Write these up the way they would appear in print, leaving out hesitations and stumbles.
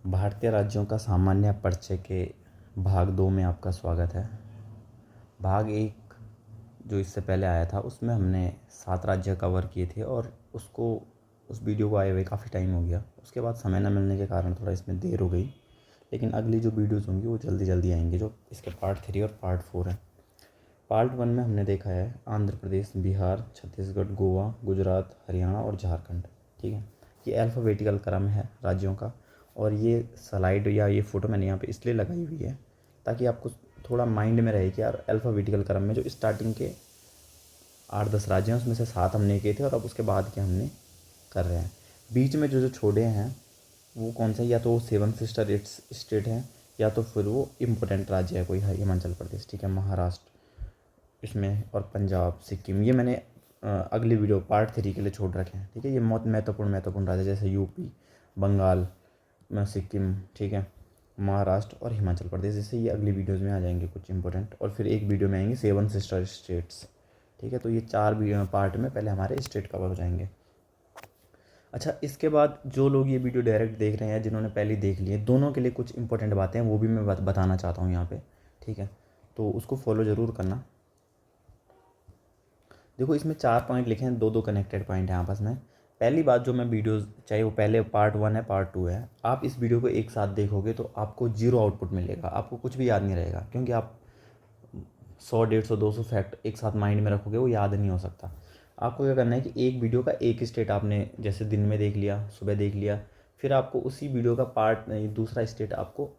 भारतीय राज्यों का सामान्य परिचय के भाग 2 में आपका स्वागत है। भाग 1 जो इससे पहले आया था उसमें हमने 7 राज्य कवर किए थे और उस वीडियो को आए हुए काफ़ी टाइम हो गया। उसके बाद समय न मिलने के कारण थोड़ा इसमें देर हो गई, लेकिन अगली जो वीडियोज़ होंगी वो जल्दी जल्दी आएंगी, जो इसके पार्ट 3 और पार्ट 4 है। पार्ट 1 में हमने देखा है आंध्र प्रदेश, बिहार, छत्तीसगढ़, गोवा, गुजरात, हरियाणा और झारखंड। ठीक है, ये अल्फ़ाबेटिकल क्रम है राज्यों का। और ये स्लाइड या ये फ़ोटो मैंने यहाँ पे इसलिए लगाई हुई है ताकि आपको थोड़ा माइंड में रहे कि यार अल्फ़ाबेटिकल क्रम में जो स्टार्टिंग के 8-10 राज्य हैं उसमें से 7 हमने किए थे और अब उसके बाद के हमने कर रहे हैं। बीच में जो जो छोड़े हैं वो कौन सा, या तो वो 7 सिस्टर स्टेट है या तो फिर वो इम्पोर्टेंट राज्य है कोई है, हिमाचल प्रदेश, ठीक है, महाराष्ट्र इसमें, और पंजाब, सिक्किम। ये मैंने अगली वीडियो पार्ट 3 के लिए छोड़ रखे हैं। ठीक है, ये बहुत महत्वपूर्ण राज्य जैसे यूपी, बंगाल, सिक्किम, ठीक है, महाराष्ट्र और हिमाचल प्रदेश, जैसे ये अगली वीडियोस में आ जाएंगे कुछ इंपॉर्टेंट। और फिर एक वीडियो में आएंगे 7 सिस्टर स्टेट्स। ठीक है, तो ये 4 वीडियो पार्ट में पहले हमारे स्टेट कवर हो जाएंगे। अच्छा, इसके बाद जो लोग ये वीडियो डायरेक्ट देख रहे हैं, जिन्होंने पहले देख लिए, दोनों के लिए कुछ इंपॉर्टेंट बातें हैं वो भी मैं बताना चाहता हूँ यहाँ पे। ठीक है, तो उसको फॉलो ज़रूर करना। देखो, इसमें 4 पॉइंट लिखे हैं, 2-2 कनेक्टेड पॉइंट हैं आपस में। पहली बात, जो मैं वीडियोज़, चाहे वो पहले पार्ट 1 है पार्ट 2 है, आप इस वीडियो को एक साथ देखोगे तो आपको जीरो आउटपुट मिलेगा, आपको कुछ भी याद नहीं रहेगा, क्योंकि आप 100, 150, 200 फैक्ट एक साथ माइंड में रखोगे, वो याद नहीं हो सकता। आपको क्या करना है कि एक वीडियो का एक स्टेट आपने जैसे दिन में देख लिया, सुबह देख लिया, फिर आपको उसी वीडियो का पार्ट दूसरा स्टेट आपको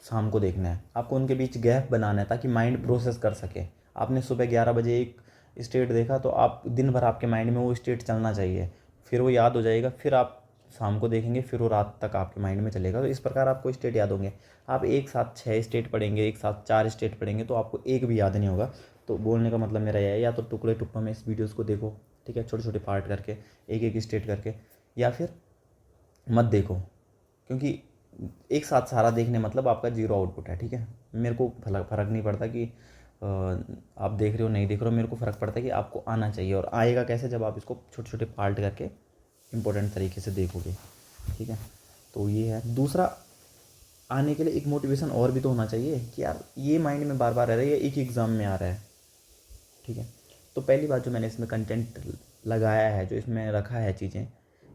शाम को देखना है। आपको उनके बीच गैप बनाना है ताकि माइंड प्रोसेस कर सके। आपने सुबह 11 बजे एक स्टेट देखा तो आप दिन भर आपके माइंड में वो स्टेट चलना चाहिए, फिर वो याद हो जाएगा, फिर आप शाम को देखेंगे, फिर वो रात तक आपके माइंड में चलेगा। तो इस प्रकार आपको स्टेट याद होंगे। आप एक साथ 6 स्टेट पढ़ेंगे, एक साथ 4 स्टेट पढ़ेंगे तो आपको एक भी याद नहीं होगा। तो बोलने का मतलब मेरा यह है, या तो टुकड़े टुकड़ों में इस वीडियोज़ को देखो, ठीक है, छोटे छोटे पार्ट करके, एक एक स्टेट करके, या फिर मत देखो, क्योंकि एक साथ सारा देखने मतलब आपका जीरो आउटपुट है। ठीक है, मेरे को फ़र्क नहीं पड़ता कि आप देख रहे हो नहीं देख रहे हो, मेरे को फ़र्क पड़ता है कि आपको आना चाहिए। और आएगा कैसे, जब आप इसको छोटे छोटे पार्ट करके इम्पोर्टेंट तरीके से देखोगे। ठीक है, तो ये है। दूसरा, आने के लिए एक मोटिवेशन और भी तो होना चाहिए कि यार ये माइंड में बार बार रह रहा है, ये एक एग्ज़ाम में आ रहा है। ठीक है, तो पहली बात, जो मैंने इसमें कंटेंट लगाया है, जो इसमें रखा है चीज़ें,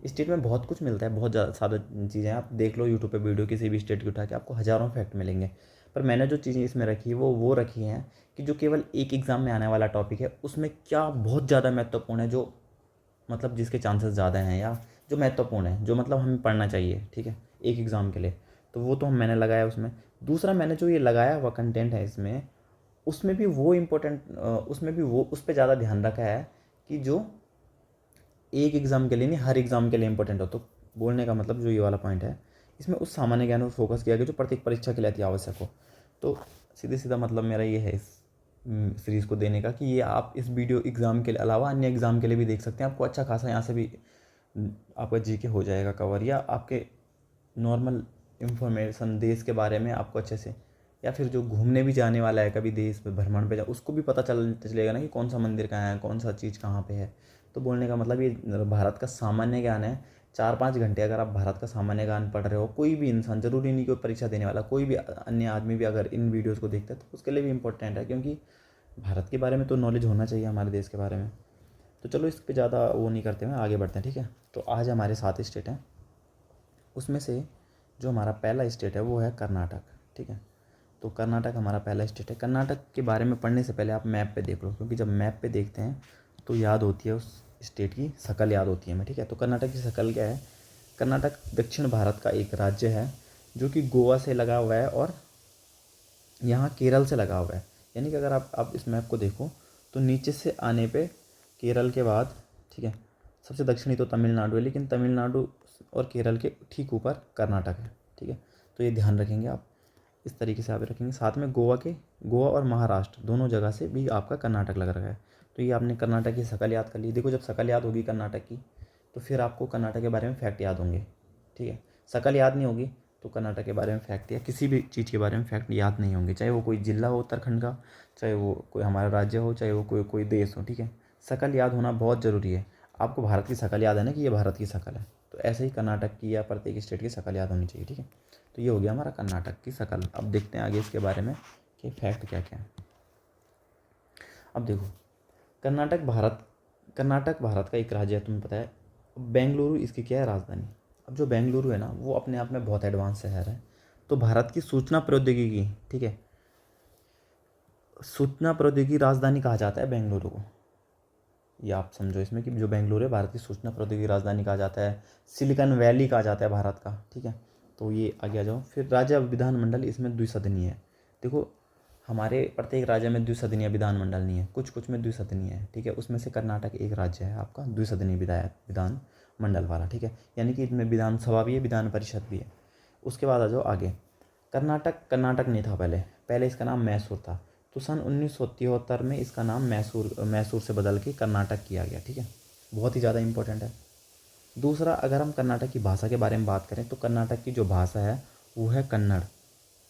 स्टेट में बहुत कुछ मिलता है, बहुत ज़्यादा चीज़ें। आप देख लो यूट्यूब पे वीडियो किसी भी स्टेट की उठा के, आपको हज़ारों फैक्ट मिलेंगे। पर मैंने जो चीज़ें इसमें रखी है वो रखी हैं कि जो केवल एक एग्ज़ाम में आने वाला टॉपिक है, उसमें क्या बहुत ज़्यादा महत्वपूर्ण है, जो मतलब जिसके चांसेस ज़्यादा हैं, या जो महत्वपूर्ण है, जो मतलब हमें पढ़ना चाहिए। ठीक है, एक एग्ज़ाम के लिए, तो वो तो मैंने लगाया उसमें। दूसरा, मैंने जो ये लगाया हुआ कंटेंट है इसमें, उसमें भी वो इम्पोर्टेंट, उसमें भी वो उस पर ज़्यादा ध्यान रखा है कि जो एक एग्ज़ाम के लिए नहीं, हर एग्ज़ाम के लिए इंपॉर्टेंट हो। तो बोलने का मतलब जो ये वाला पॉइंट है, इसमें उस सामान्य ज्ञान पर फोकस किया गया जो प्रत्येक परीक्षा के लिए अति आवश्यक हो। तो सीधे सीधा मतलब मेरा ये है इस सीरीज़ को देने का कि ये आप इस वीडियो एग्ज़ाम के अलावा अन्य एग्ज़ाम के लिए भी देख सकते हैं। आपको अच्छा खासा यहाँ से भी आपका जीके हो जाएगा कवर, या आपके नॉर्मल इन्फॉर्मेशन देश के बारे में आपको अच्छे से, या फिर जो घूमने भी जाने वाला है कभी देश पे भ्रमण पे उसको भी पता चलेगा ना कि कौन सा मंदिर कहाँ है, कौन सा चीज़ कहाँ पे है। तो बोलने का मतलब ये भारत का सामान्य ज्ञान है। 4-5 घंटे अगर आप भारत का सामान्य ज्ञान पढ़ रहे हो, कोई भी इंसान, ज़रूरी नहीं कोई परीक्षा देने वाला, कोई भी अन्य आदमी भी अगर इन वीडियोज़ को देखता है तो उसके लिए भी इम्पोर्टेंट है, क्योंकि भारत के बारे में तो नॉलेज होना चाहिए, हमारे देश के बारे में। तो चलो, इस पर ज़्यादा वो नहीं करते हुए आगे बढ़ते हैं। ठीक है, तो आज हमारे 7 स्टेट हैं, उसमें से जो हमारा पहला स्टेट है वो है कर्नाटक। ठीक है, तो कर्नाटक हमारा पहला स्टेट है। कर्नाटक के बारे में पढ़ने से पहले आप मैप पे देख लो, क्योंकि जब मैप पे देखते हैं तो याद होती है उस स्टेट की शक्ल, याद होती है हमें। ठीक है, तो कर्नाटक की शक्ल क्या है? कर्नाटक दक्षिण भारत का एक राज्य है जो कि गोवा से लगा हुआ है और यहाँ केरल से लगा हुआ है। यानी कि अगर आप इस मैप को देखो तो नीचे से आने पे केरल के बाद, ठीक है, सबसे दक्षिणी तो तमिलनाडु है, लेकिन तमिलनाडु और केरल के ठीक ऊपर कर्नाटक है। ठीक है, तो ये ध्यान रखेंगे आप, इस तरीके से आप रखेंगे। साथ में गोवा और महाराष्ट्र दोनों जगह से भी आपका कर्नाटक लग रहा है। तो ये आपने कर्नाटक की शक्ल याद कर ली। देखो, जब शक्ल याद होगी कर्नाटक की तो फिर आपको कर्नाटक के बारे में फैक्ट याद होंगे। ठीक है, शक्ल याद नहीं होगी तो कर्नाटक के बारे में फैक्ट या किसी भी चीज़ के बारे में फैक्ट याद नहीं होंगे, चाहे वो कोई ज़िला हो उत्तराखंड का, चाहे वो कोई हमारा राज्य हो, चाहे वो कोई देश हो। ठीक है, शक्ल याद होना बहुत ज़रूरी है। आपको भारत की शक्ल याद है ना कि ये भारत की शक्ल है। तो ऐसे ही कर्नाटक की या प्रत्येक स्टेट की शक्ल याद होनी चाहिए, ठीक है। तो ये हो गया हमारा कर्नाटक की शक्ल। अब देखते हैं आगे इसके बारे में कि फैक्ट क्या क्या है। अब देखो, कर्नाटक भारत का एक राज्य है, तुम्हें पता है। बेंगलुरु इसकी क्या है, राजधानी। अब जो बेंगलुरु है ना, वो अपने आप में बहुत एडवांस शहर है। तो भारत की सूचना प्रौद्योगिकी, ठीक है, सूचना प्रौद्योगिकी राजधानी कहा जाता है बेंगलुरु को। ये आप समझो इसमें कि जो बेंगलुरु है भारत की सूचना प्रौद्योगिकी राजधानी कहा जाता है, सिलिकॉन वैली कहा जाता है भारत का, ठीक है। तो ये आगे आ जाओ। फिर राज्य विधानमंडल इसमें द्विसदनीय है। देखो, हमारे प्रत्येक राज्य में द्विसदनीय विधानमंडल नहीं है, कुछ कुछ में द्विसदनीय है, ठीक है। उसमें से कर्नाटक एक राज्य है आपका द्विसदनीय विधान मंडल वाला, ठीक है। यानी कि इसमें विधानसभा भी है, विधान परिषद भी है। उसके बाद आ जाओ आगे। कर्नाटक नहीं था पहले, पहले इसका नाम मैसूर था। तो सन 1973 में इसका नाम मैसूर से बदल के कर्नाटक किया गया, ठीक है। बहुत ही ज़्यादा इंपॉर्टेंट है। दूसरा, अगर हम कर्नाटक की भाषा के बारे में बात करें तो कर्नाटक की जो भाषा है वो है कन्नड़,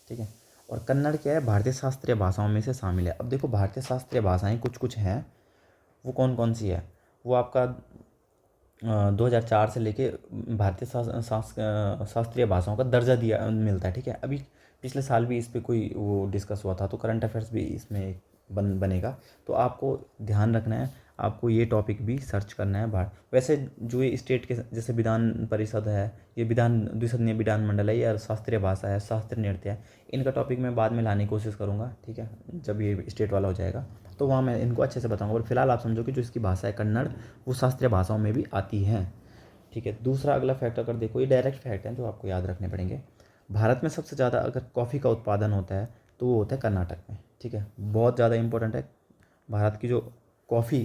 ठीक है। और कन्नड़ क्या है, भारतीय शास्त्रीय भाषाओं में से शामिल है। अब देखो, भारतीय शास्त्रीय भाषाएं कुछ कुछ हैं, वो कौन कौन सी है। वो आपका 2004 से लेके भारतीय शास्त्रीय भाषाओं का दर्जा दिया मिलता है, ठीक है। अभी पिछले साल भी इस पे कोई वो डिस्कस हुआ था, तो करंट अफेयर्स भी इसमें बनेगा। तो आपको ध्यान रखना है, आपको ये टॉपिक भी सर्च करना है बाहर। वैसे जो ये स्टेट के जैसे विधान परिषद है, ये द्विसदनीय विधानमंडल है, या शास्त्रीय भाषा है, शास्त्रीय नृत्य है, इनका टॉपिक मैं बाद में लाने की कोशिश करूँगा, ठीक है। जब ये स्टेट वाला हो जाएगा तो वहाँ मैं इनको अच्छे से बताऊँगा। और फिलहाल आप समझो कि जो इसकी भाषा है कन्नड़, वो शास्त्रीय भाषाओं में भी आती है, ठीक है। दूसरा अगला फैक्ट अगर देखो, ये डायरेक्ट फैक्ट है जो आपको याद रखने पड़ेंगे। भारत में सबसे ज़्यादा अगर कॉफ़ी का उत्पादन होता है तो वो होता है कर्नाटक में, ठीक है। बहुत ज़्यादा इंपॉर्टेंट है। भारत की जो कॉफ़ी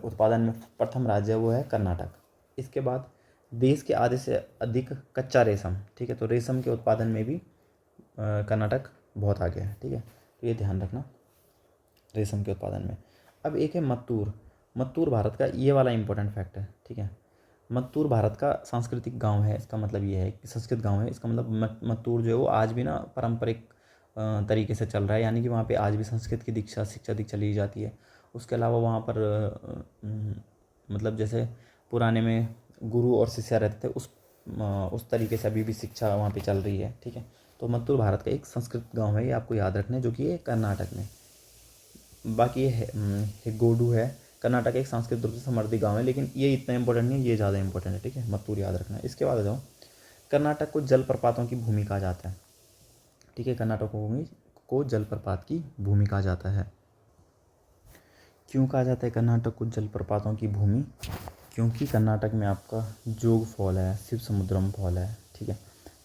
उत्पादन में प्रथम राज्य है वो है कर्नाटक। इसके बाद देश के आधे से अधिक कच्चा रेशम, ठीक है। तो रेशम के उत्पादन में भी कर्नाटक बहुत आगे है, ठीक है। तो ये ध्यान रखना रेशम के उत्पादन में। अब एक है मत्तूर। मत्तूर भारत का ये वाला इंपॉर्टेंट फैक्ट है, ठीक है। मत्तूर भारत का सांस्कृतिक गांव है। इसका मतलब ये है कि संस्कृत गांव है। इसका मतलब मत्तूर जो है वो आज भी ना पारंपरिक तरीके से चल रहा है, यानी कि वहाँ पे आज भी संस्कृत की शिक्षा दीक्षा ली जाती है। उसके अलावा वहाँ पर मतलब जैसे पुराने में गुरु और शिष्य रहते थे, उस तरीके से अभी भी शिक्षा वहाँ पे चल रही है, ठीक है। तो मत्तूर भारत का एक संस्कृत गांव है, ये आपको याद रखना है, जो कि ये कर्नाटक में। बाकी ये हिग्गोडू है, कर्नाटक एक सांस्कृतिक रूप से समृद्ध गांव है, लेकिन ये इतना इंपॉर्टेंट नहीं है, ये ज़्यादा इंपॉर्टेंट है, ठीक है। मत्तूर याद रखना है। इसके बाद आ जाओ, कर्नाटक को जलप्रपातों की भूमि कहा जाता है, ठीक है। कर्नाटक को जलप्रपात की भूमि कहा जाता है। क्यों कहा जाता है कर्नाटक को जलप्रपातों की भूमि? क्योंकि कर्नाटक में आपका जोग फॉल है, शिव समुद्रम फॉल है, ठीक है।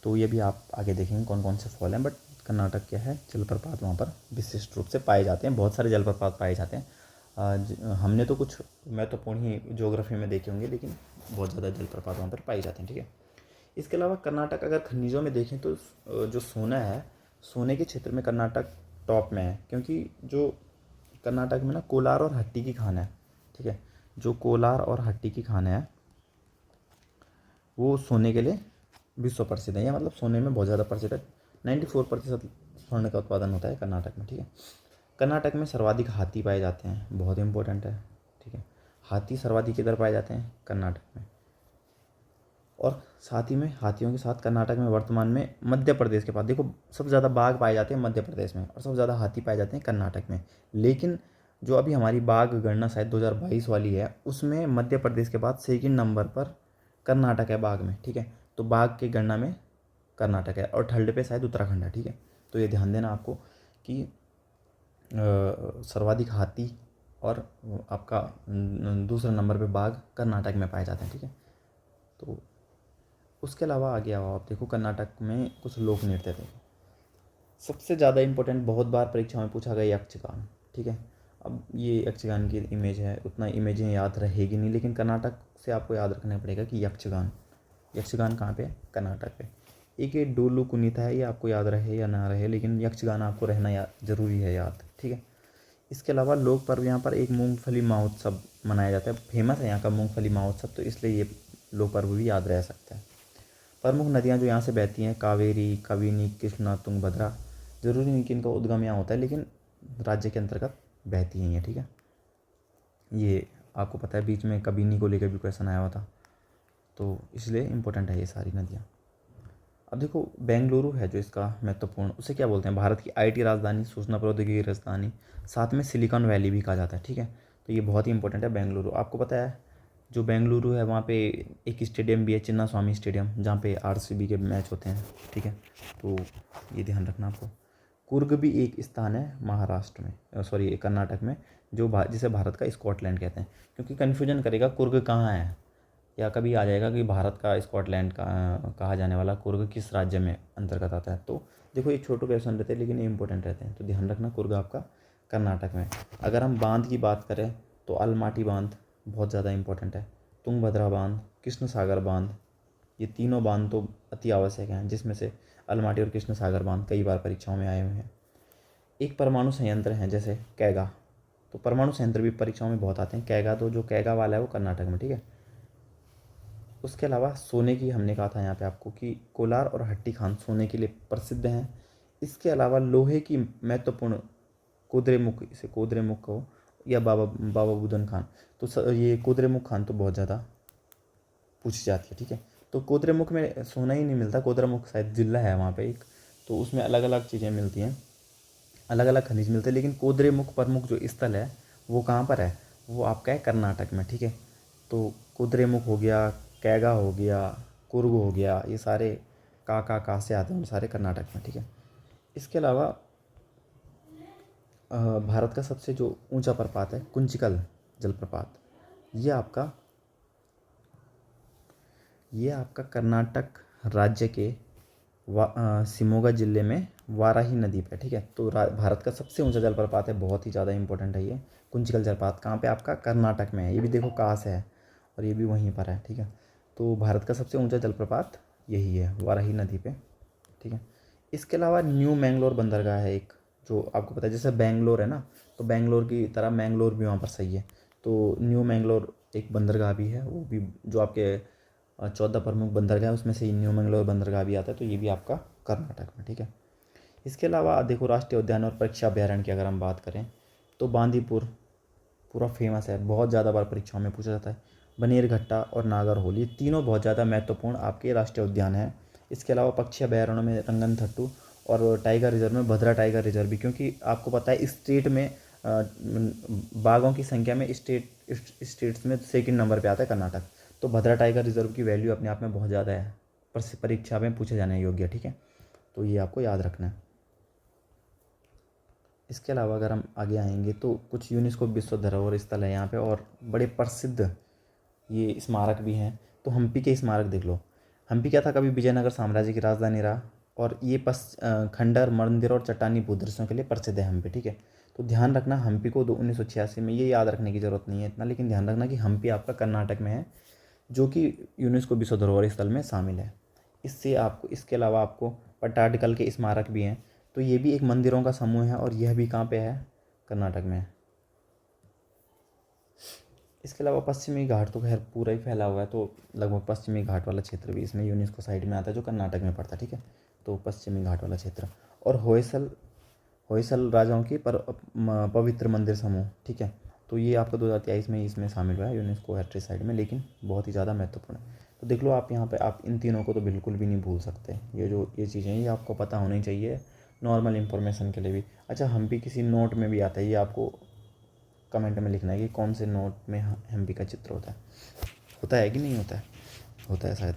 तो ये भी आप आगे देखेंगे कौन कौन से फॉल हैं, बट कर्नाटक क्या है, जलप्रपात वहाँ पर विशिष्ट रूप से पाए जाते हैं। बहुत सारे जलप्रपात पाए जाते हैं। हमने तो कुछ महत्वपूर्ण ही ज्योग्राफी में देखे होंगे, लेकिन बहुत ज़्यादा जलप्रपात वहाँ पर पाए जाते हैं, ठीक है। इसके अलावा कर्नाटक अगर खनिजों में देखें तो जो सोना है, सोने के क्षेत्र में कर्नाटक टॉप में है, क्योंकि जो कर्नाटक में ना कोलार और हट्टी की खान है, ठीक है। जो कोलार और हट्टी की खान है वो सोने के लिए विश्व प्रसिद्ध है, या मतलब सोने में बहुत ज़्यादा प्रसिद्ध है। 94% स्वर्ण का उत्पादन होता है कर्नाटक में, ठीक है। कर्नाटक में सर्वाधिक हाथी पाए जाते हैं, बहुत इंपॉर्टेंट है, ठीक है। हाथी सर्वाधिक किधर पाए जाते हैं, कर्नाटक में। और साथ ही में हाथियों के साथ कर्नाटक में वर्तमान में मध्य प्रदेश के पास, देखो सबसे ज़्यादा बाघ पाए जाते हैं मध्य प्रदेश में, और सबसे ज़्यादा हाथी पाए जाते हैं कर्नाटक में। लेकिन जो अभी हमारी बाघ गणना शायद 2022 वाली है, उसमें मध्य प्रदेश के बाद सेकंड नंबर पर कर्नाटक है बाघ में, ठीक है। तो बाघ की गणना में कर्नाटक है, और थर्ड पे शायद उत्तराखंड है, ठीक है। तो ये ध्यान देना आपको कि सर्वाधिक हाथी और आपका दूसरे नंबर पे बाघ कर्नाटक में पाए जाते हैं, ठीक है। तो उसके अलावा आगे आओ, आप देखो कर्नाटक में कुछ लोक नृत्य थे। सबसे ज़्यादा इंपॉर्टेंट, बहुत बार परीक्षा में पूछा गया यक्षगान, ठीक है। अब ये यक्षगान की इमेज है, उतना इमेजें याद रहेगी नहीं, लेकिन कर्नाटक से आपको याद रखना पड़ेगा कि यक्षगान कहाँ पे है, कर्नाटक पे। एक ये डोलू कुनीता है, ये आपको याद रहे या ना रहे, लेकिन यक्षगान आपको रहना ज़रूरी है याद, ठीक है। इसके अलावा लोक पर्व यहाँ पर एक मूंगफली महोत्सव मनाया जाता है, फेमस है यहाँ का मूंगफली महोत्सव, तो इसलिए ये लोक पर्व भी याद रह सकता है। प्रमुख नदियाँ जो यहाँ से बहती हैं, कावेरी, कबिनी, कृष्णा, तुंगभद्रा। जरूरी नहीं कि इनका उद्गम यहाँ होता है, लेकिन राज्य के अंतर्गत बहती हैं ये, ठीक है। ये आपको पता है बीच में कबिनी को लेकर भी क्वेश्चन आया हुआ था, तो इसलिए इम्पोर्टेंट है ये सारी नदियाँ। अब देखो बेंगलुरु है जो इसका महत्वपूर्ण, उसे क्या बोलते हैं, भारत की आईटी राजधानी, सूचना प्रौद्योगिकी राजधानी, साथ में सिलिकॉन वैली भी कहा जाता है, ठीक है। तो ये बहुत ही इंपॉर्टेंट है बेंगलुरु। आपको पता है जो बेंगलुरु है वहाँ पे एक स्टेडियम भी है, चिन्ना स्वामी स्टेडियम, जहाँ पे आरसीबी के मैच होते हैं, ठीक है। तो ये ध्यान रखना आपको। कुर्ग भी एक स्थान है महाराष्ट्र में, सॉरी कर्नाटक में, जो जिसे भारत का स्कॉटलैंड कहते हैं, क्योंकि कन्फ्यूजन करेगा कुर्ग कहाँ है, या कभी आ जाएगा कि भारत का स्कॉटलैंड का कहा जाने वाला कुर्ग किस राज्य में अंतर्गत आता है। तो देखो ये छोटे क्वेश्चन रहते हैं लेकिन ये इंपॉर्टेंट रहते हैं, तो ध्यान रखना कुर्ग आपका कर्नाटक में। अगर हम बांध की बात करें तो अलमाटी बांध बहुत ज़्यादा इंपॉर्टेंट है, तुंगभद्रा बांध, कृष्ण सागर बांध, ये तीनों बांध तो अति आवश्यक हैं, जिसमें से अलमाटी और कृष्ण सागर बांध कई बार परीक्षाओं में आए हुए हैं। एक परमाणु संयंत्र हैं जैसे कैगा, तो परमाणु संयंत्र भी परीक्षाओं में बहुत आते हैं। कैगा, तो जो कैगा वाला है वो कर्नाटक में, ठीक है। उसके अलावा सोने की हमने कहा था यहाँ पे आपको कि कोलार और हट्टी खान सोने के लिए प्रसिद्ध हैं। इसके अलावा लोहे की महत्वपूर्ण कुद्रेमुख, इसे कुद्रेमुख कहो या बाबा बाबा बुदन खान, तो ये कुद्रेमुख खान तो बहुत ज़्यादा पूछी जाती है, ठीक है। तो कुद्रेमुख में सोना ही नहीं मिलता, कुद्रेमुख शायद जिला है वहाँ पे एक, तो उसमें अलग अलग चीज़ें मिलती हैं, अलग अलग खनिज मिलते हैं, लेकिन कुद्रेमुख प्रमुख जो स्थल है वो कहाँ पर है, वो आपका है कर्नाटक में, ठीक है। तो कुद्रेमुख हो गया, कैगा हो गया, कुर्ग हो गया, ये सारे का से आते हैं, सारे कर्नाटक में, ठीक है। इसके अलावा भारत का सबसे जो ऊंचा प्रपात है कुंचिकल जलप्रपात, ये आपका कर्नाटक राज्य के शिमोगा जिले में वाराही नदी पे, ठीक है। तो भारत का सबसे ऊंचा जलप्रपात है, बहुत ही ज़्यादा इंपॉर्टेंट है ये कुंचिकल जलप्रपात। कहाँ पे आपका कर्नाटक में है, ये भी देखो कहाँ से है और ये भी वहीं पर है, ठीक है। तो भारत का सबसे ऊंचा जलप्रपात यही है, वाराही नदी पे, ठीक है। इसके अलावा न्यू मैंगलोर बंदरगाह है एक, जो आपको पता है जैसे बेंगलोर है ना, तो बेंगलोर की तरह मैंगलोर भी वहाँ पर सही है। तो न्यू मैंगलोर एक बंदरगाह भी है, वो भी जो आपके 14 प्रमुख बंदरगाह है उसमें से न्यू मैंगलोर बंदरगाह भी आता है, तो ये भी आपका कर्नाटक में, ठीक है। इसके अलावा देखो राष्ट्रीय उद्यान और परीक्षा अभ्यारण्य की अगर हम बात करें तो बांदीपुर पूरा फेमस है, बहुत ज़्यादा बार परीक्षाओं में पूछा जाता है। बनेरघट्टा और नागरहोल, ये तीनों बहुत ज़्यादा महत्वपूर्ण आपके राष्ट्रीय उद्यान हैं। इसके अलावा पक्षी अभ्यारण्यों में रंगनथट्टू और टाइगर रिजर्व में भद्रा टाइगर रिजर्व भी, क्योंकि आपको पता है स्टेट में बाघों की संख्या में स्टेट्स में सेकंड नंबर पे आता है कर्नाटक। तो भद्रा टाइगर रिजर्व की वैल्यू अपने आप में बहुत ज़्यादा है, पर परीक्षा में पूछे जाने योग्य, ठीक है। तो ये आपको याद रखना है। इसके अलावा अगर हम आगे आएंगे तो कुछ यूनेस्को विश्व धरोहर स्थल है यहाँ पे, और बड़े प्रसिद्ध ये स्मारक भी हैं। तो हम्पी के स्मारक देख लो। हम्पी क्या था, कभी विजयनगर साम्राज्य की राजधानी रहा, और ये खंडर, मंदिर और चट्टानी भूदृश्यों के लिए प्रसिद्ध है हम्पी, ठीक है। तो ध्यान रखना हम्पी को 1986 में, ये याद रखने की ज़रूरत नहीं है इतना, लेकिन ध्यान रखना कि हम्पी आपका कर्नाटक में है, जो कि यूनेस्को विश्व धरोहर स्थल में शामिल है। इससे आपको, इसके अलावा आपको पट्टाडकल के स्मारक भी हैं, तो ये भी एक मंदिरों का समूह है, और यह भी कहाँ पे है, कर्नाटक में है। इसके अलावा पश्चिमी घाट तो खैर पूरा ही फैला हुआ है, तो लगभग पश्चिमी घाट वाला क्षेत्र भी इसमें यूनेस्को साइड में आता है, जो कर्नाटक में पड़ता है, ठीक है। तो पश्चिमी घाट वाला क्षेत्र, और होयसल राजाओं की पवित्र मंदिर समूह, ठीक है। तो ये आपका 2023 में इसमें शामिल हुआ है यूनेस्को हेरिटेज साइट में, लेकिन बहुत ही ज़्यादा महत्वपूर्ण है। तो देख लो आप यहाँ पे, आप इन तीनों को तो बिल्कुल भी नहीं भूल सकते, ये चीज़ें ये आपको पता होनी चाहिए नॉर्मल इन्फॉर्मेशन के लिए भी। अच्छा, हम्पी किसी नोट में भी आता है, ये आपको कमेंट में लिखना है कि कौन से नोट में हम्पी का चित्र होता है कि नहीं होता है, होता है शायद।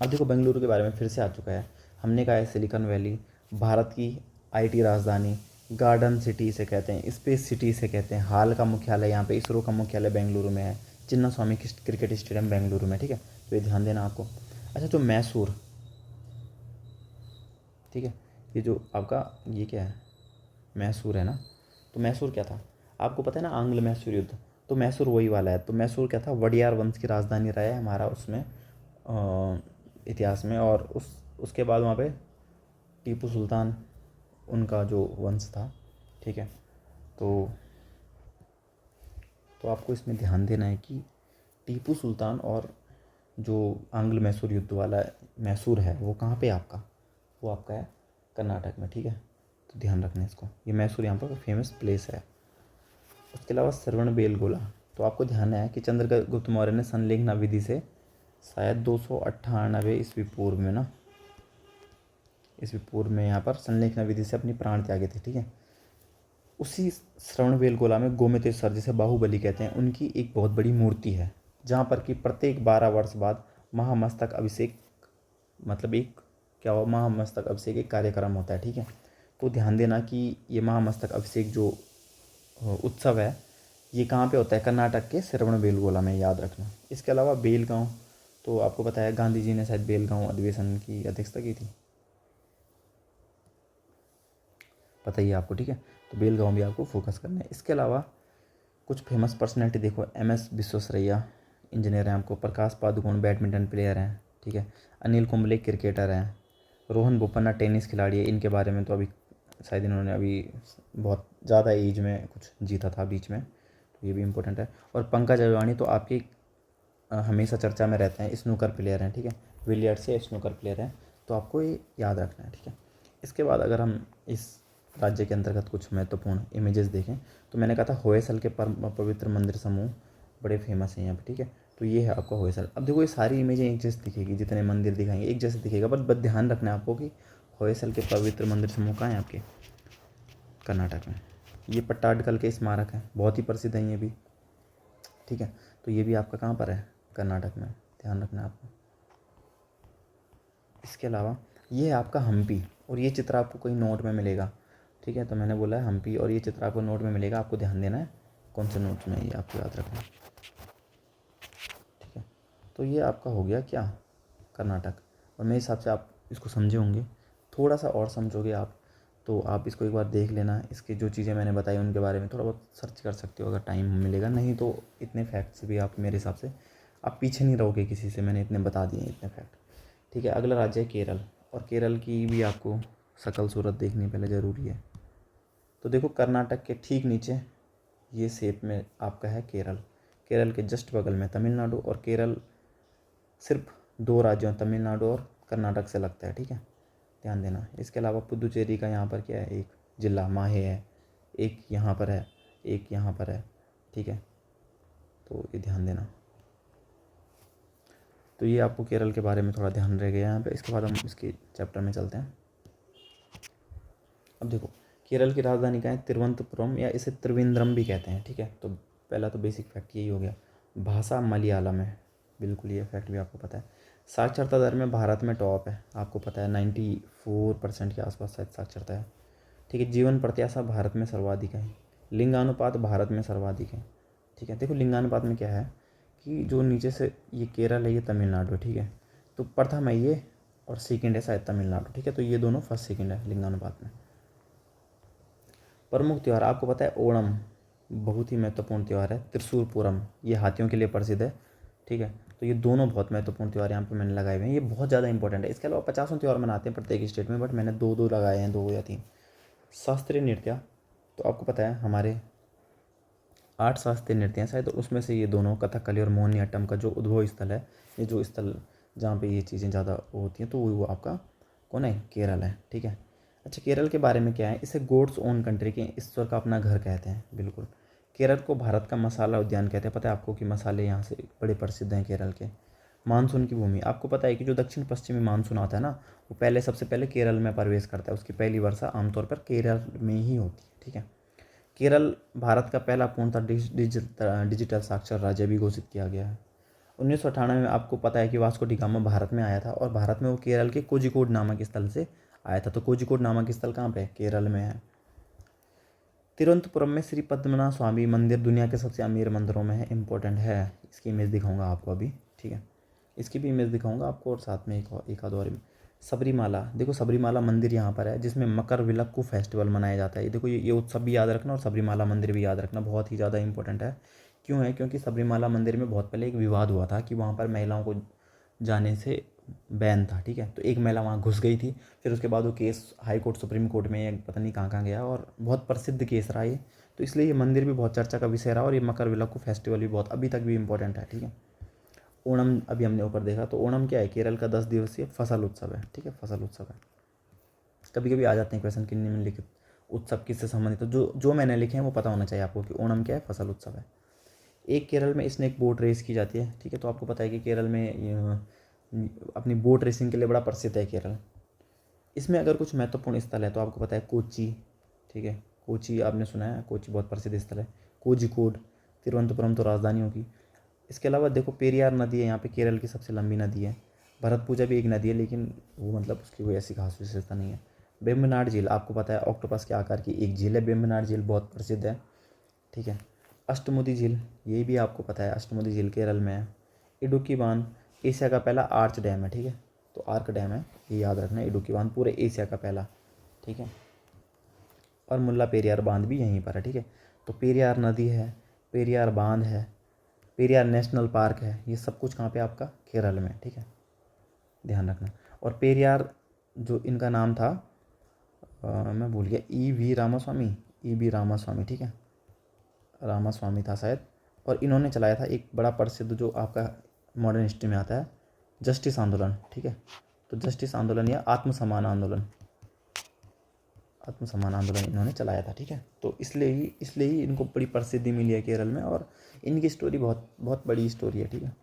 अब देखो बेंगलुरु के बारे में फिर से आ चुका है, हमने कहा है सिलिकॉन वैली, भारत की आईटी राजधानी, गार्डन सिटी इसे कहते हैं, स्पेस सिटी इसे कहते हैं, हाल का मुख्यालय यहाँ पे इसरो का मुख्यालय बेंगलुरु में है, चिन्ना स्वामी क्रिकेट स्टेडियम बेंगलुरु में, ठीक है। तो ये ध्यान देना आपको। अच्छा, जो मैसूर, ठीक है, ये जो आपका ये क्या है, मैसूर है ना, तो मैसूर क्या था, आपको पता है ना, आंग्ल मैसूर युद्ध, तो मैसूर वही वाला है। तो मैसूर क्या था, वडियार वंश की राजधानी रहा है हमारा उसमें इतिहास में, और उसके बाद वहाँ पे टीपू सुल्तान उनका जो वंश था, ठीक है। तो आपको इसमें ध्यान देना है कि टीपू सुल्तान और जो आंग्ल मैसूर युद्ध वाला मैसूर है वो कहाँ पे आपका, वो आपका है कर्नाटक में, ठीक है। तो ध्यान रखना है इसको, ये मैसूर यहाँ पर फेमस प्लेस है। उसके अलावा श्रवण बेलगोला, तो आपको ध्यान है कि चंद्रगुप्त मौर्य ने संलेखना विधि से शायद 298 ईस्वी पूर्व में ना, ईस्वी पूर्व में यहाँ पर संलेखना विधि से अपनी प्राण त्यागे थे। ठीक है, उसी श्रवणबेलगोला में गोमतेश्वर, जिसे बाहुबली कहते हैं, उनकी एक बहुत बड़ी मूर्ति है, जहाँ पर कि प्रत्येक 12 वर्ष बाद महामस्तक अभिषेक, मतलब एक क्या हुआ, महामस्तक अभिषेक एक कार्यक्रम होता है। ठीक है, तो ध्यान देना कि ये महामस्तक अभिषेक जो उत्सव है ये कहाँ पे होता है, कर्नाटक के श्रवणबेलगोला में, याद रखना। इसके अलावा बेलगांव, तो आपको पता है गांधी जी ने शायद बेलगांव अधिवेशन की अध्यक्षता की थी, पता ही है आपको। ठीक है, तो बेलगांव भी आपको फोकस करना है। इसके अलावा कुछ फेमस पर्सनैलिटी देखो, MS विश्वेश्वरैया इंजीनियर हैं आपको, प्रकाश पादुकोण बैडमिंटन प्लेयर हैं। ठीक है, अनिल कुंबले क्रिकेटर हैं, रोहन बोपन्ना टेनिस खिलाड़ी है। इनके बारे में तो अभी शायद इन्होंने अभी बहुत ज़्यादा एज में कुछ जीता था बीच में, तो ये भी इम्पोर्टेंट है। और पंकज अडवाणी तो आपकी हमेशा चर्चा में रहते हैं, स्नूकर प्लेयर हैं। ठीक है, बिलियर्ड्स से स्नूकर प्लेयर हैं, तो आपको ये याद रखना है। ठीक है, इसके बाद अगर हम इस राज्य के अंतर्गत कुछ महत्वपूर्ण इमेजेस देखें, तो मैंने कहा था होयसल के पवित्र मंदिर समूह बड़े फेमस हैं यहाँ पे। ठीक है, तो ये है आपका होयसल। अब देखो ये सारी इमेजें एक जैसी दिखेगी, जितने मंदिर दिखाएंगे एक जैसे दिखेगा, बस ध्यान रखना है आपको कि होयसल के पवित्र मंदिर समूह कहाँ हैं आपके, कर्नाटक में। ये पट्टाडकल के स्मारक हैं, बहुत ही प्रसिद्ध हैं ये भी। ठीक है, तो ये भी आपका कहाँ पर है, कर्नाटक में, ध्यान रखना है आपको। इसके अलावा ये है आपका हम्पी, और ये चित्र आपको कोई नोट में मिलेगा। ठीक है, तो मैंने बोला है हम्पी, और ये चित्र आपको नोट में मिलेगा, आपको ध्यान देना है कौन से नोट्स में, ये आपको याद रखना है। ठीक है, तो ये आपका हो गया क्या, कर्नाटक। और मेरे हिसाब से आप इसको समझे होंगे, थोड़ा सा और समझोगे आप तो आप इसको एक बार देख लेना। इसकी जो चीज़ें मैंने बताई उनके बारे में थोड़ा बहुत सर्च कर सकते हो अगर टाइम मिलेगा, नहीं तो इतने फैक्ट्स भी आप मेरे हिसाब से आप पीछे नहीं रहोगे किसी से, मैंने इतने बता दिए इतने फैक्ट। ठीक है, अगला राज्य है केरल, और केरल की भी आपको शकल सूरत देखनी पहले ज़रूरी है। तो देखो कर्नाटक के ठीक नीचे ये शेप में आपका है केरल, केरल के जस्ट बगल में तमिलनाडु, और केरल सिर्फ 2 राज्यों तमिलनाडु और कर्नाटक से लगता है। ठीक है, ध्यान देना। इसके अलावा पुदुचेरी का यहाँ पर क्या है, एक जिला माहे है, एक यहाँ पर है, एक यहाँ पर है। ठीक है, तो ये ध्यान देना। तो ये आपको केरल के बारे में थोड़ा ध्यान रह गया यहाँ पे। इसके बाद हम इसके चैप्टर में चलते हैं। अब देखो केरल की राजधानी का है तिरुवनंतपुरम, या इसे त्रिवेंद्रम भी कहते हैं। ठीक है, तो पहला तो बेसिक फैक्ट यही हो गया। भाषा मलयालम है, बिल्कुल ये फैक्ट भी आपको पता है। साक्षरता दर में भारत में टॉप है, आपको पता है 94% के आसपास शायद साक्षरता है। ठीक है, जीवन प्रत्याशा भारत में सर्वाधिक है, लिंगानुपात भारत में सर्वाधिक है। ठीक है, देखो लिंगानुपात में क्या है कि जो नीचे से ये केरल है, ये तमिलनाडु है। ठीक है, तो प्रथम है ये और सेकंड है शायद तमिलनाडु। ठीक है, तो ये दोनों फर्स्ट सेकंड है लिंगानुपात में। प्रमुख त्यौहार आपको पता है ओणम बहुत ही महत्वपूर्ण त्यौहार है, त्रिशूर पूरम ये हाथियों के लिए प्रसिद्ध है। ठीक है, तो ये दोनों बहुत महत्वपूर्ण त्यौहार यहाँ पे मैंने लगाए हुए हैं, ये बहुत ज़्यादा इंपॉर्टेंट है। इसके अलावा 50 त्यौहार मनाते हैं प्रत्येक स्टेट में, बट मैंने 2 लगाए हैं, 2 या 3। शास्त्रीय नृत्य, तो आपको पता है हमारे 8 शास्त्रीय नृत्य हैं शायद, तो उसमें से ये दोनों कथकली और मोहिनीअट्टम का जो उद्भव स्थल है, ये जो स्थल जहाँ पे ये चीज़ें ज़्यादा होती हैं, तो वो आपका कौन है, केरल है। ठीक है, अच्छा केरल के बारे में क्या है, इसे गॉड्स ओन कंट्री के ईश्वर का अपना घर कहते हैं। बिल्कुल, केरल को भारत का मसाला उद्यान कहते हैं, पता है आपको कि मसाले यहाँ से बड़े प्रसिद्ध हैं केरल के। मानसून की भूमि, आपको पता है कि जो दक्षिण पश्चिमी मानसून आता है ना, वो सबसे पहले केरल में प्रवेश करता है, उसकी पहली वर्षा आमतौर पर केरल में ही होती है। ठीक है, केरल भारत का पहला पूर्णतः डिजिटल साक्षर राज्य भी घोषित किया गया है। 1998 में आपको पता है कि वास्को डी गामा भारत में आया था, और भारत में वो केरल के कोझिकोड नामक स्थल से आया था। तो कोझिकोड नामक स्थल कहाँ पे है, केरल में है। तिरुवनंतपुरम में श्री पद्मनाभ स्वामी मंदिर दुनिया के सबसे अमीर मंदिरों में है, इंपॉर्टेंट है। इसकी इमेज दिखाऊंगा आपको अभी। ठीक है, इसकी भी इमेज दिखाऊंगा आपको, और साथ में एक आध और। सबरीमाला, देखो सबरीमाला मंदिर यहाँ पर है, जिसमें मकर विलक्कू फेस्टिवल मनाया जाता है। ये देखो ये उत्सव भी याद रखना, और सबरीमाला मंदिर भी याद रखना, बहुत ही ज़्यादा इंपॉर्टेंट है। क्यों है, क्योंकि सबरीमाला मंदिर में बहुत पहले एक विवाद हुआ था कि वहाँ पर महिलाओं को जाने से बैन था। ठीक है, तो एक महिला वहाँ घुस गई थी, फिर उसके बाद वो case high court supreme court में पता नहीं कहाँ कहाँ गया, और बहुत प्रसिद्ध केस रहा ये। तो इसलिए ये मंदिर भी बहुत चर्चा का विषय रहा, और ये मकर विलक्कू फेस्टिवल भी बहुत अभी तक भी इंपॉर्टेंट है। ठीक है, ओणम अभी हमने ऊपर देखा, तो ओणम क्या है, केरल का 10 दिवसीय फसल उत्सव है। ठीक है, फसल उत्सव है। कभी कभी आ जाते हैं क्वेश्चन कि निम्नलिखित उत्सव किससे संबंधित, तो जो जो मैंने लिखे हैं वो पता होना चाहिए आपको कि ओणम क्या है, फसल उत्सव है। एक केरल में स्नेक बोट रेस की जाती है, ठीक है। तो आपको पता है कि केरल में अपनी बोट रेसिंग के लिए बड़ा प्रसिद्ध है केरल। इसमें अगर कुछ महत्वपूर्ण स्थल है तो आपको पता है कोच्चि, ठीक है। कोच्चि आपने सुना है, कोच्चि बहुत प्रसिद्ध स्थल है। कोझिकोड, तिरुवनंतपुरम तो राजधानी होगी। इसके अलावा देखो पेरियार नदी है यहाँ पे, केरल की सबसे लंबी नदी है। भरतपुजा भी एक नदी है, लेकिन वो मतलब उसकी कोई ऐसी खास विशेषता नहीं है। वेम्बनाड झील, आपको पता है ऑक्टोपस के आकार की एक झील है, वेम्बनाड झील बहुत प्रसिद्ध है, ठीक है। अष्टमुदी झील, ये भी आपको पता है, अष्टमुदी झील केरल में है। इडुक्की बांध, एशिया का पहला आर्च डैम है, ठीक है। तो आर्क डैम है, ये याद रखना है। इडुक्की बांध पूरे एशिया का पहला, ठीक है। और मुल्ला पेरियार बांध भी यहीं पर है, ठीक है। तो पेरियार नदी है, पेरियार बांध है, पेरियार नेशनल पार्क है, ये सब कुछ कहाँ पे आपका केरल में, ठीक है, ध्यान रखना। और पेरियार जो इनका नाम था मैं भूल गया, E.V. रामास्वामी, E.V. रामास्वामी, ठीक है, रामास्वामी था शायद। और इन्होंने चलाया था एक बड़ा प्रसिद्ध जो आपका मॉडर्न हिस्ट्री में आता है, जस्टिस आंदोलन, ठीक है। तो जस्टिस आंदोलन या आत्मसम्मान आंदोलन, आत्मसम्मान आंदोलन इन्होंने चलाया था, ठीक है। तो इसलिए ही इनको बड़ी प्रसिद्धि मिली है केरल में। और इनकी स्टोरी बहुत बहुत बड़ी स्टोरी है, ठीक है।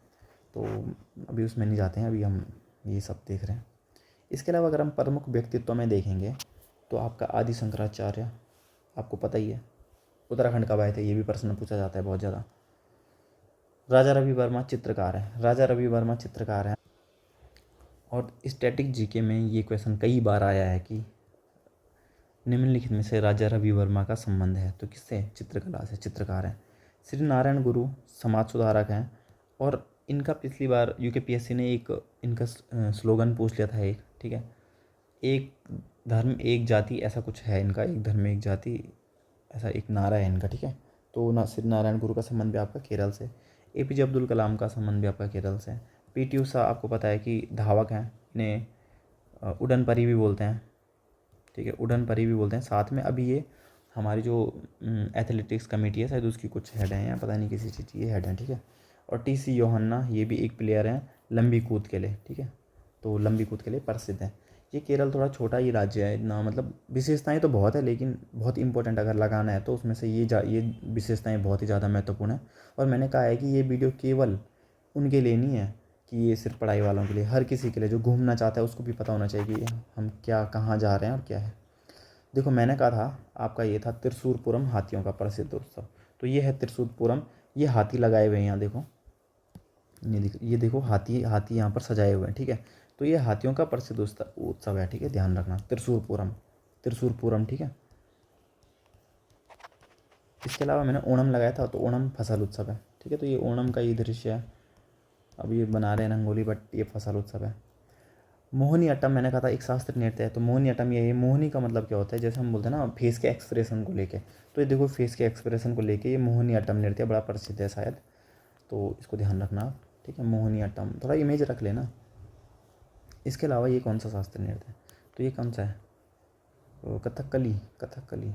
तो अभी उसमें नहीं जाते हैं, अभी हम ये सब देख रहे हैं। इसके अलावा अगर हम प्रमुख व्यक्तित्व में देखेंगे तो आपका आदि शंकराचार्य, आपको पता ही है, उत्तराखंड कब आए थे, ये भी प्रश्न पूछा जाता है बहुत ज़्यादा। राजा रवि वर्मा चित्रकार है, राजा रवि वर्मा चित्रकार है। और स्टैटिक जीके में ये क्वेश्चन कई बार आया है कि निम्नलिखित में से राजा रवि वर्मा का संबंध है, तो किससे? चित्रकला से, चित्रकार हैं। श्री नारायण गुरु समाज सुधारक हैं। और इनका पिछली बार यूकेपीएससी ने एक इनका स्लोगन पूछ लिया था एक, ठीक है, एक धर्म एक जाति, ऐसा कुछ है इनका, एक धर्म एक जाति, ऐसा एक नारा है इनका, ठीक है। तो ना श्री नारायण गुरु का संबंध भी आपका केरल से। एपीजे अब्दुल कलाम का संबंध भी आपका केरल से। पीटी उषा आपको पता है कि धावक हैं, इन्हें उड़न परी भी बोलते हैं, ठीक है, उड़न परी भी बोलते हैं। साथ में अभी ये हमारी जो एथलेटिक्स कमेटी है शायद उसकी कुछ हेड हैं, या पता नहीं किसी चीज़ की ये हेड हैं, ठीक है। और टीसी योहन्ना, ये भी एक प्लेयर हैं लंबी कूद के लिए, ठीक है। तो लंबी कूद के लिए प्रसिद्ध है। ये केरल थोड़ा छोटा ही राज्य है, इतना मतलब विशेषताएं तो बहुत है, लेकिन बहुत इंपॉर्टेंट अगर लगाना है तो उसमें से ये विशेषताएं बहुत ही ज़्यादा महत्वपूर्ण है। और मैंने कहा है कि ये वीडियो केवल उनके लिए नहीं है कि ये सिर्फ पढ़ाई वालों के लिए, हर किसी के लिए जो घूमना चाहता है उसको भी पता होना चाहिए कि हम क्या कहाँ जा रहे हैं और क्या है। देखो मैंने कहा था आपका, ये था त्रिशूरपुरम हाथियों का प्रसिद्ध उत्सव। तो ये है त्रिशूरपुरम, ये हाथी लगाए हुए हैं यहाँ देखो, ये देखो हाथी हाथी यहाँ पर सजाए हुए हैं, ठीक है। तो ये हाथियों का प्रसिद्ध उत्सव है, ठीक है, ध्यान रखना, त्रिशूरपुरम, त्रिशूरपुरम, ठीक है। इसके अलावा मैंने ओणम लगाया था, तो ओणम फसल उत्सव है, ठीक है। तो ये ओणम का ये दृश्य है, अब ये बना रहे हैं रंगोली, बट ये फसल उत्सव है। मोहिनी अट्टम मैंने कहा था एक शास्त्रीय नृत्य है। तो मोहिनी अट्टम ये मोहिनी का मतलब क्या होता है, जैसे हम बोलते हैं ना फेस के एक्सप्रेशन को लेके, तो ये देखो फेस के एक्सप्रेशन को लेके ये मोहिनी अट्टम नृत्य बड़ा प्रसिद्ध है शायद, तो इसको ध्यान रखना आप, ठीक है। मोहिनी अट्टम थोड़ा इमेज रख लेना। इसके अलावा ये कौन सा शास्त्रीय नृत्य है, तो ये कौन सा है, कथकली, कथकली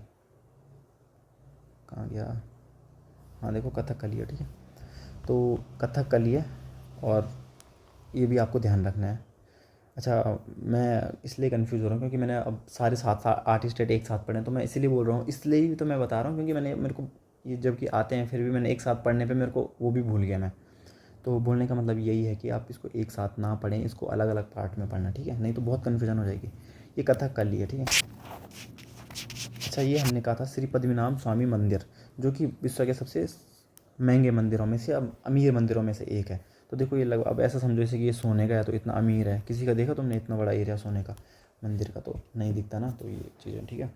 कहाँ गया, हाँ देखो कथकली है, ठीक है। तो कथकली है, और ये भी आपको ध्यान रखना है। अच्छा, मैं इसलिए कंफ्यूज हो रहा हूँ क्योंकि मैंने अब सारे सात आर्टिस्ट एक साथ पढ़े हैं, तो मैं इसीलिए बोल रहा हूँ, इसलिए ही तो मैं बता रहा हूँ क्योंकि मेरे को ये जबकि आते हैं फिर भी मैंने एक साथ पढ़ने पे मेरे को वो भी भूल गया मैं। तो बोलने का मतलब यही है कि आप इसको एक साथ ना पढ़ें, इसको अलग अलग पार्ट में पढ़ना, ठीक है, नहीं तो बहुत कन्फ्यूजन हो जाएगी। ये कथक कर लिया, ठीक है। अच्छा, ये हमने कहा था श्री पद्मनाभ स्वामी मंदिर, जो कि विश्व के सबसे महंगे मंदिरों में से, अब अमीर मंदिरों में से एक है। तो देखो ये लग, अब ऐसा समझो जैसे कि ये सोने का है तो इतना अमीर है, किसी का देखा तुमने इतना बड़ा एरिया सोने का मंदिर का, तो नहीं दिखता ना, तो ये चीज़ें, ठीक है।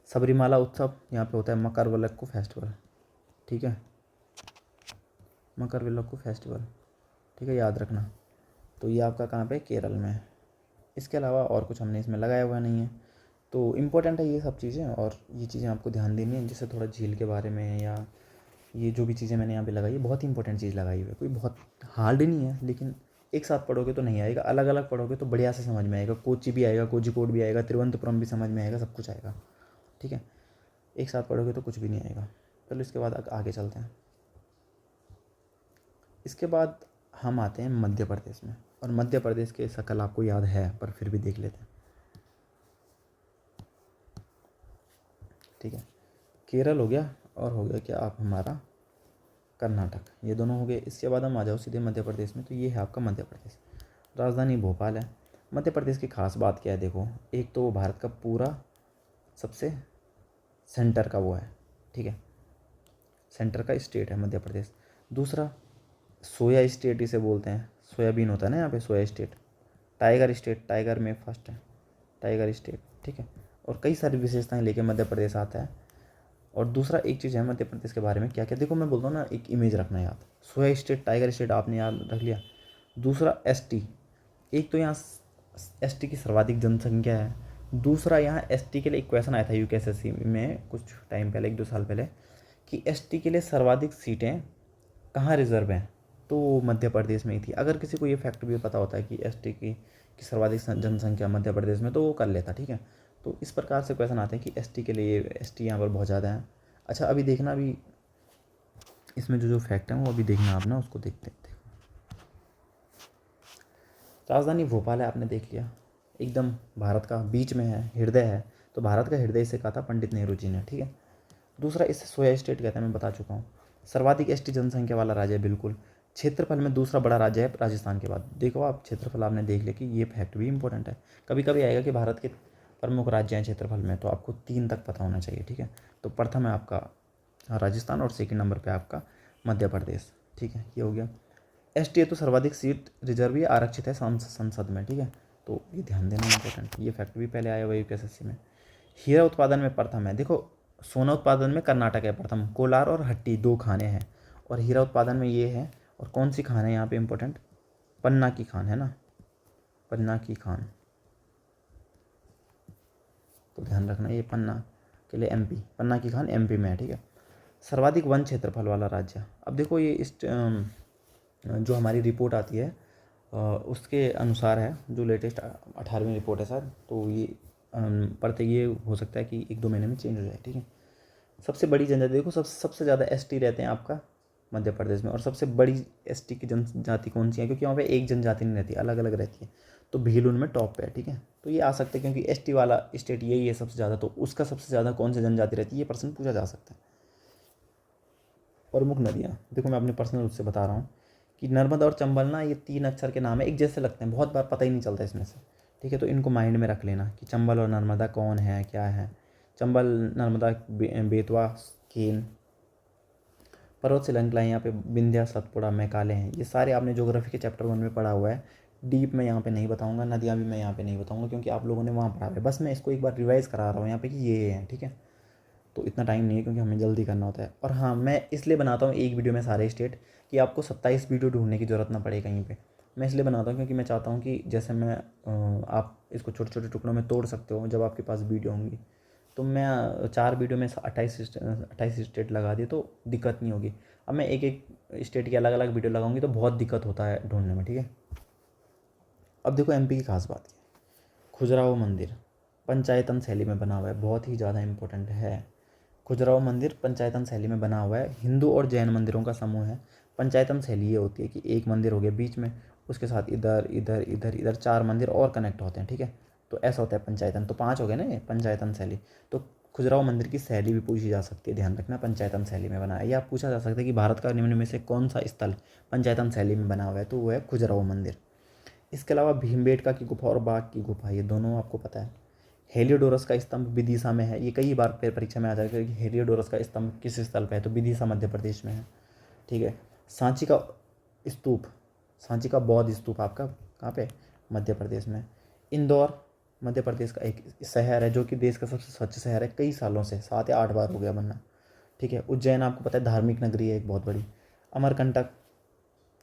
सबरीमाला उत्सव यहाँ पे होता है, मकरविलक्कू फेस्टिवल, ठीक है, मकरविलक्कू फेस्टिवल, ठीक है, याद रखना। तो ये आपका कहाँ पे, केरल में है। इसके अलावा और कुछ हमने इसमें लगाया हुआ नहीं है। तो इम्पोर्टेंट है ये सब चीज़ें, और ये चीज़ें आपको ध्यान देनी है, जैसे थोड़ा झील के बारे में, या ये जो भी चीज़ें मैंने यहाँ पे लगाई है बहुत ही इंपॉर्टेंट चीज़ लगाई हुई है, कोई बहुत हार्ड नहीं है, लेकिन एक साथ पढ़ोगे तो नहीं आएगा, अलग अलग पढ़ोगे तो बढ़िया से समझ में आएगा। कोची भी आएगा, कोझिकोड भी आएगा, तिरुवनंतपुरम भी समझ में आएगा, सब कुछ आएगा, ठीक है। एक साथ पढ़ोगे तो कुछ भी नहीं आएगा। चलो इसके बाद आगे चलते हैं। इसके बाद हम आते हैं मध्य प्रदेश में, और मध्य प्रदेश के शकल आपको याद है पर फिर भी देख लेते हैं, ठीक है। केरल हो गया, और हो गया क्या आप हमारा कर्नाटक, ये दोनों हो गए। इसके बाद हम आ जाओ सीधे मध्य प्रदेश में, तो ये है आपका मध्य प्रदेश, राजधानी भोपाल है। मध्य प्रदेश की खास बात क्या है, देखो एक तो वो भारत का पूरा सबसे सेंटर का वो है, ठीक है, सेंटर का स्टेट है मध्य प्रदेश। दूसरा सोया स्टेट इसे बोलते हैं, सोयाबीन होता है ना यहाँ पे, soya state. Tiger state, tiger में फर्स्ट है, टाइगर स्टेट, ठीक है। और कई सारी विशेषताएं लेके मध्य प्रदेश आता है। और दूसरा एक चीज़ है मध्य प्रदेश के बारे में, क्या क्या, देखो मैं बोलता हूँ ना, एक इमेज रखना याद, सोया स्टेट, टाइगर स्टेट आपने याद रख लिया। दूसरा एसटी, एक तो यहाँ एसटी की सर्वाधिक जनसंख्या है। दूसरा यहाँ एसटी के लिए एक क्वेश्चन आया था यूकेएसएससी में कुछ टाइम पहले, 1-2 साल पहले, कि एसटी के लिए सर्वाधिक सीटें कहाँ रिजर्व हैं, तो वो मध्य प्रदेश में ही थी। अगर किसी को ये फैक्ट भी पता होता है कि एसटी की सर्वाधिक जनसंख्या मध्य प्रदेश में, तो वो कर लेता, ठीक है। तो इस प्रकार से क्वेश्चन आते हैं कि एसटी के लिए, एसटी यहाँ पर बहुत ज़्यादा है। अच्छा अभी देखना, अभी इसमें जो जो फैक्ट है वो अभी देखना आप ना, उसको देखते हैं। राजधानी भोपाल है, आपने देख लिया, एकदम भारत का बीच में है, हृदय है। तो भारत का हृदय इसे कहा था पंडित नेहरू जी ने, ठीक है। दूसरा इसे सोया स्टेट कहते हैं, मैं बता चुका हूँ। सर्वाधिक एसटी जनसंख्या वाला राज्य है, बिल्कुल। क्षेत्रफल में दूसरा बड़ा राज्य है राजस्थान के बाद। देखो आप क्षेत्रफल आपने देख लिया कि ये फैक्ट भी इंपॉर्टेंट है। कभी कभी आएगा कि भारत के प्रमुख राज्य हैं क्षेत्रफल में, तो आपको 3 तक पता होना चाहिए, ठीक है। तो प्रथम है आपका राजस्थान और सेकंड नंबर पे आपका मध्य प्रदेश, ठीक है, ये हो गया। एसटी है तो सर्वाधिक सीट रिजर्व या आरक्षित है संसद में, ठीक है। तो ये ध्यान देना इंपॉर्टेंट, ये फैक्ट भी पहले आया हुआ यूपीएससी में। हीरा उत्पादन में प्रथम है, देखो सोना उत्पादन में कर्नाटक है प्रथम, कोलार और हट्टी 2 खाने हैं। और हीरा उत्पादन में ये है, और कौन सी खान है यहाँ पे इंपॉर्टेंट, पन्ना की खान है ना, पन्ना की खान, तो ध्यान रखना ये पन्ना के लिए एमपी, पन्ना की खान एमपी में है, ठीक है। सर्वाधिक वन क्षेत्रफल वाला राज्य, अब देखो ये इस जो हमारी रिपोर्ट आती है उसके अनुसार है, जो लेटेस्ट 18वीं रिपोर्ट है सर, तो ये पढ़ते ये हो सकता है कि 1-2 महीने में चेंज हो जाए, ठीक है। सबसे बड़ी जनजाति देखो, सबसे ज़्यादा एसटी रहते हैं आपका मध्य प्रदेश में। और सबसे बड़ी एसटी की जनजाति कौन सी है, क्योंकि वहाँ पे एक जनजाति नहीं रहती, अलग अलग रहती है। तो भील उनमें टॉप पे है, ठीक है। तो ये आ सकते हैं क्योंकि एसटी वाला स्टेट यही है सबसे ज़्यादा, तो उसका सबसे ज़्यादा कौन सी जनजाति रहती है, ये प्रश्न पूछा जा सकता है। प्रमुख नदियाँ, देखो मैं अपने पर्सनल उससे बता रहा हूँ कि नर्मदा और चंबल ना, ये 3 अक्षर के नाम है, एक जैसे लगते हैं, बहुत बार पता ही नहीं चलता इसमें से, ठीक है। तो इनको माइंड में रख लेना कि चंबल और नर्मदा कौन है, क्या है। चंबल, नर्मदा, बेतवा, केन, पर्वत श्रृंखलाएँ यहाँ पे विंध्या, सतपुड़ा, मैकाले हैं। ये सारे आपने ज्योग्राफी के चैप्टर 1 में पढ़ा हुआ है। डीप में यहाँ पे नहीं बताऊँगा, नदियाँ भी मैं यहाँ पे नहीं बताऊँगा, क्योंकि आप लोगों ने वहाँ पढ़ा है। बस मैं इसको एक बार रिवाइज़ करा रहा हूँ यहाँ पे कि ये है, ठीक है। तो इतना टाइम नहीं है क्योंकि हमें जल्दी करना होता है। और हाँ, मैं इसलिए बनाता हूँ एक वीडियो में सारे स्टेट, कि आपको 27 वीडियो ढूंढने की ज़रूरत ना पड़े कहीं पे। मैं इसलिए बनाता हूँ क्योंकि मैं चाहता हूँ कि जैसे मैं आप इसको छोटे छोटे टुकड़ों में तोड़ सकते हो जब आपके पास वीडियो होंगी। तो मैं 4 वीडियो में 28 स्टेट लगा दिए तो दिक्कत नहीं होगी। अब मैं एक एक स्टेट की अलग अलग वीडियो लगाऊंगी तो बहुत दिक्कत होता है ढूंढने में, ठीक है। अब देखो एमपी की खास बात है, खजुराहो मंदिर पंचायतन शैली में बना हुआ है, बहुत ही ज़्यादा इंपॉर्टेंट है। खजुराहो मंदिर पंचायतन शैली में बना हुआ है, हिंदू और जैन मंदिरों का समूह है। पंचायतन शैली ये होती है कि एक मंदिर हो गया बीच में, उसके साथ इधर इधर इधर इधर 4 मंदिर और कनेक्ट होते हैं, ठीक है। तो ऐसा होता है पंचायतन, तो 5 हो गए ना ये पंचायतन शैली। तो खजुराहो मंदिर की शैली भी पूछी जा सकती है, ध्यान रखना पंचायतन शैली में बना है। या पूछा जा सकता है कि भारत का निम्न में से कौन सा स्थल पंचायतन शैली में बना हुआ है, तो वो है खजुराहो मंदिर। इसके अलावा भीमबेटका की गुफा और बाघ की गुफा, ये दोनों आपको पता है। हेलियोडोरस का स्तंभ विदिशा में है, ये कई बार फिर परीक्षा में आ जाएगा कि हेलियोडोरस का स्तंभ किस स्थल पे है, तो विदिशा मध्य प्रदेश में है, ठीक है। सांची का स्तूप, सांची का बौद्ध स्तूप आपका कहाँ पे, मध्य प्रदेश में। इंदौर मध्य प्रदेश का एक शहर है जो कि देश का सबसे स्वच्छ शहर है, कई सालों से 7 या 8 बार हो गया बनना, ठीक है। उज्जैन आपको पता है धार्मिक नगरी है एक बहुत बड़ी। अमरकंटक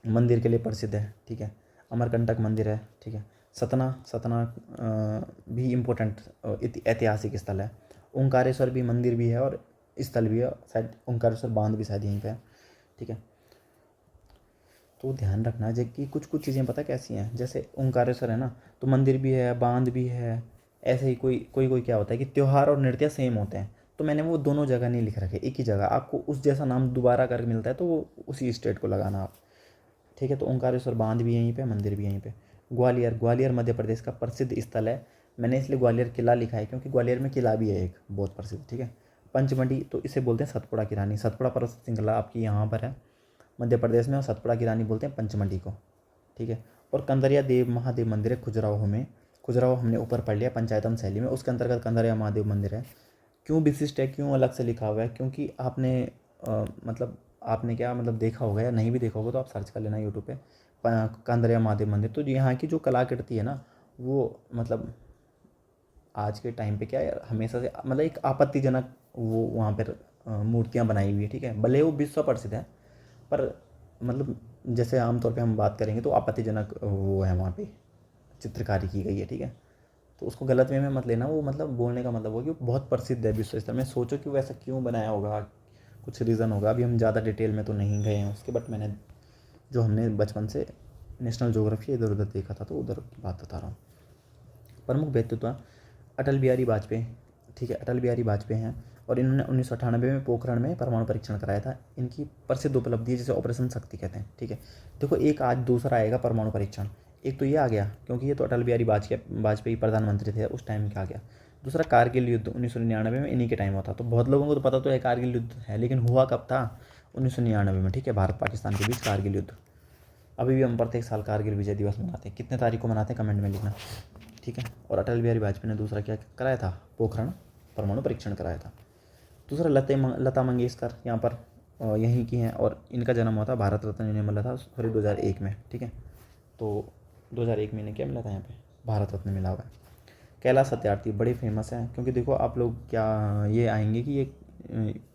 मंदिर के लिए प्रसिद्ध है, ठीक है, अमरकंटक मंदिर है, ठीक है। सतना, सतना भी इम्पोर्टेंट ऐतिहासिक स्थल है। ओंकारेश्वर भी मंदिर भी है और स्थल भी है, शायद ओंकारेश्वर बांध भी शायद यहीं पे है, ठीक है। तो ध्यान रखना है कि कुछ कुछ चीज़ें पता कैसी हैं, जैसे ओंकारेश्वर है ना, तो मंदिर भी है, बांध भी है। ऐसे ही कोई कोई कोई क्या होता है कि त्यौहार और नृत्य सेम होते हैं, तो मैंने वो दोनों जगह नहीं लिख रखे, एक ही जगह आपको उस जैसा नाम दोबारा कर मिलता है तो वो उसी स्टेट को लगाना आप, ठीक है। तो ओंकारेश्वर बांध भी यहीं पे, मंदिर भी यहीं पे। ग्वालियर, ग्वालियर मध्य प्रदेश का प्रसिद्ध स्थल है। मैंने इसलिए ग्वालियर किला लिखा है क्योंकि ग्वालियर में किला भी है एक बहुत प्रसिद्ध, ठीक है। पंचमढ़ी, तो इसे बोलते हैं सतपुड़ा की रानी, सतपुड़ा पर्वत श्रृंखला आपकी यहाँ पर है। मध्य प्रदेश में, और सतपुड़ा की रानी बोलते हैं पंचमढ़ी को, ठीक है। और कंदरिया देव महादेव मंदिर है खुजराहो में। खुजराहो हमने ऊपर पढ़ लिया पंचायतम शैली में, उसके अंतर्गत कंदरिया महादेव मंदिर है। क्यों विशिष्ट है, क्यों अलग से लिखा हुआ है, क्योंकि आपने मतलब आपने क्या मतलब देखा होगा या नहीं भी देखा होगा तो आप सर्च कर लेना यूट्यूब पे कंदरिया महादेव मंदिर। तो यहाँ की जो कलाकृति है ना वो मतलब आज के टाइम पे क्या है हमेशा से मतलब एक आपत्तिजनक वो वहाँ पर मूर्तियाँ बनाई हुई है, ठीक है। भले वो विश्व प्रसिद्ध है पर मतलब जैसे आमतौर पे हम बात करेंगे तो आपत्तिजनक वो है वहाँ पे चित्रकारी की गई है, ठीक है। तो उसको गलत वे में मत लेना, वो मतलब बोलने का मतलब हो कि वो बहुत प्रसिद्ध है विश्व स्तर में। सोचो कि वो ऐसा क्यों बनाया होगा, कुछ रीज़न होगा। अभी हम ज़्यादा डिटेल में तो नहीं गए हैं उसके, बट मैंने जो हमने बचपन से नेशनल ज्योग्राफी इधर उधर देखा था तो उधर की बात बता रहा हूँ। प्रमुख व्यक्तित्व अटल बिहारी वाजपेयी, ठीक है। अटल बिहारी वाजपेयी हैं और इन्होंने 1998 में पोखरण में परमाणु परीक्षण कराया था। इनकी प्रसिद्ध उपलब्धि है जिसे ऑपरेशन शक्ति कहते हैं, ठीक है। देखो एक आज दूसरा आएगा परमाणु परीक्षण, एक तो ये आ गया क्योंकि ये तो अटल बिहारी वाजपेयी प्रधानमंत्री थे उस टाइम का आ गया। दूसरा कारगिल युद्ध 1999 में इन्हीं के टाइम हुआ था। तो बहुत लोगों को तो पता तो है कारगिल युद्ध है, लेकिन हुआ कब था 1999 में, ठीक है। भारत पाकिस्तान के बीच कारगिल युद्ध। अभी भी हम प्रत्येक साल कारगिल विजय दिवस मनाते हैं, कितने तारीख को मनाते हैं कमेंट में लिखना, ठीक है। और अटल बिहारी वाजपेयी ने दूसरा क्या कराया था, पोखरण परमाणु परीक्षण कराया था। दूसरा लता मंगेशकर यहाँ पर यहीं की हैं और इनका जन्म हुआ था, भारत रत्न इन्हें मिला था सॉरी 2001 में, ठीक है। तो 2001 में इन्हें क्या मिला था, यहाँ पे भारत रत्न मिला हुआ है। कैलाश सत्यार्थी बड़े फेमस हैं क्योंकि देखो आप लोग क्या ये आएंगे कि ये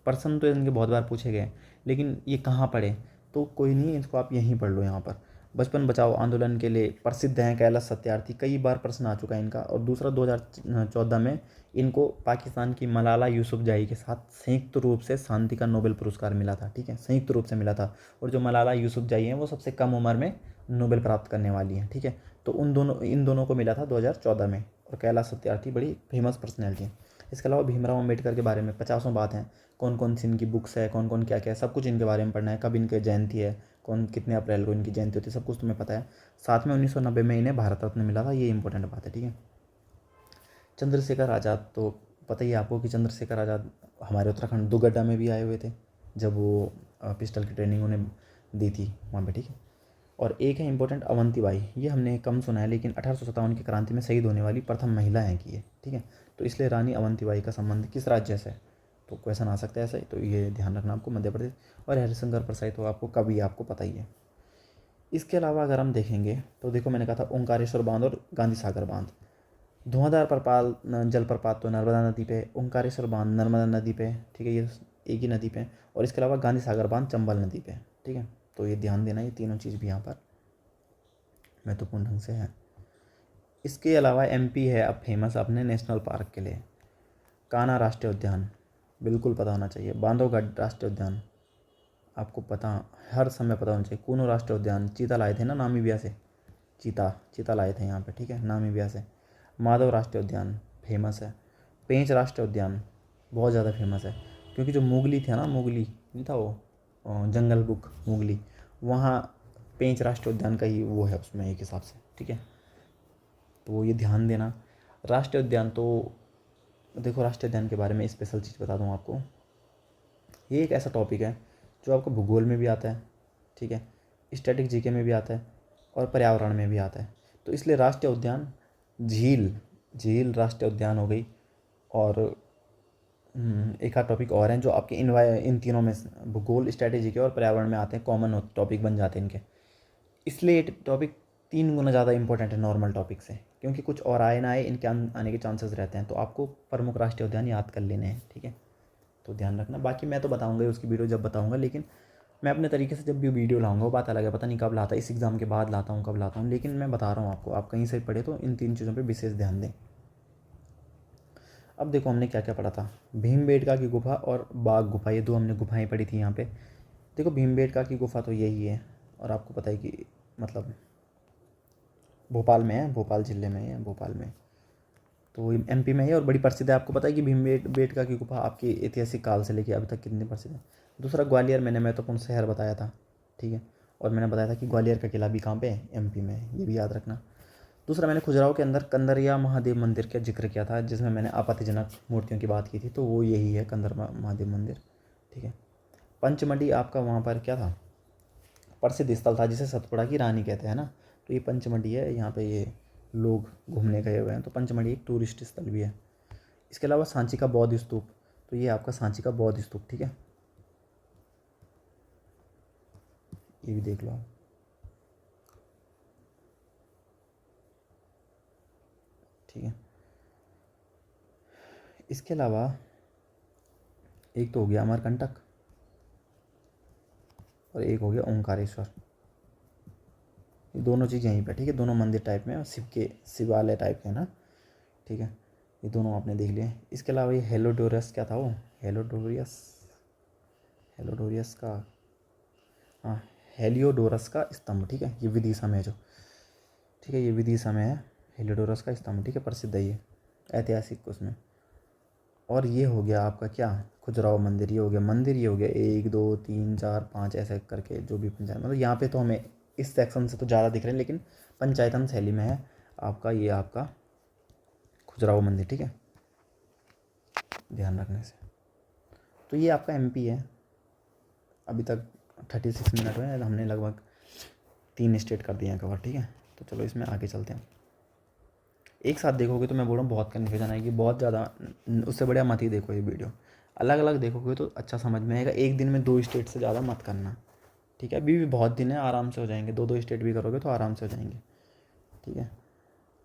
पर्सन तो इनके बहुत बार पूछे गए लेकिन ये कहाँ पढ़े, तो कोई नहीं इसको आप यहीं पढ़ लो। यहाँ पर बचपन बचाओ आंदोलन के लिए प्रसिद्ध हैं कैलाश सत्यार्थी, कई बार प्रश्न आ चुका है इनका। और दूसरा 2014 में इनको पाकिस्तान की मलाला यूसुफजई के साथ संयुक्त रूप से शांति का नोबेल पुरस्कार मिला था, ठीक है, संयुक्त रूप से मिला था। और जो मलाला यूसुफजई हैं वो सबसे कम उम्र में नोबेल प्राप्त करने वाली हैं, ठीक है। तो इन दोनों को मिला था 2014 में। और कैलाश सत्यार्थी बड़ी फेमस पर्सनैलिटी है। इसके अलावा भीमराव अम्बेडकर के बारे में 50 बात हैं, कौन कौन सी इनकी बुक्स है, कौन कौन क्या क्या है, सब कुछ इनके बारे में पढ़ना है। कब इनके जयंती है, कौन कितने अप्रैल को इनकी जयंती होती है, सब कुछ तुम्हें पता है। साथ में 1990 में इन्हें भारत रत्न मिला था, ये इंपॉर्टेंट बात है, ठीक है। चंद्रशेखर आज़ाद तो पता ही है आपको कि चंद्रशेखर आज़ाद हमारे उत्तराखंड दुगड्डा में भी आए हुए थे जब वो पिस्टल की ट्रेनिंग उन्हें दी थी वहाँ पे, ठीक है। और एक है इंपॉर्टेंट अवंतीबाई, ये हमने कम सुना है लेकिन 1857 की क्रांति में शहीद होने वाली प्रथम महिला है कि ये, ठीक है। तो इसलिए रानी अवंतीबाई का संबंध किस राज्य से है, तो क्वेश्चन आ सकता है ऐसा ही, तो ये ध्यान रखना आपको, मध्य प्रदेश। और हरिशंकर प्रसाद तो आपको कभी आपको पता ही है। इसके अलावा अगर हम देखेंगे तो देखो मैंने कहा था ओंकारेश्वर बांध और गांधी सागर बांध। धुआंधार जलप्रपात तो नर्मदा नदी पे, ओंकारेश्वर बांध नर्मदा नदी पे, ठीक है, ये एक ही नदी पे। और इसके अलावा गांधी सागर बांध चंबल नदी पे, ठीक है। तो ये ध्यान देना, ये तीनों चीज़ भी यहाँ पर महत्वपूर्ण ढंग से है। इसके अलावा एमपी है अब फेमस अपने नेशनल पार्क के लिए। कान्हा राष्ट्रीय उद्यान बिल्कुल पता होना चाहिए। बांधवगढ़ राष्ट्रीय उद्यान आपको पता हर समय पता होना चाहिए। कूनो राष्ट्रीय उद्यान चीता लाए थे ना नामीबिया से, चीता लाए थे यहाँ पे, ठीक है, नामीबिया से। माधव राष्ट्रीय उद्यान फेमस है। पेंच राष्ट्रीय उद्यान बहुत ज़्यादा फेमस है क्योंकि जो मोगली थे ना, मोगली नहीं था वो जंगल बुक मोगली, वहाँ पेंच राष्ट्रीय उद्यान का ही वो है उसमें एक हिसाब से, ठीक है। तो ये ध्यान देना। राष्ट्रीय उद्यान तो देखो राष्ट्रीय उद्यान के बारे में स्पेशल चीज़ बता दूँ आपको, ये एक ऐसा टॉपिक है जो आपको भूगोल में भी आता है, ठीक है, स्टैटिक जीके में भी आता है और पर्यावरण में भी आता है। तो इसलिए राष्ट्रीय उद्यान झील राष्ट्रीय उद्यान हो गई। और एक आध टॉपिक और हैं जो आपके इन तीनों में भूगोल स्ट्रेटेजी के और पर्यावरण में आते हैं, कॉमन टॉपिक बन जाते हैं इनके। इसलिए ये टॉपिक 3 गुना ज़्यादा इंपॉर्टेंट है नॉर्मल टॉपिक से, क्योंकि कुछ और आए ना आए इनके आने के चांसेस रहते हैं। तो आपको प्रमुख राष्ट्रीय उद्यान याद कर लेने हैं, ठीक है। तो ध्यान रखना। बाकी मैं तो बताऊँगा ही उसकी वीडियो जब बताऊँगा, लेकिन मैं अपने तरीके से जब भी वीडियो लाऊंगा वो बात अलग है, पता नहीं कब लाता, इस एग्ज़ाम के बाद लाता हूँ कब लाता हूँ, लेकिन मैं बता रहा हूँ आपको, आप कहीं से पढ़े तो इन 3 चीज़ों पे विशेष ध्यान दें। अब देखो हमने क्या क्या पढ़ा था। भीमबेटका की गुफा और बाघ गुफा, ये 2 हमने गुफाएं पढ़ी थी यहाँ पे। देखो भीमबेटका की गुफा तो यही है और आपको पता है कि मतलब भोपाल में है, भोपाल ज़िले में है, भोपाल में, तो एमपी में है और बड़ी प्रसिद्ध है। आपको पता है कि भीमबेटका की गुफा आपकी ऐतिहासिक काल से लेकर अभी तक कितनी प्रसिद्ध है। दूसरा ग्वालियर मैंने महत्वपूर्ण शहर बताया था, ठीक है, और मैंने बताया था कि ग्वालियर का किला भी कहाँ पे है, एमपी में है, ये भी याद रखना। दूसरा मैंने खजुराहो के अंदर कंदरिया महादेव मंदिर का जिक्र किया था जिसमें मैंने आपत्तिजनक मूर्तियों की बात की थी, तो वो यही है कंदर महादेव मंदिर, ठीक है। पंचमढ़ी आपका वहाँ पर क्या था, प्रसिद्ध स्थल था जिसे सतपुड़ा की रानी कहते हैं ना। तो ये पंचमढ़ी है, यहाँ पे ये लोग घूमने गए हुए हैं, तो पंचमढ़ी एक टूरिस्ट स्थल भी है। इसके अलावा सांची का बौद्ध स्तूप, तो ये आपका सांची का बौद्ध स्तूप, ठीक है, ये भी देख लो आप। ठीक है, इसके अलावा एक तो हो गया अमरकंटक और एक हो गया ओंकारेश्वर। ये दोनों चीज़ यहीं पे, ठीक है, दोनों मंदिर टाइप में और शिवालय टाइप के हैं ना। ठीक है, ये दोनों आपने देख लिए। इसके अलावा ये हेलोडोरस क्या था वो, हेलोडोरियस का, हाँ, हेलियोडोरस का स्तंभ, ठीक है, ये विदिशा में है जो, ठीक है, ये विदिशा में है हेलियोडोरस का स्तंभ, ठीक है, प्रसिद्ध है ये, ऐतिहासिक उसमें। और ये हो गया आपका क्या, खजुराहो मंदिर, ये हो गया मंदिर, ये हो गया 1 2 3 4 5 ऐसे करके जो भी पंचायत, मतलब यहाँ पे तो हमें इस सेक्शन से तो ज़्यादा दिख रहे हैं, लेकिन पंचायतन शैली में है आपका ये आपका खजुराहो मंदिर, ठीक है, ध्यान रखने से। तो ये आपका एमपी है। अभी तक 36 मिनट में हमने लगभग 3 स्टेट कर दिए हैं कवर, ठीक है। तो चलो इसमें आगे चलते हैं। एक साथ देखोगे तो मैं बोल रहा हूँ बहुत कन्फ्यूजन आएगी, बहुत ज़्यादा, उससे बढ़िया मत ही देखो ये वीडियो, अलग अलग देखोगे तो अच्छा समझ में आएगा। एक दिन में 2 स्टेट से ज़्यादा मत करना, ठीक है, अभी भी बहुत दिन है, आराम से हो जाएंगे, 2 स्टेट भी करोगे तो आराम से हो जाएंगे, ठीक है।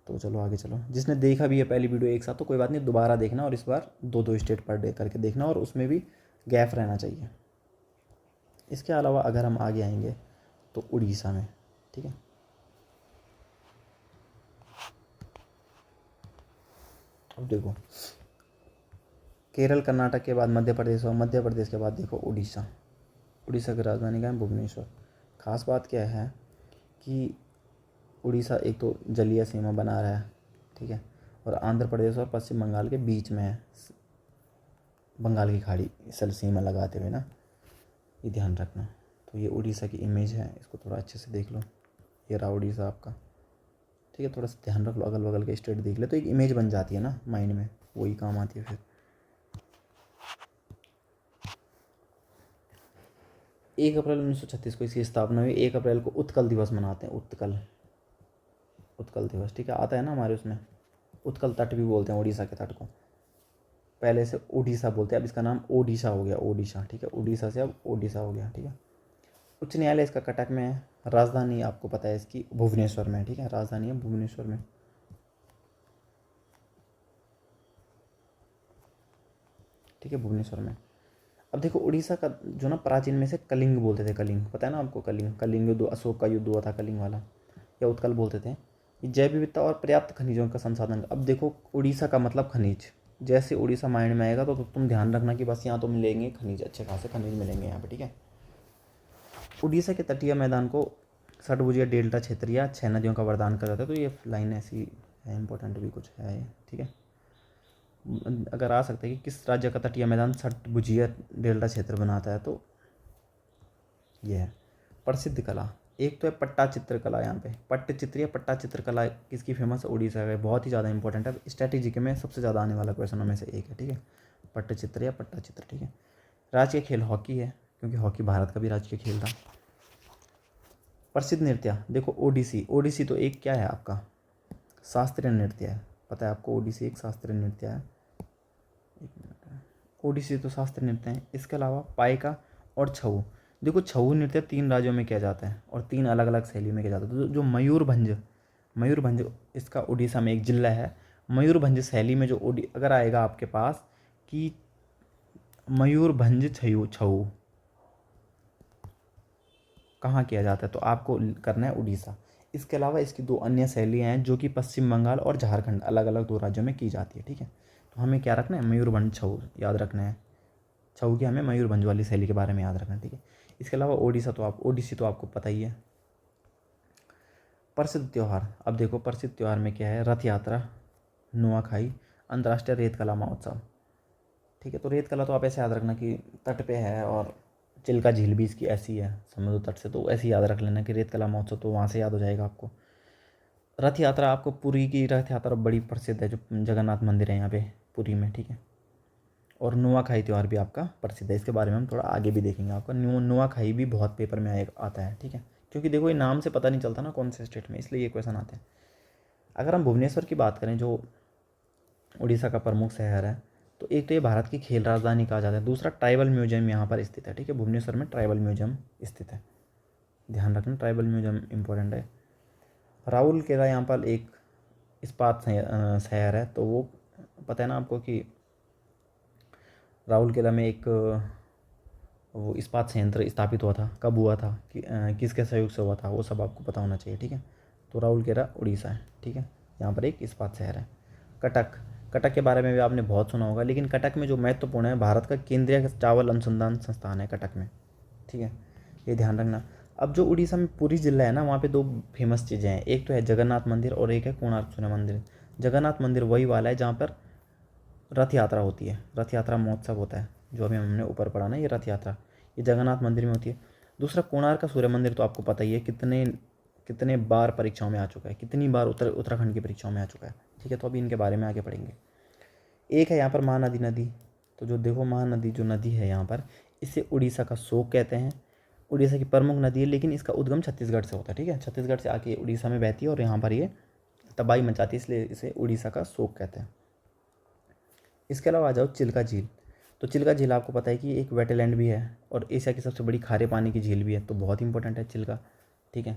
तो चलो आगे चलो। जिसने देखा भी है पहली वीडियो एक साथ तो कोई बात नहीं, दोबारा देखना और इस बार 2 स्टेट पर डे करके देखना, और उसमें भी गैप रहना चाहिए। इसके अलावा अगर हम आगे आएंगे तो उड़ीसा में, ठीक है, अब देखो केरल कर्नाटक के बाद मध्य प्रदेश, और मध्य प्रदेश के बाद देखो उड़ीसा। उड़ीसा की राजधानी का है भुवनेश्वर। खास बात क्या है कि उड़ीसा एक तो जलीय सीमा बना रहा है, ठीक है, और आंध्र प्रदेश और पश्चिम बंगाल के बीच में है, बंगाल की खाड़ी सल सीमा लगाते हुए ना, ये ध्यान रखना। तो ये उड़ीसा की इमेज है, इसको थोड़ा अच्छे से देख लो, ये रहा उड़ीसा आपका, ठीक है, थोड़ा सा ध्यान रख लो, अगल बगल के स्टेट देख ले तो एक इमेज बन जाती है ना माइंड में, वही काम आती है फिर। 1 अप्रैल 1936 को इसकी स्थापना हुई। 1 अप्रैल को उत्कल दिवस मनाते हैं, उत्कल दिवस, ठीक है, आता है ना हमारे उसमें। उत्कल तट भी बोलते हैं उड़ीसा के तट को, पहले से उड़ीसा बोलते हैं, अब इसका नाम ओडिशा हो गया, ओडिशा, ठीक है, उड़ीसा से अब ओडिशा हो गया, ठीक है। उच्च न्यायालय इसका कटक में है। राजधानी आपको पता है इसकी भुवनेश्वर में, ठीक है, राजधानी है भुवनेश्वर में, ठीक है, भुवनेश्वर में। अब देखो उड़ीसा का जो ना प्राचीन में से कलिंग बोलते थे, कलिंग पता है ना आपको, कलिंग युद्ध, अशोक का युद्ध हुआ था कलिंग वाला, या उत्कल बोलते थे। ये जैव विविधता और पर्याप्त खनिजों का संसाधन। अब देखो उड़ीसा का मतलब खनिज, जैसे उड़ीसा माइंड में आएगा तो तुम ध्यान रखना कि बस यहाँ तो मिलेंगे खनिज, अच्छे खासे खनिज मिलेंगे यहाँ पे, ठीक है। उड़ीसा के तटीय मैदान को षटभुजीय डेल्टा क्षेत्र या 6 नदियों का वरदान कहा जाता है। तो ये लाइन ऐसी है, इंपॉर्टेंट भी कुछ है ये, ठीक है। अगर आ सकता है कि किस राज्य का तटीय मैदान षटभुजीय डेल्टा क्षेत्र बनाता है, तो ये है। प्रसिद्ध कला, एक तो है पट्टा चित्रकला, यहाँ पे पट्टचित्र या पट्टा चित्रकला किसकी फेमस है, उड़ीसा का, बहुत ही ज़्यादा इंपॉर्टेंट है, स्ट्रैटेजी के में सबसे ज़्यादा आने वाला क्वेश्चनों में से एक है, ठीक है, पट्टचित्र या पट्टा चित्र, ठीक है। राष्ट्रीय खेल हॉकी है, क्योंकि हॉकी भारत का भी राष्ट्रीय खेल था। प्रसिद्ध नृत्य देखो ओडिसी, ओडिसी तो एक क्या है आपका शास्त्रीय नृत्य है, पता है आपको, ओडिसी एक शास्त्रीय नृत्य है, एक मिनट, ओडिसी तो शास्त्रीय नृत्य है। इसके अलावा पाइका और छऊ, देखो छऊ नृत्य 3 राज्यों में किया जाता है और 3 अलग अलग शैली में किया जाता है। तो जो मयूरभंज इसका उड़ीसा में एक जिला है। मयूरभंज शैली में जो अगर आएगा आपके पास कि मयूरभंज छऊ कहाँ किया जाता है, तो आपको करना है उड़ीसा। इसके अलावा इसकी 2 अन्य शैलियाँ हैं जो कि पश्चिम बंगाल और झारखंड अलग अलग 2 राज्यों में की जाती है, ठीक है। तो हमें क्या रखना है, मयूरभंज छऊ याद रखना है, छऊ की हमें मयूरभंज वाली शैली के बारे में याद रखना है, ठीक है। इसके अलावा ओडिसी तो आपको पता ही है। प्रसिद्ध त्यौहार, अब देखो प्रसिद्ध त्यौहार में क्या है, रथ यात्रा, नुआखाई, अंतर्राष्ट्रीय रेत कला महोत्सव, ठीक है। तो रेत कला तो आप ऐसे याद रखना कि तट पे है, और चिल्का झील भी इसकी ऐसी है समुद्र तट से, तो ऐसे याद रख लेना कि रेत कला महोत्सव, तो वहाँ से याद हो जाएगा आपको। रथ यात्रा आपको पुरी की रथ यात्रा बड़ी प्रसिद्ध है, जो जगन्नाथ मंदिर है यहाँ पे पुरी में, ठीक है। और नुआखाई त्यौहार भी आपका प्रसिद्ध है, इसके बारे में हम थोड़ा आगे भी देखेंगे। आपका नुआखाई भी बहुत पेपर में आता है, ठीक है, क्योंकि देखो ये नाम से पता नहीं चलता ना कौन से स्टेट में, इसलिए ये क्वेश्चन आते हैं। अगर हम भुवनेश्वर की बात करें जो उड़ीसा का प्रमुख शहर है, तो एक तो ये भारत की खेल राजधानी कहा जाता है, दूसरा ट्राइबल म्यूजियम यहाँ पर स्थित है। ठीक है, भुवनेश्वर में ट्राइबल म्यूजियम स्थित है, ध्यान रखना ट्राइबल म्यूजियम इंपॉर्टेंट है। राउरकेला यहाँ पर एक इस्पात शहर है, तो वो पता है ना आपको कि राउरकेला में एक वो इस्पात संयंत्र स्थापित हुआ था, कब हुआ था, कि किसके सहयोग से हुआ था, वो सब आपको पता होना चाहिए। ठीक है, तो राउरकेला उड़ीसा है। ठीक है, यहाँ पर एक इस्पात शहर है। कटक, कटक के बारे में भी आपने बहुत सुना होगा, लेकिन कटक में जो महत्वपूर्ण है, भारत का केंद्रीय चावल अनुसंधान संस्थान है कटक में। ठीक है, ये ध्यान रखना। अब जो उड़ीसा में पुरी जिला है ना, वहाँ पे दो फेमस चीज़ें हैं, एक तो है जगन्नाथ मंदिर और एक है कोणार्क सूर्य मंदिर। जगन्नाथ मंदिर वही वाला है जहाँ पर रथ यात्रा होती है, रथ यात्रा महोत्सव होता है, जो अभी हमने ऊपर पढ़ा ना, ये रथ यात्रा, ये जगन्नाथ मंदिर में होती है। दूसरा कोणार्क का सूर्य मंदिर, तो आपको पता ही है कितने कितने बार परीक्षाओं में आ चुका है, कितनी बार उत्तराखंड की परीक्षाओं में आ चुका है। ठीक है, तो अभी इनके बारे में आगे पढ़ेंगे। एक है यहाँ पर महानदी नदी, तो जो देखो महानदी जो नदी है यहाँ पर, इसे उड़ीसा का शोक कहते हैं। उड़ीसा की प्रमुख नदी है, लेकिन इसका उद्गम छत्तीसगढ़ से होता है। ठीक है, छत्तीसगढ़ से आके उड़ीसा में बहती है और यहाँ पर ये तबाही मचाती है, इसलिए इसे उड़ीसा का शोक कहते हैं। इसके अलावा आ जाओ चिल्का झील, तो चिल्का झील आपको पता है कि एक वेटलैंड भी है और एशिया की सबसे बड़ी खारे पानी की झील भी है, तो बहुत इंपॉर्टेंट है चिल्का। ठीक है,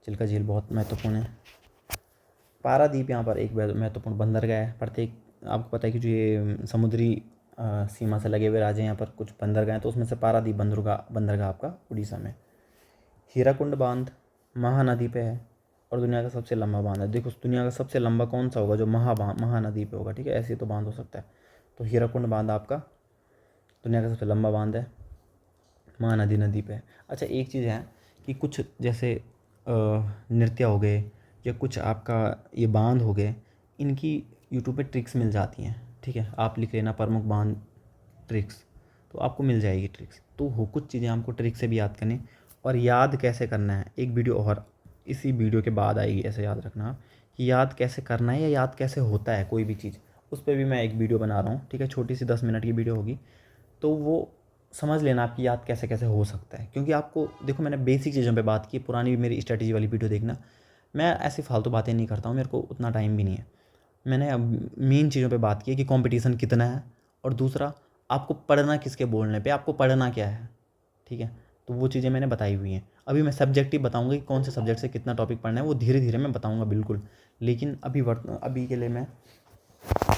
चिल्का झील बहुत महत्वपूर्ण है। पारादीप यहाँ पर एक महत्वपूर्ण बंदरगाह है। प्रत्येक आपको पता है कि जो ये समुद्री सीमा से लगे हुए राज्य यहाँ पर कुछ बंदरगाह हैं, तो उसमें से पारादीप बंदरगाह आपका उड़ीसा में। हीराकुंड बांध महानदी पे है और दुनिया का सबसे लंबा बांध है। देखो दुनिया का सबसे लंबा कौन सा होगा, जो महानदी पे होगा। ठीक है, ऐसे तो बांध हो सकता है, तो हीराकुंड बांध आपका दुनिया का सबसे लंबा बांध है, महानदी नदी पे। अच्छा, एक चीज़ है कि कुछ जैसे नृत्य हो गए या कुछ आपका ये बांध हो गए, इनकी यूट्यूब पे ट्रिक्स मिल जाती हैं। ठीक है, आप लिख लेना प्रमुख बांध ट्रिक्स, तो आपको मिल जाएगी ट्रिक्स। तो हो कुछ चीज़ें हमको ट्रिक से भी याद करनी, और याद कैसे करना है, एक वीडियो और इसी वीडियो के बाद आएगी, ऐसे याद रखना कि याद कैसे करना है या याद कैसे होता है कोई भी चीज़, उस पर भी मैं एक वीडियो बना रहा हूँ। ठीक है, छोटी सी 10 मिनट की वीडियो होगी, तो वो समझ लेना आपकी याद कैसे कैसे हो सकता है। क्योंकि आपको देखो मैंने बेसिक चीज़ों पे बात की, पुरानी मेरी स्ट्रेटजी वाली वीडियो देखना, मैं ऐसी फालतू बातें नहीं करता हूँ, मेरे को उतना टाइम भी नहीं है। मैंने अब मेन चीज़ों पे बात की है कि कंपटीशन कितना है, और दूसरा आपको पढ़ना किसके बोलने पे, आपको पढ़ना क्या है। ठीक है, तो वो चीज़ें मैंने बताई हुई हैं। अभी मैं सब्जेक्टिव बताऊंगा कि कौन से सब्जेक्ट से कितना टॉपिक पढ़ना है, वो धीरे धीरे मैं बताऊंगा बिल्कुल। लेकिन अभी के लिए मैं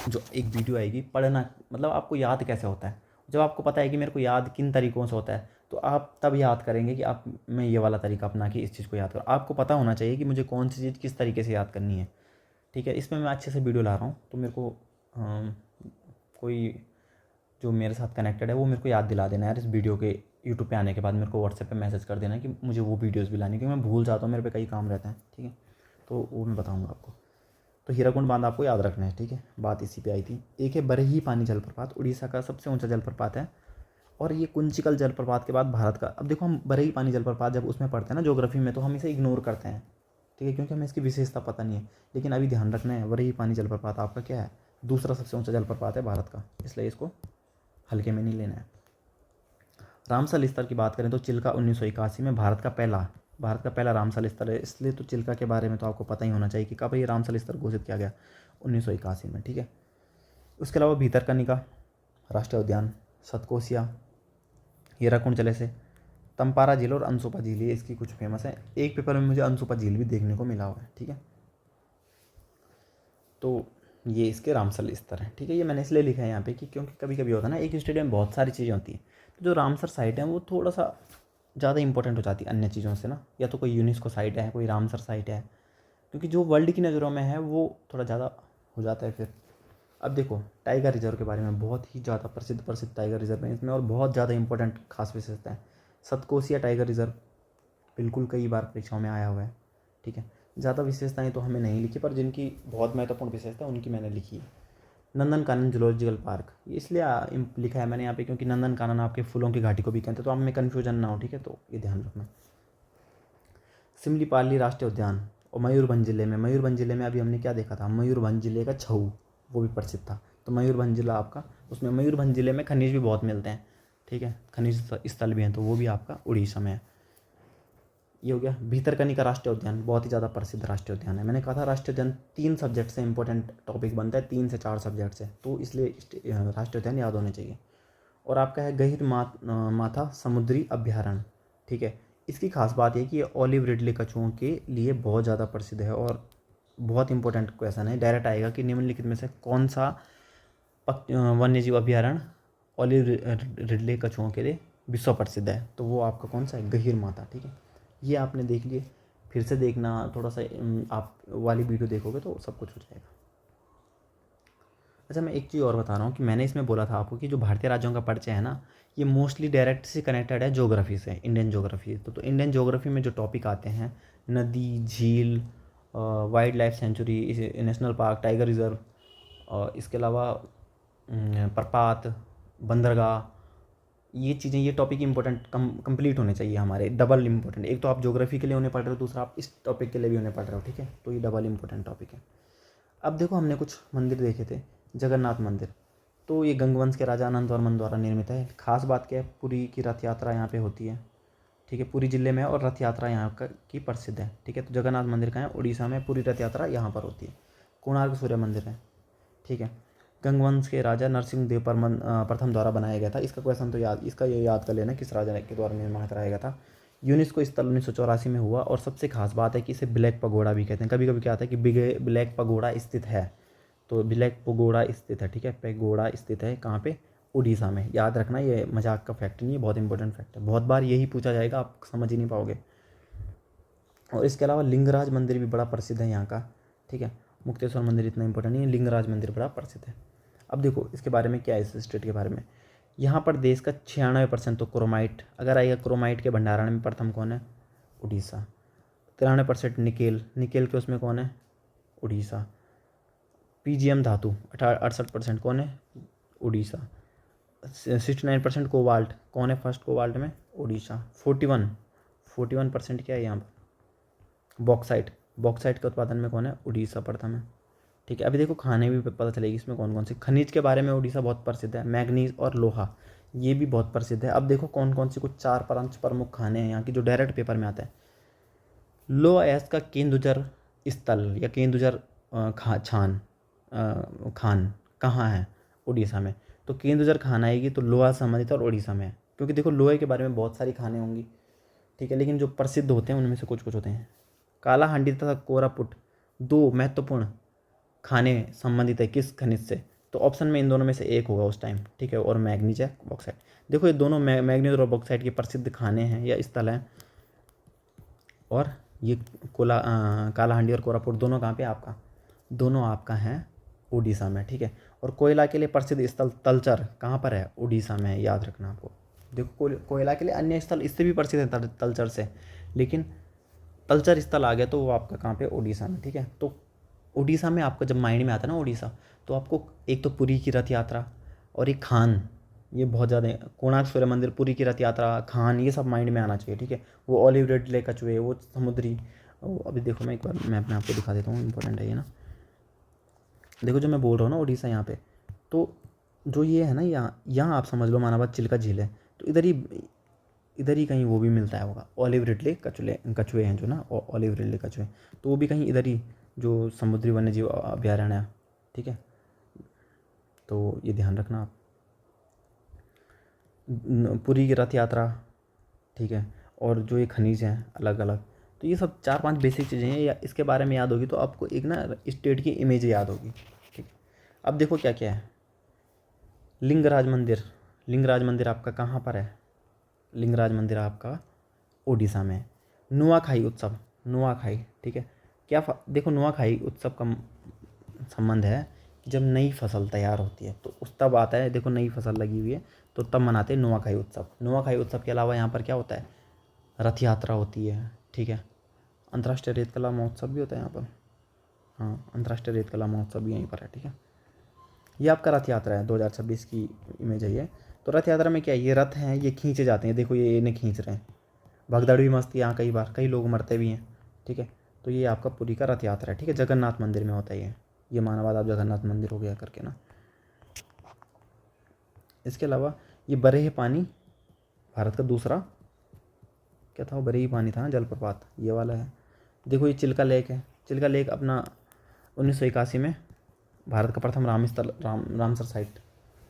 जो एक वीडियो आएगी पढ़ना, मतलब आपको याद कैसे होता है, जब आपको पता है कि मेरे को याद किन तरीक़ों से होता है, तो आप तब याद करेंगे कि आप मैं ये वाला तरीका अपना के इस चीज़ को याद करूँ। आपको पता होना चाहिए कि मुझे कौन सी चीज़ किस तरीके से याद करनी है। ठीक है, इसमें मैं अच्छे से वीडियो ला रहा हूँ, तो मेरे को कोई जो मेरे साथ कनेक्टेड है वो मेरे को याद दिला देना यार, इस वीडियो के यूट्यूब पे आने के बाद मेरे को व्हाट्सएप पे मैसेज कर देना कि मुझे वो वीडियोस भी लानी, क्योंकि मैं भूल जाता हूँ, मेरे पे कई काम रहते हैं। ठीक है, तो वो मैं बताऊँगा आपको। तो हीराकुंड बांध आपको याद रखना है। ठीक है, बात इसी पे आई थी। एक है बरही पानी जलप्रपात, उड़ीसा का सबसे ऊंचा जलप्रपात है, और ये कुंचिकल जलप्रपात के बाद भारत का। अब देखो हम बरही पानी जलप्रपात जब उसमें पढ़ते हैं ना ज्योग्राफी में, तो हम इसे इग्नोर करते हैं। ठीक है, क्योंकि हमें इसकी विशेषता पता नहीं है, लेकिन अभी ध्यान रखना है बरही पानी जलप्रपात आपका क्या है, दूसरा सबसे ऊंचा जलप्रपात है भारत का, इसलिए इसको हल्के में नहीं लेना है। रामसल स्तर की बात करें तो चिल्का 1981 में भारत का पहला रामसल स्तर है, इसलिए तो चिल्का के बारे में तो आपको पता ही होना चाहिए कि कब ये रामसल स्तर घोषित किया गया, 1981 में। ठीक है, उसके अलावा भीतरकनिका राष्ट्रीय उद्यान, सतकोसिया, हीराकुंड जले से, तंपारा झील और अनसुपा झील, ये इसकी कुछ फेमस है। एक पेपर में मुझे अनसुपा झील भी देखने को मिला हुआ है। ठीक है, तो ये इसके रामसल स्तर हैं। ठीक है, ये मैंने इसलिए लिखा है यहाँ पे कि क्योंकि कभी कभी होता है ना एक स्टेडियम में बहुत सारी चीज़ें होती हैं, तो जो रामसर साइट है वो थोड़ा सा ज़्यादा इंपॉर्टेंट हो जाती है अन्य चीज़ों से ना, या तो कोई यूनेस्को साइट है, कोई रामसर साइट है, क्योंकि जो वर्ल्ड की नज़रों में है वो थोड़ा ज़्यादा हो जाता है फिर। अब देखो टाइगर रिजर्व के बारे में, बहुत ही ज़्यादा प्रसिद्ध टाइगर रिजर्व है इसमें, और बहुत ज़्यादा इंपॉर्टेंट खास विशेषता है। सतकोसिया टाइगर रिजर्व बिल्कुल कई बार परीक्षाओं में आया हुआ है। ठीक है, ज़्यादा विशेषताएं तो हमें नहीं लिखी, पर जिनकी बहुत महत्वपूर्ण विशेषता उनकी मैंने लिखी है। नंदनकानन जूलॉजिकल पार्क, इसलिए लिखा है मैंने यहाँ पे क्योंकि नंदनकानन आपके फूलों की घाटी को भी कहते हैं, तो आप में कन्फ्यूजन ना हो। ठीक है, तो ये ध्यान रखना। सिमलीपाली राष्ट्रीय उद्यान, और मयूरभंज जिले में अभी हमने क्या देखा था, मयूरभंज जिले का छऊ वो भी प्रसिद्ध था, तो मयूरभंज जिला आपका, उसमें मयूरभंज जिले में खनिज भी बहुत मिलते हैं। ठीक है, खनिज स्थल भी हैं, तो वो भी आपका उड़ीसा में है। ये हो गया। भितरकनिका राष्ट्रीय उद्यान बहुत ही ज़्यादा प्रसिद्ध राष्ट्रीय उद्यान है। मैंने कहा था राष्ट्रीय उद्यान 3 सब्जेक्ट से इंपॉर्टेंट टॉपिक बनता है, 3 से 4 सब्जेक्ट से, तो इसलिए राष्ट्रीय उद्यान याद होने चाहिए। और आपका है गहीर माथा समुद्री अभ्यारण्य, ठीक है। इसकी खास बात है कि ये ऑलिव रिडले कछुओं के लिए बहुत ज़्यादा प्रसिद्ध है। और बहुत इंपॉर्टेंट क्वेश्चन है, डायरेक्ट आएगा कि निम्नलिखित में से कौन सा वन्यजीव अभ्यारण्य ऑलिव रिडले कछुओं के लिए विश्व प्रसिद्ध है, तो वो आपका कौन सा है, गहीर माथा, ठीक है। ये आपने देख लिए, फिर से देखना थोड़ा सा, आप वाली वीडियो देखोगे तो सब कुछ हो जाएगा। अच्छा, मैं एक चीज़ और बता रहा हूँ कि मैंने इसमें बोला था आपको कि जो भारतीय राज्यों का परिचय है ना, ये मोस्टली डायरेक्ट से कनेक्टेड है ज्योग्राफी से, इंडियन ज्योग्राफी। तो इंडियन ज्योग्राफी में जो टॉपिक आते हैं, नदी, झील, wild life sanctuary, national park, tiger reserve, इसके अलावा प्रपात, बंदरगाह, ये चीज़ें, ये टॉपिक इंपॉर्टेंट कंप्लीट होने चाहिए हमारे, डबल इंपॉर्टेंट। एक तो आप ज्योग्राफी के लिए उन्हें पढ़ रहे हो, दूसरा आप इस टॉपिक के लिए भी उन्हें पढ़ रहे हो, ठीक है। तो ये डबल इंपॉर्टेंट टॉपिक है। अब देखो, हमने कुछ मंदिर देखे थे। जगन्नाथ मंदिर, तो ये गंगवंश के राजा अनंत वर्मन द्वारा निर्मित है। खास बात क्या है, पुरी की रथ यात्रा यहाँ पे होती है, ठीक है। पुरी जिले में, और रथ यात्रा यहाँ की प्रसिद्ध है, ठीक है। तो जगन्नाथ मंदिर कहाँ है, उड़ीसा में, पूरी रथ यात्रा यहाँ पर होती है। कोणार्क सूर्य मंदिर है, ठीक है। गंगवंश के राजा नरसिंह देव प्रथम द्वारा बनाया गया था। इसका क्वेश्चन तो ये याद कर लेना, किस राजा के द्वारा निर्माण कराया गया था। यूनेस्को स्थल 1984 में हुआ। और सबसे खास बात है कि इसे ब्लैक पगोड़ा भी कहते हैं। कभी कभी क्या आता है कि ब्लैक पगोड़ा स्थित है, तो ब्लैक पगोड़ा स्थित है, ठीक है। पगोड़ा स्थित है कहाँ पे, उड़ीसा में। याद रखना, ये मजाक का फैक्ट नहीं है, बहुत इंपॉर्टेंट फैक्ट है। बहुत बार यही पूछा जाएगा, आप समझ ही नहीं पाओगे। और इसके अलावा लिंगराज मंदिर भी बड़ा प्रसिद्ध है यहाँ का, ठीक है। मुक्तेश्वर मंदिर इतना इंपॉर्टेंट नहीं है, लिंगराज मंदिर बड़ा प्रसिद्ध है। अब देखो इसके बारे में क्या है, इस स्टेट के बारे में। यहाँ पर देश का 96% तो क्रोमाइट, अगर आएगा क्रोमाइट के भंडारण में प्रथम कौन है, उड़ीसा। 93% निकेल, निकेल के उसमें कौन है, उड़ीसा। पीजीएम धातु 68% कौन है, उड़ीसा। 69% कोबाल्ट, कौन है फर्स्ट कोबाल्ट में, उड़ीसा। 41% क्या है यहाँ पर, बॉक्साइट, बॉक्साइट के उत्पादन में कौन है, उड़ीसा प्रथम है, ठीक है। अभी देखो खाने भी पता चलेगी इसमें कौन कौन से। खनिज के बारे में उड़ीसा बहुत प्रसिद्ध है, मैग्नीज और लोहा, ये भी बहुत प्रसिद्ध है। अब देखो कौन कौन से कुछ 4 5 प्रमुख खाने हैं यहाँ की, जो डायरेक्ट पेपर में आता है। लो एस का केंदुझर स्थल या केंदुझर खान कहाँ है, उड़ीसा में। तो केंदुझर खान आएगी तो लोहा संबंधित और उड़ीसा में है। क्योंकि देखो लोहे के बारे में बहुत सारी खाने होंगी, ठीक है, लेकिन जो प्रसिद्ध होते हैं उनमें से कुछ कुछ होते हैं। काला हांडी तथा कोरापुट 2 महत्वपूर्ण खाने संबंधित है किस खनिज से, तो ऑप्शन में इन दोनों में से एक होगा उस टाइम, ठीक है। और मैग्नीज है, बॉक्साइट। देखो ये दोनों मैग्नीज और बॉक्साइट के प्रसिद्ध खाने हैं या स्थल हैं। और ये कालाहांडी और कोरापुट दोनों कहाँ पे आपका, दोनों आपका हैं उड़ीसा में, ठीक है। और कोयला के लिए प्रसिद्ध स्थल तलचर कहाँ पर है, उड़ीसा में, याद रखना आपको। देखो कोयला के लिए अन्य स्थल इससे भी प्रसिद्ध है तलचर से, लेकिन तलचर स्थल आ गया तो वो आपका कहाँ पे, उड़ीसा में, ठीक है। तो उड़ीसा में आपका जब माइंड में आता है ना उड़ीसा, तो आपको एक तो पुरी की रथ यात्रा और एक खान, ये बहुत ज़्यादा, कोणार्क सूर्य मंदिर, पुरी की रथ यात्रा, खान, ये सब माइंड में आना चाहिए, ठीक है। वो ऑलिव रिडले कछुए, वो समुद्री, अभी देखो मैं एक बार मैप में आपको दिखा देता हूँ, इंपॉर्टेंट है ये ना। देखो जो मैं बोल रहा हूँ ना उड़ीसा यहाँ पे, तो जो ये है ना, यहाँ यहाँ आप समझ लो मानाबाद चिल्का झील है, तो इधर ही कहीं वो भी मिलता है होगा, ऑलिव रिडले कछुए हैं जो ना, ऑलिव रिडले कछुए, तो वो भी कहीं इधर ही, जो समुद्री वन्यजीव अभ्यारण्य है, ठीक है। तो ये ध्यान रखना आप। पुरी की रथ यात्रा, ठीक है। और जो ये खनिज हैं अलग अलग, तो ये सब 4 5 बेसिक चीज़ें हैं, या इसके बारे में याद होगी तो आपको एक ना स्टेट की इमेज याद होगी, ठीक है। अब देखो क्या क्या है। लिंगराज मंदिर, लिंगराज मंदिर आपका कहाँ पर है, लिंगराज मंदिर आपका उड़ीसा में। नुआखाई उत्सव, नुआखाई, ठीक है। देखो नुआखाई उत्सव का संबंध है कि जब नई फसल तैयार होती है तो उस तब आता है, देखो नई फसल लगी हुई है तो तब मनाते हैं नुआखाई उत्सव। नुआखाई उत्सव के अलावा यहाँ पर क्या होता है, रथ यात्रा होती है, ठीक है। अंतर्राष्ट्रीय रेत कला महोत्सव भी होता है यहाँ पर, हाँ, अंतर्राष्ट्रीय रेत कला महोत्सव भी यहीं पर है, ठीक है। ये आपका रथ यात्रा है, 2026 की इमेज है ये। तो रथ यात्रा में क्या है, ये रथ हैं, ये खींचे जाते हैं, देखो ये इन्हें खींच रहे हैं। भगदड़ भी मस्त, यहाँ कई बार कई लोग मरते भी हैं, ठीक है। तो ये आपका पुरी का रथ यात्रा है, ठीक है। जगन्नाथ मंदिर में होता है ये मानाबाद आप जगन्नाथ मंदिर हो गया करके ना। इसके अलावा ये बरेह पानी भारत का दूसरा क्या था वो, बरेही पानी था ना, जलप्रपात ये वाला है। देखो ये चिल्का लेक है। चिल्का लेक अपना 1981 में भारत का प्रथम रामसर साइट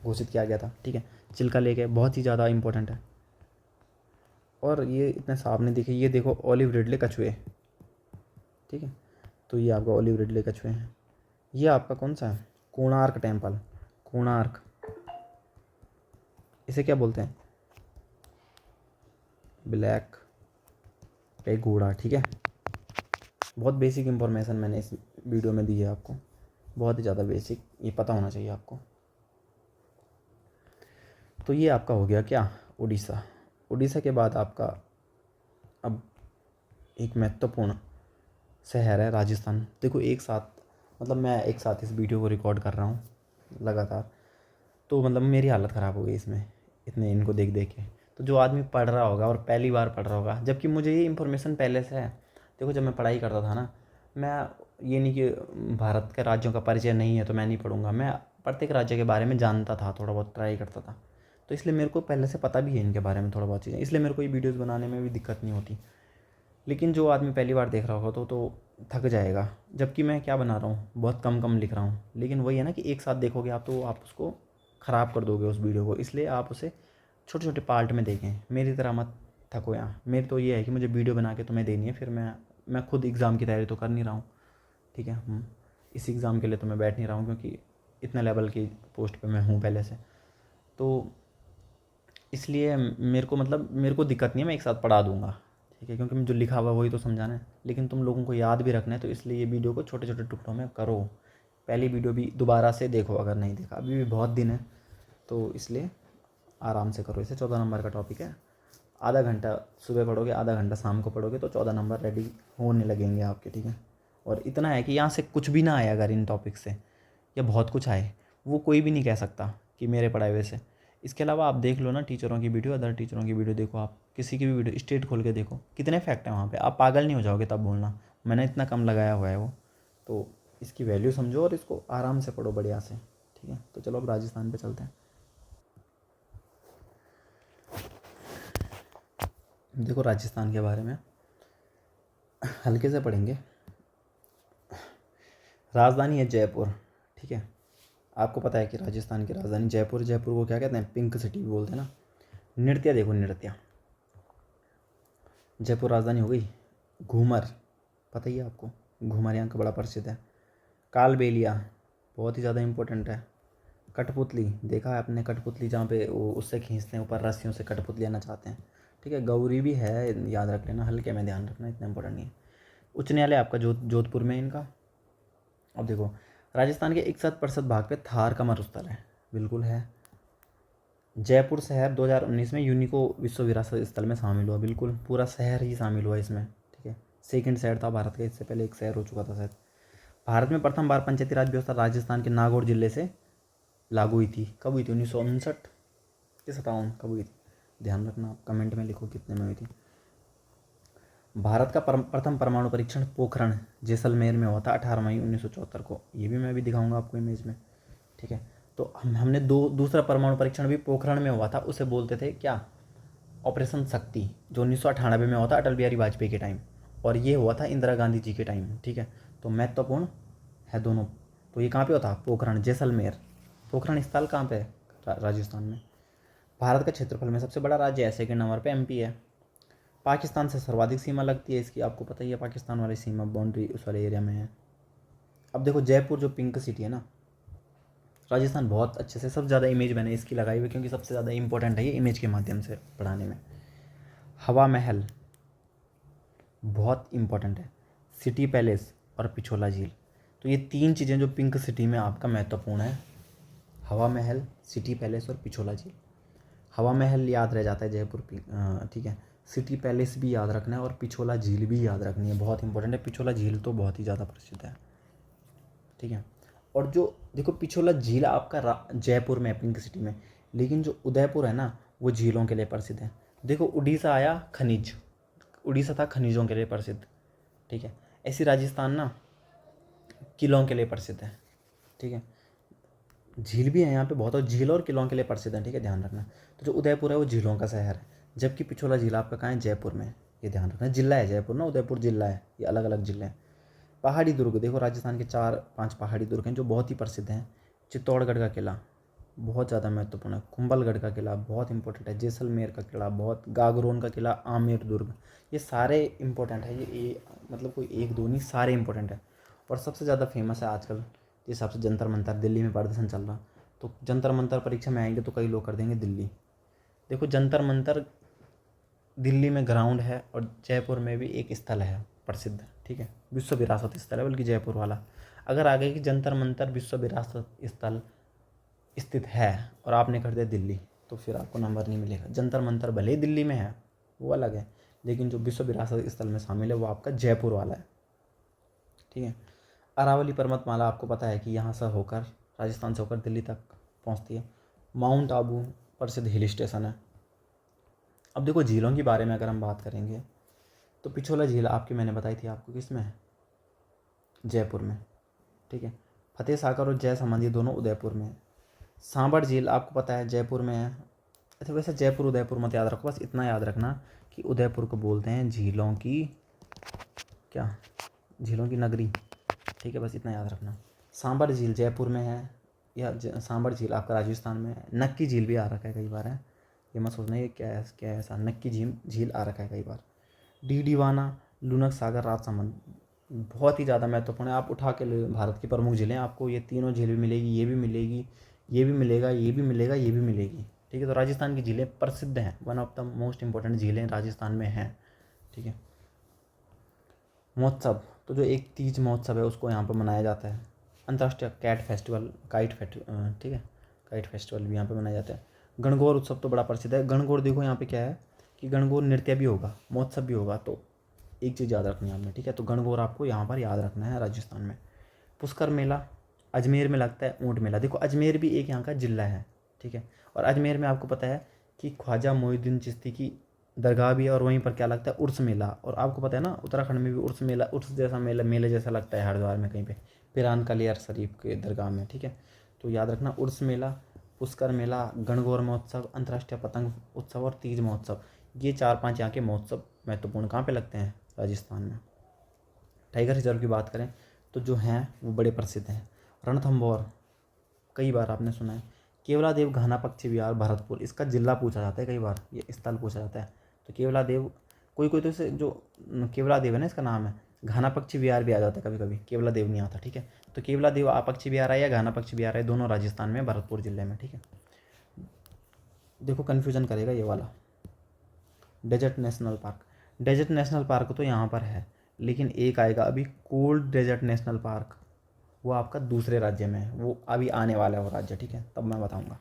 घोषित किया गया था, ठीक है। चिल्का लेक है, बहुत ही ज़्यादा इंपॉर्टेंट है। और ये इतने साफ नहीं दिखे, ये देखो ऑलिव रिडले कछुए, ठीक है। तो ये आपका ऑलिव रिडले कछुए हैं। ये आपका कौन सा है, कोणार्क टेम्पल। कोणार्क, इसे क्या बोलते हैं, ब्लैक पेगोडा, ठीक है। बहुत बेसिक इंफॉर्मेशन मैंने इस वीडियो में दी है आपको, बहुत ही ज़्यादा बेसिक, ये पता होना चाहिए आपको। तो ये आपका हो गया क्या, उड़ीसा। उड़ीसा के बाद आपका अब एक महत्वपूर्ण शहर है राजस्थान। देखो एक साथ, मतलब मैं एक साथ इस वीडियो को रिकॉर्ड कर रहा हूँ लगातार, तो मतलब मेरी हालत ख़राब हो गई इसमें, इतने इनको देख देख के। तो जो आदमी पढ़ रहा होगा और पहली बार पढ़ रहा होगा, जबकि मुझे ये इन्फॉर्मेशन पहले से है। देखो जब मैं पढ़ाई करता था ना, मैं ये नहीं कि भारत के राज्यों का परिचय नहीं है तो मैं नहीं पढ़ूंगा, मैं प्रत्येक राज्य के बारे में जानता था, थोड़ा बहुत ट्राई करता था। तो इसलिए मेरे को पहले से पता भी है इनके बारे में थोड़ा बहुत चीज़ें, इसलिए मेरे को ये वीडियोज़ बनाने में भी दिक्कत नहीं होती। लेकिन जो आदमी पहली बार देख रहा होगा तो थक जाएगा। जबकि मैं क्या बना रहा हूँ, बहुत कम कम लिख रहा हूँ, लेकिन वही है ना कि एक साथ देखोगे आप तो आप उसको ख़राब कर दोगे उस वीडियो को। इसलिए आप उसे छोटे छोटे पार्ट में देखें, मेरी तरह मत थको यहाँ। मेरी तो ये है कि मुझे वीडियो बना के तुम्हें देनी है, फिर मैं खुद एग्ज़ाम की तैयारी तो कर नहीं रहा हूँ, ठीक है। इस एग्ज़ाम के लिए तो मैं बैठ नहीं रहा हूँ, क्योंकि इतने लेवल की पोस्ट पे मैं हूँ पहले से। तो इसलिए मेरे को मतलब मेरे को दिक्कत नहीं है, मैं एक साथ पढ़ा दूँगा, ठीक है, क्योंकि जो लिखा हुआ है वही तो समझाना है। लेकिन तुम लोगों को याद भी रखना है, तो इसलिए ये वीडियो को छोटे छोटे टुकड़ों में करो। पहली वीडियो भी दोबारा से देखो अगर नहीं देखा, अभी भी बहुत दिन है, तो इसलिए आराम से करो इसे। 14 नंबर का टॉपिक है, आधा घंटा सुबह पढ़ोगे, आधा घंटा शाम को पढ़ोगे, तो 14 नंबर रेडी होने लगेंगे आपके, ठीक है। और इतना है कि यहाँ से कुछ भी ना आए अगर इन टॉपिक से, या बहुत कुछ आए, वो कोई भी नहीं कह सकता कि मेरे पढ़ाए हुए से। इसके अलावा आप देख लो ना टीचरों की वीडियो, अदर टीचरों की वीडियो देखो, आप किसी की भी वीडियो स्टेट खोल के देखो, कितने फैक्ट हैं वहाँ पे, आप पागल नहीं हो जाओगे तब बोलना मैंने इतना कम लगाया हुआ है वो। तो इसकी वैल्यू समझो और इसको आराम से पढ़ो बढ़िया से, ठीक है। तो चलो अब राजस्थान पे चलते हैं। देखो राजस्थान के बारे में हल्के से पढ़ेंगे। राजधानी है जयपुर, ठीक है। आपको पता है कि राजस्थान की राजधानी जयपुर। जयपुर को क्या कहते हैं, पिंक सिटी भी बोलते हैं ना। नृत्य देखो, नृत्य, जयपुर राजधानी हो गई। घूमर, पता ही है आपको, घूमर यहाँ का बड़ा प्रसिद्ध है। कालबेलिया, बहुत ही ज़्यादा इम्पोर्टेंट है। कठपुतली, देखा है आपने कठपुतली, जहाँ पे वो उससे खींचते हैं ऊपर रस्सियों से, कठपुतलियाँ नचाते हैं, ठीक है। गौरी भी है, याद रख लेना, हल्के में ध्यान रखना, इतना इंपॉर्टेंट नहीं है। उच्च न्यायालय आपका जोधपुर में इनका। अब देखो राजस्थान के 61% भाग पे थार का मरुस्थल है, बिल्कुल है। जयपुर शहर 2019 में यूनेस्को विश्व विरासत स्थल में शामिल हुआ, बिल्कुल पूरा शहर ही शामिल हुआ इसमें, ठीक है। सेकंड शहर था भारत का, इससे पहले एक शहर हो चुका था शायद। भारत में प्रथम बार पंचायती राज व्यवस्था राजस्थान के नागौर जिले से लागू हुई थी। कब हुई थी, 1959 या 57, कब हुई थी, ध्यान रखना, आप कमेंट में लिखो कितने में हुई थी। भारत का प्रथम परमाणु परीक्षण पोखरण जैसलमेर में हुआ था 18 मई 1974 को। ये भी मैं अभी दिखाऊंगा आपको इमेज में, ठीक है। तो हमने दूसरा परमाणु परीक्षण भी पोखरण में हुआ था, उसे बोलते थे क्या, ऑपरेशन शक्ति, जो 1998 में हुआ था अटल बिहारी वाजपेयी के टाइम, और ये हुआ था इंदिरा गांधी जी के टाइम, ठीक है। तो महत्वपूर्ण है दोनों। तो ये कहाँ पे होता, पोखरण जैसलमेर। पोखरण स्थल कहाँ पे है, राजस्थान में। भारत का क्षेत्रफल में सबसे बड़ा राज्य है, सेकेंड नंबर पे एमपी है। पाकिस्तान से सर्वाधिक सीमा लगती है इसकी, आपको पता ही है, पाकिस्तान वाली सीमा बाउंड्री उस वाले एरिया में है। अब देखो जयपुर जो पिंक सिटी है ना, राजस्थान बहुत अच्छे से, सबसे ज़्यादा इमेज मैंने इसकी लगाई हुई, क्योंकि सबसे ज़्यादा इंपॉर्टेंट है ये इमेज के माध्यम से पढ़ाने में। हवा महल बहुत इंपॉर्टेंट है, सिटी पैलेस और पिछोला झील। तो ये तीन चीज़ें जो पिंक सिटी में आपका महत्वपूर्ण है, हवा महल, सिटी पैलेस और पिछोला झील। हवा महल याद रह जाता है जयपुर, ठीक है। सिटी पैलेस भी याद रखना है और पिछोला झील भी याद रखनी है, बहुत इंपॉर्टेंट है। पिछोला झील तो बहुत ही ज़्यादा प्रसिद्ध है, ठीक है। और जो देखो पिछोला झील आपका जयपुर में, पिंक सिटी में, लेकिन जो उदयपुर है ना वो झीलों के लिए प्रसिद्ध है। देखो उड़ीसा आया खनिज, उड़ीसा था खनिजों के लिए प्रसिद्ध, ठीक है। ऐसी राजस्थान ना किलों के लिए प्रसिद्ध है, ठीक है। झील भी है यहाँ पे बहुत, और झील और किलों के लिए प्रसिद्ध है, ठीक है, ध्यान रखना। तो जो उदयपुर है वो झीलों का शहर है, जबकि पिछोला झील आपका कहाँ है, जयपुर में। ये ध्यान रखना। जिला है जयपुर ना, उदयपुर जिला है, ये अलग अलग जिले हैं। पहाड़ी दुर्ग देखो, राजस्थान के 4-5 पहाड़ी दुर्ग हैं जो बहुत ही प्रसिद्ध हैं। चित्तौड़गढ़ का किला बहुत ज़्यादा महत्वपूर्ण है। कुंभलगढ़ का किला बहुत इंपॉर्टेंट है। जैसलमेर का किला बहुत, गागरोन का किला, आमेर दुर्ग, ये सारे इंपॉर्टेंट है। मतलब कोई एक दो नहीं, सारे इंपॉर्टेंट है। और सबसे ज़्यादा फेमस है आजकल जिस हिसाब से जंतर मंतर, दिल्ली में प्रदर्शन चल रहा, तो जंतर मंतर परीक्षा में आएंगे तो कई लोग कर देंगे दिल्ली। देखो जंतर मंतर दिल्ली में ग्राउंड है और जयपुर में भी एक स्थल है प्रसिद्ध, ठीक है, विश्व विरासत स्थल है, बल्कि जयपुर वाला। अगर आ गए कि जंतर मंतर विश्व विरासत स्थल स्थित है और आपने कर दिया दिल्ली, तो फिर आपको नंबर नहीं मिलेगा। जंतर मंतर भले ही दिल्ली में है, वो अलग है, लेकिन जो विश्व विरासत स्थल में शामिल है वो आपका जयपुर वाला है, ठीक है। अरावली पर्वतमाला आपको पता है कि यहाँ से होकर, राजस्थान से होकर दिल्ली तक पहुँचती है। माउंट आबू प्रसिद्ध हिल स्टेशन है। अब देखो झीलों के बारे में अगर हम बात करेंगे तो पिछोला झील आपकी मैंने बताई थी आपको, किस में है, जयपुर में, ठीक है। फतेह सागर और जयसमंद ये दोनों उदयपुर में है। सांबर झील आपको पता है जयपुर में है। अच्छा वैसे जयपुर उदयपुर मत याद रखो, बस इतना याद रखना कि उदयपुर को बोलते हैं झीलों की क्या, झीलों की नगरी, ठीक है, बस इतना याद रखना। सांबर झील जयपुर में है, या सांबर झील आपका राजस्थान में है। नक्की झील भी आ रखा है कई बार है, ये मत सोचना ये क्या है ऐसा, नक्की झील आ रखा है कई बार। डीडीवाना, लुनक सागर, राजसमंद बहुत ही ज़्यादा महत्वपूर्ण है। आप उठा के भारत की प्रमुख झीलें, आपको ये तीनों झील भी मिलेगी, ये भी मिलेगी, ये भी मिलेगा, ये भी मिलेगा, ये भी मिलेगी, ठीक है। तो राजस्थान की झीलें प्रसिद्ध हैं, one of the most important झीलें राजस्थान में हैं, ठीक है। महोत्सव, तो जो एक तीज महोत्सव है उसको यहाँ पर मनाया जाता है। अंतर्राष्ट्रीय काइट फेस्टिवल, ठीक है, काइट फेस्टिवल भी यहाँ पे मनाया जाता है। गणगौर उत्सव तो बड़ा प्रसिद्ध है। गणगौर देखो यहाँ पे क्या है कि गणगौर नृत्य भी होगा, महोत्सव भी होगा, तो एक चीज़ याद रखनी है आपने, ठीक है। तो गणगौर आपको यहाँ पर याद रखना है राजस्थान में। पुष्कर मेला अजमेर में लगता है, ऊँट मेला, देखो अजमेर भी एक यहाँ का जिला है, ठीक है। और अजमेर में आपको पता है कि ख्वाजा मोइनुद्दीन चिश्ती की दरगाह भी है, और वहीं पर क्या लगता है, उर्स मेला। और आपको पता है ना उत्तराखंड में भी उर्स मेला, उर्स जैसा मेले जैसा लगता है हरिद्वार में कहीं पे, पिरान कलियर शरीफ के दरगाह में, ठीक है। तो याद रखना उर्स मेला, पुष्कर मेला, गणगौर महोत्सव, अंतर्राष्ट्रीय पतंग उत्सव और तीज महोत्सव, ये 4-5 यहाँ के महोत्सव महत्वपूर्ण कहाँ पे लगते हैं, राजस्थान में। टाइगर रिजर्व की बात करें तो जो हैं वो बड़े प्रसिद्ध हैं। रणथंभौर कई बार आपने सुना है। केवलादेव घाना पक्षी विहार भरतपुर, इसका जिला पूछा जाता है कई बार, ये स्थल पूछा जाता है। तो केवलादेव, कोई तो इसे जो केवलादेव है ना इसका नाम है, घाना पक्षी विहार भी आ जाता है कभी कभी, केवलादेव नहीं आता, ठीक है। तो केवलादेव पक्षी विहार है या घाना पक्षी विहार है, दोनों राजस्थान में भरतपुर जिले में, ठीक है। देखो कन्फ्यूजन करेगा ये वाला। Desert National Park, Desert National Park तो यहाँ पर है, लेकिन एक आएगा अभी कोल्ड डेजर्ट नेशनल पार्क, वो आपका दूसरे राज्य में है, वो अभी आने वाला है वो राज्य, ठीक है, तब मैं बताऊँगा।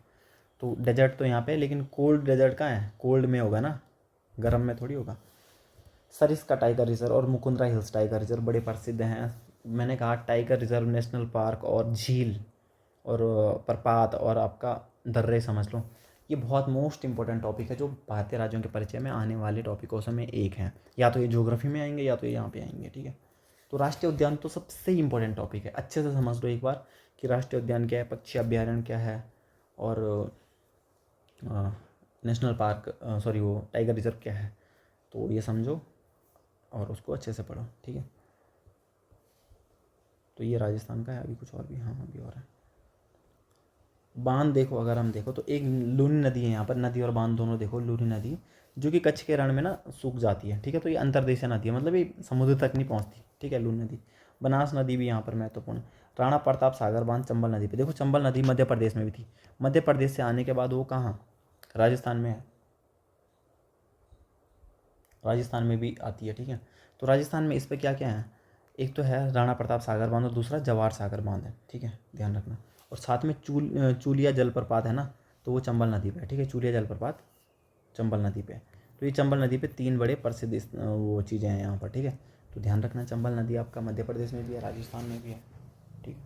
तो डेजर्ट तो यहाँ पे, लेकिन कोल्ड डेजर्ट कहाँ है, कोल्ड में होगा ना, गर्म में थोड़ी होगा। सरिस्का टाइगर रिजर्व और मुकुंदरा हिल्स टाइगर रिजर्व बड़े प्रसिद्ध हैं। मैंने कहा टाइगर रिजर्व, नेशनल पार्क और झील और प्रपात और आपका दर्रे समझ लो, ये बहुत मोस्ट इंपॉर्टेंट टॉपिक है जो भारतीय राज्यों के परिचय में आने वाले टॉपिकों से में एक है। या तो ये ज्योग्राफी में आएंगे या तो ये यहाँ पे आएंगे, ठीक है। तो राष्ट्रीय उद्यान तो सबसे इंपॉर्टेंट टॉपिक है, अच्छे से समझ लो एक बार कि राष्ट्रीय उद्यान क्या है, पक्षी अभ्यारण्य क्या है, और नेशनल पार्क सॉरी वो टाइगर रिजर्व क्या है, तो ये समझो और उसको अच्छे से पढ़ो, ठीक है। तो ये राजस्थान का है। अभी कुछ और भी, हाँ अभी और है। बांध देखो, अगर हम देखो तो एक लूनी नदी है यहाँ पर, नदी और बांध दोनों देखो। लूनी नदी जो कि कच्छ के रण में ना सूख जाती है, ठीक है। तो ये अंतर्देशीय नदी है, मतलब ये समुद्र तक नहीं पहुँचती, ठीक है, लूनी नदी। बनास नदी भी यहाँ पर महत्वपूर्ण है। राणा प्रताप सागर बांध चंबल नदी पे, देखो चंबल नदी मध्य प्रदेश में भी थी, मध्य प्रदेश से आने के बाद वो कहाँ, राजस्थान में है, राजस्थान में भी आती है, ठीक है। तो राजस्थान में इस पर क्या क्या है, एक तो है राणा प्रताप सागर बांध और दूसरा जवार सागर बांध है, ठीक है, ध्यान रखना। और साथ में चूलिया जलप्रपात है ना, तो वो चंबल नदी पे है, ठीक है, चूलिया जलप्रपात चंबल नदी पे है। तो ये चंबल नदी पे 3 बड़े प्रसिद्ध वो चीज़ें हैं यहाँ पर, ठीक है। तो ध्यान रखना चंबल नदी आपका मध्य प्रदेश में भी है, राजस्थान में भी है, ठीक।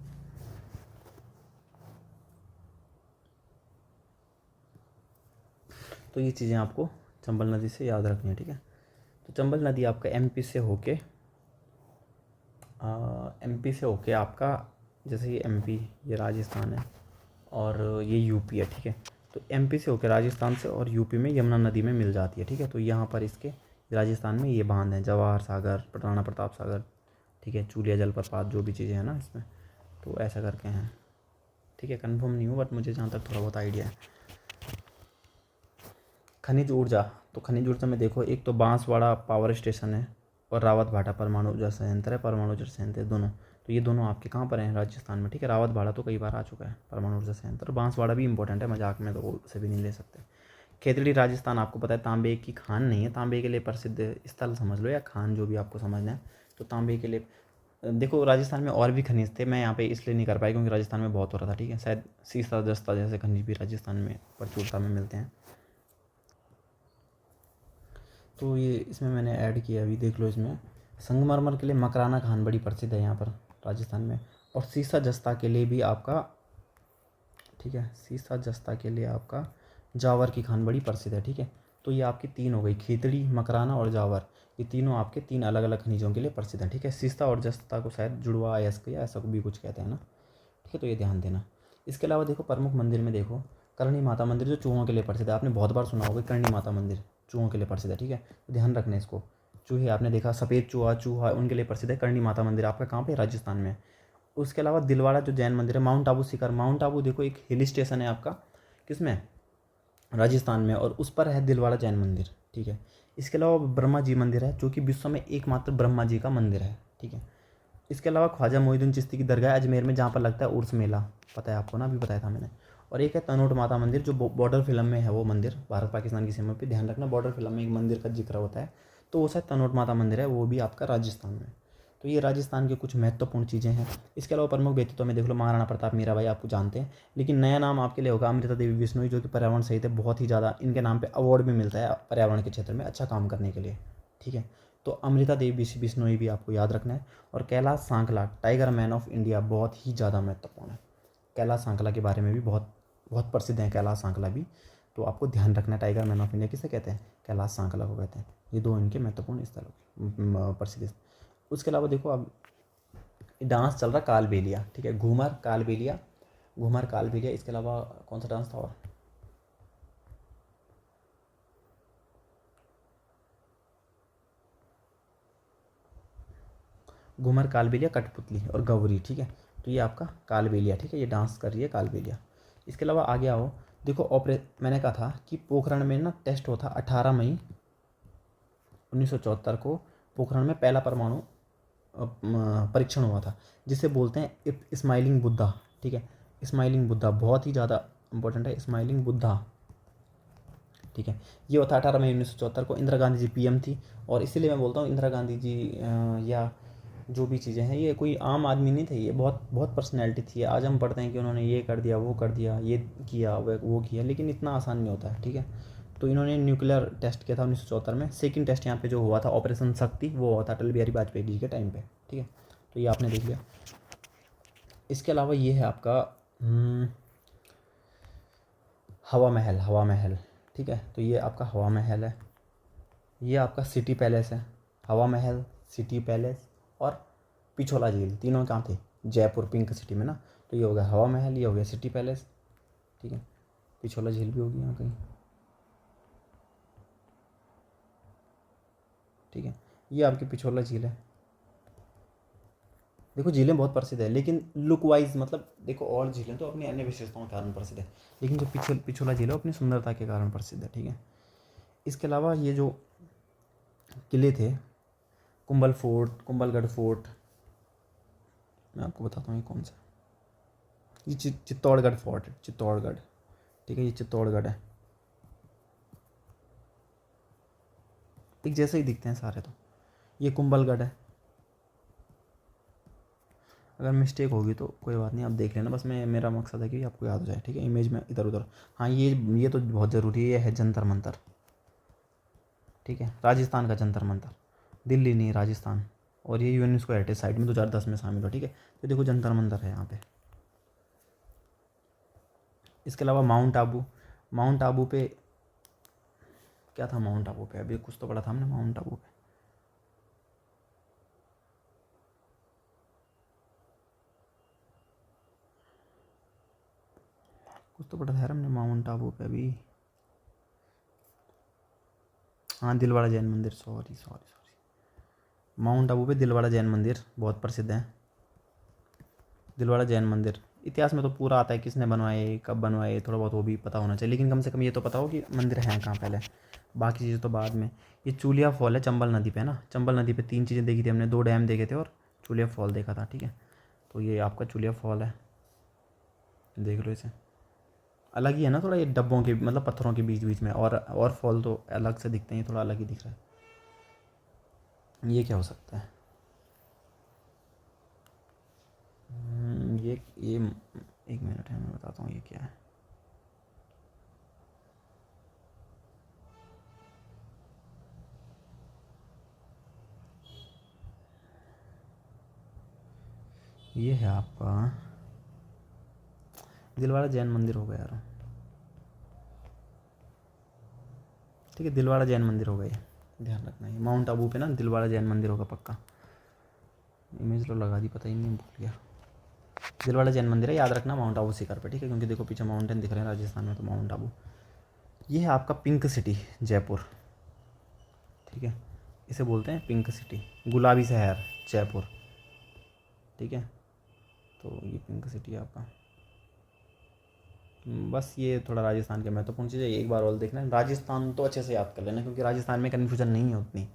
तो ये चीज़ें आपको चंबल नदी से याद रखनी है, ठीक है। तो चंबल नदी आपका एमपी से होके आपका, जैसे ये एमपी, ये राजस्थान है और ये यूपी है, ठीक है। तो एमपी से होकर राजस्थान से और यूपी में यमुना नदी में मिल जाती है, ठीक है। तो यहाँ पर इसके राजस्थान में ये बांध हैं, जवाहर सागर, राणा प्रताप सागर, ठीक है, चूलिया जलप्रपात, जो भी चीज़ें हैं ना इसमें, तो ऐसा करके हैं, ठीक है। कंफर्म नहीं हूँ बट मुझे जहाँ तक थोड़ा बहुत आइडिया है। खनिज ऊर्जा, तो खनिज ऊर्जा में देखो, एक तो बांसवाड़ा पावर स्टेशन है और रावत भाटा परमाणु ऊर्जा संयंत्र है, परमाणु ऊर्जा संयंत्र है दोनों। तो ये दोनों आपके कहाँ पर हैं? राजस्थान में, ठीक है। रावत भाटा तो कई बार आ चुका है, परमाणु ऊर्जा संयंत्र। बांसवाड़ा भी इंपॉर्टेंट है, मजाक में तो उसे भी नहीं ले सकते। खेतड़ी राजस्थान, आपको पता है तांबे की खान नहीं है, तांबे के लिए प्रसिद्ध स्थल समझ लो, या खान, जो भी आपको समझना है। तो तांबे के लिए देखो, राजस्थान में और भी खनिज थे, मैं यहाँ पे इसलिए नहीं कर पाई क्योंकि राजस्थान में बहुत हो रहा था, ठीक है। शायद सीसा जस्ता जैसे खनिज भी राजस्थान में प्रचुरता में मिलते हैं। तो ये इसमें मैंने ऐड किया, अभी देख लो। इसमें संगमरमर के लिए मकराना खान बड़ी प्रसिद्ध है यहाँ पर राजस्थान में, और सीसा जस्ता के लिए भी आपका, ठीक है, सीसा जस्ता के लिए आपका जावर की खान बड़ी प्रसिद्ध है, ठीक है। तो ये आपकी तीन हो गई, खेतड़ी, मकराना और जावर, ये तीनों आपके तीन अलग अलग खनिजों के लिए प्रसिद्ध है, ठीक है। सीसा और जस्ता को शायद जुड़वा अयस्क या ऐसा भी कुछ कहते हैं ना, ठीक है। तो ये ध्यान देना। इसके अलावा देखो, प्रमुख मंदिर में देखो, करणी माता मंदिर जो चूहों के लिए प्रसिद्ध है, आपने बहुत बार सुना होगा, करणी माता मंदिर चूहों के लिए प्रसिद्ध है, ठीक है। तो ध्यान रखना इसको। चूहे आपने देखा, सफ़ेद चूहा, चूहा उनके लिए प्रसिद्ध है। करणी माता मंदिर आपका कहाँ पे? राजस्थान में। उसके अलावा दिलवाड़ा जो जैन मंदिर है, माउंट आबू शिखर, माउंट आबू देखो एक हिल स्टेशन है आपका, किसमें? राजस्थान में, और उस पर है दिलवाड़ा जैन मंदिर, ठीक है। इसके अलावा ब्रह्मा जी मंदिर है, जो कि विश्व में एकमात्र ब्रह्मा जी का मंदिर है, ठीक है। इसके अलावा ख्वाजा मोइनुद्दीन चिश्ती की दरगाह अजमेर में, जहाँ पर लगता है उर्स मेला, पता है आपको ना, अभी बताया था मैंने। और एक है तनोट माता मंदिर, जो बॉर्डर फिल्म में है वो मंदिर, भारत पाकिस्तान की सीमा पे, ध्यान रखना, बॉर्डर फिल्म में एक मंदिर का जिक्र होता है, तो वो शायद तनोट माता मंदिर है, वो भी आपका राजस्थान में। तो ये राजस्थान की कुछ महत्वपूर्ण चीज़ें हैं। इसके अलावा प्रमुख व्यक्तित्व में देख लो, महाराणा प्रताप, मीराबाई आपको जानते हैं, लेकिन नया नाम आपके लिए होगा अमृता देवी बिश्नोई, जो कि पर्यावरण सहित है, बहुत ही ज़्यादा इनके नाम पे अवार्ड भी मिलता है पर्यावरण के क्षेत्र में अच्छा काम करने के लिए, ठीक है। तो अमृता देवी बिश्नोई भी आपको याद रखना है। और कैलाश सांकला, टाइगर मैन ऑफ इंडिया, बहुत ही ज़्यादा महत्वपूर्ण है। कैलाश सांकला के बारे में भी बहुत बहुत प्रसिद्ध है कैलाश सांकला भी, तो आपको ध्यान रखना है। टाइगर मैन ऑफ इंडिया किसे कहते हैं? कैलाश सांकला को कहते हैं। ये दो इनके महत्वपूर्ण स्थल प्रसिद्ध। उसके अलावा देखो, अब डांस चल रहा कालबेलिया, ठीक है, घूमर कालबेलिया, घूमर कालबेलिया। इसके अलावा कौन सा डांस था और? घूमर, कालबेलिया, कठपुतली और गौरी, ठीक है। तो ये आपका कालबेलिया, ठीक है, ये डांस कर रही है कालबेलिया। इसके अलावा आगे आओ, देखो मैंने कहा था कि पोखरण में ना टेस्ट होता 18 मई 1974 को, पोखरण में पहला परमाणु परीक्षण हुआ था, जिसे बोलते हैं स्माइलिंग बुद्धा, ठीक है। स्माइलिंग बुद्धा बहुत ही ज़्यादा इंपॉर्टेंट है, स्माइलिंग बुद्धा, ठीक है। ये होता 18 मई 1974 को। इंदिरा गांधी जी पीएम थी, और इसीलिए मैं बोलता हूँ इंदिरा गांधी जी या जो भी चीज़ें हैं, ये कोई आम आदमी नहीं थे, ये बहुत बहुत पर्सनैलिटी थी। आज हम पढ़ते हैं कि उन्होंने ये कर दिया, वो कर दिया, ये किया, वो किया, लेकिन इतना आसान नहीं होता है, ठीक है। तो इन्होंने न्यूक्लियर टेस्ट किया था 1974 में। सेकंड टेस्ट यहाँ पे जो हुआ था ऑपरेशन शक्ति, वो हुआ था अटल बिहारी वाजपेयी जी के टाइम पे, ठीक है। तो ये आपने देख लिया। इसके अलावा ये है आपका हवा महल, हवा महल, ठीक है। तो ये आपका हवा महल है, ये आपका सिटी पैलेस है। हवा महल, सिटी पैलेस और पिछोला झील, तीनों कहाँ थे? जयपुर, पिंक सिटी में ना। तो ये हो गया हवा महल, ये हो गया सिटी पैलेस, ठीक है। पिछोला झील भी होगी यहाँ कहीं, ठीक है। ये आपकी पिछोला झील है। देखो, झीलें बहुत प्रसिद्ध है, लेकिन लुक वाइज मतलब देखो, और झीलें तो अपनी अन्य विशेषताओं के कारण प्रसिद्ध है, लेकिन जो पिछोला झील है अपनी सुंदरता के कारण प्रसिद्ध है, ठीक है। इसके अलावा ये जो किले थे, कुंभल फोर्ट, कुंभलगढ़ फोर्ट, मैं आपको बताता हूँ ये कौन सा। ये चित्तौड़गढ़ फोर्ट है, चित्तौड़गढ़, ठीक है, ये चित्तौड़गढ़ है। एक जैसे ही दिखते हैं सारे। तो ये कुंभलगढ़ है। अगर मिस्टेक होगी तो कोई बात नहीं, आप देख लेना, बस मैं, मेरा मकसद है कि आपको याद हो जाए, ठीक है, इमेज में इधर उधर। हाँ, ये तो बहुत ज़रूरी है, ये है जंतर मंतर, ठीक है, राजस्थान का जंतर मंतर, दिल्ली नहीं, राजस्थान। और ये यूनेस्को हेरिटेज साइट में 2010 में शामिल हो, ठीक है। तो देखो जंतर मंतर है यहाँ पे। इसके अलावा माउंट आबू, माउंट आबू पे क्या था? माउंट आबू पे अभी कुछ तो पढ़ा था हमने माउंट आबू पे, कुछ तो पढ़ा था यार हमने माउंट आबू पे अभी। हाँ, दिलवाड़ा जैन मंदिर, sorry sorry sorry, mount Abu पे दिलवाड़ा जैन मंदिर बहुत प्रसिद्ध है। दिलवाड़ा जैन मंदिर इतिहास में तो पूरा आता है, किसने बनवाए, कब बनवाए, थोड़ा बहुत वो भी पता होना चाहिए, लेकिन कम से कम ये तो पता हो कि मंदिर हैं कहाँ पहले, बाकी चीज़ें तो बाद में। ये चूलिया फॉल है चंबल नदी पे, है ना। चंबल नदी पे 3 चीज़ें देखी थी हमने, 2 डैम देखे थे और चूलिया फॉल देखा था, ठीक है। तो ये आपका चूलिया फॉल है, देख लो इसे। अलग ही है ना थोड़ा, ये डब्बों के मतलब पत्थरों के बीच बीच में, और फॉल तो अलग से दिखते हैं, ये थोड़ा अलग ही दिख रहा है। ये क्या हो सकता है? ये 1 मिनट है, मैं बताता हूँ ये क्या है। ये है आपका दिलवाड़ा जैन मंदिर हो गया यार, ठीक है, दिलवाड़ा जैन मंदिर हो गया ये, ध्यान रखना। ये माउंट आबू पे ना दिलवाड़ा जैन मंदिर होगा पक्का। इमेज तो लगा दी, पता ही नहीं, भूल गया। दिलवाड़ा जैन मंदिर है, याद रखना, माउंट आबू शिखर पे, ठीक है, क्योंकि देखो पीछे माउंटेन दिख रहे हैं राजस्थान में, तो माउंट आबू। ये है आपका पिंक सिटी जयपुर, ठीक है, इसे बोलते हैं पिंक सिटी, गुलाबी शहर जयपुर, ठीक है। तो ये पिंक सिटी है आपका। बस ये थोड़ा राजस्थान के महत्वपूर्ण चीज़ है, एक बार और देखना, राजस्थान तो अच्छे से याद कर लेना, क्योंकि राजस्थान में कन्फ्यूजन नहीं है उतनी,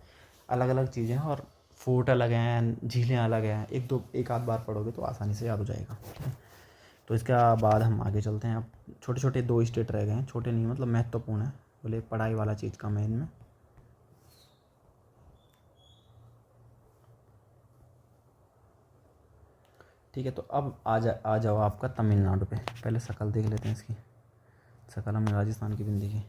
अलग अलग चीज़ें हैं और फोर्ट अलग हैं, झीलें अलग हैं, एक आध बार पढ़ोगे तो आसानी से याद हो जाएगा, ठीक है। तो इसका बाद हम आगे चलते हैं। अब छोटे छोटे 2 स्टेट रह गए हैं, छोटे नहीं मतलब महत्वपूर्ण है, बोले पढ़ाई वाला चीज़ कम है इनमें। ठीक है, तो अब आ जाओ आपका तमिलनाडु पे। पहले शकल देख लेते हैं इसकी, शकल हमने राजस्थान की भी नहीं देखी।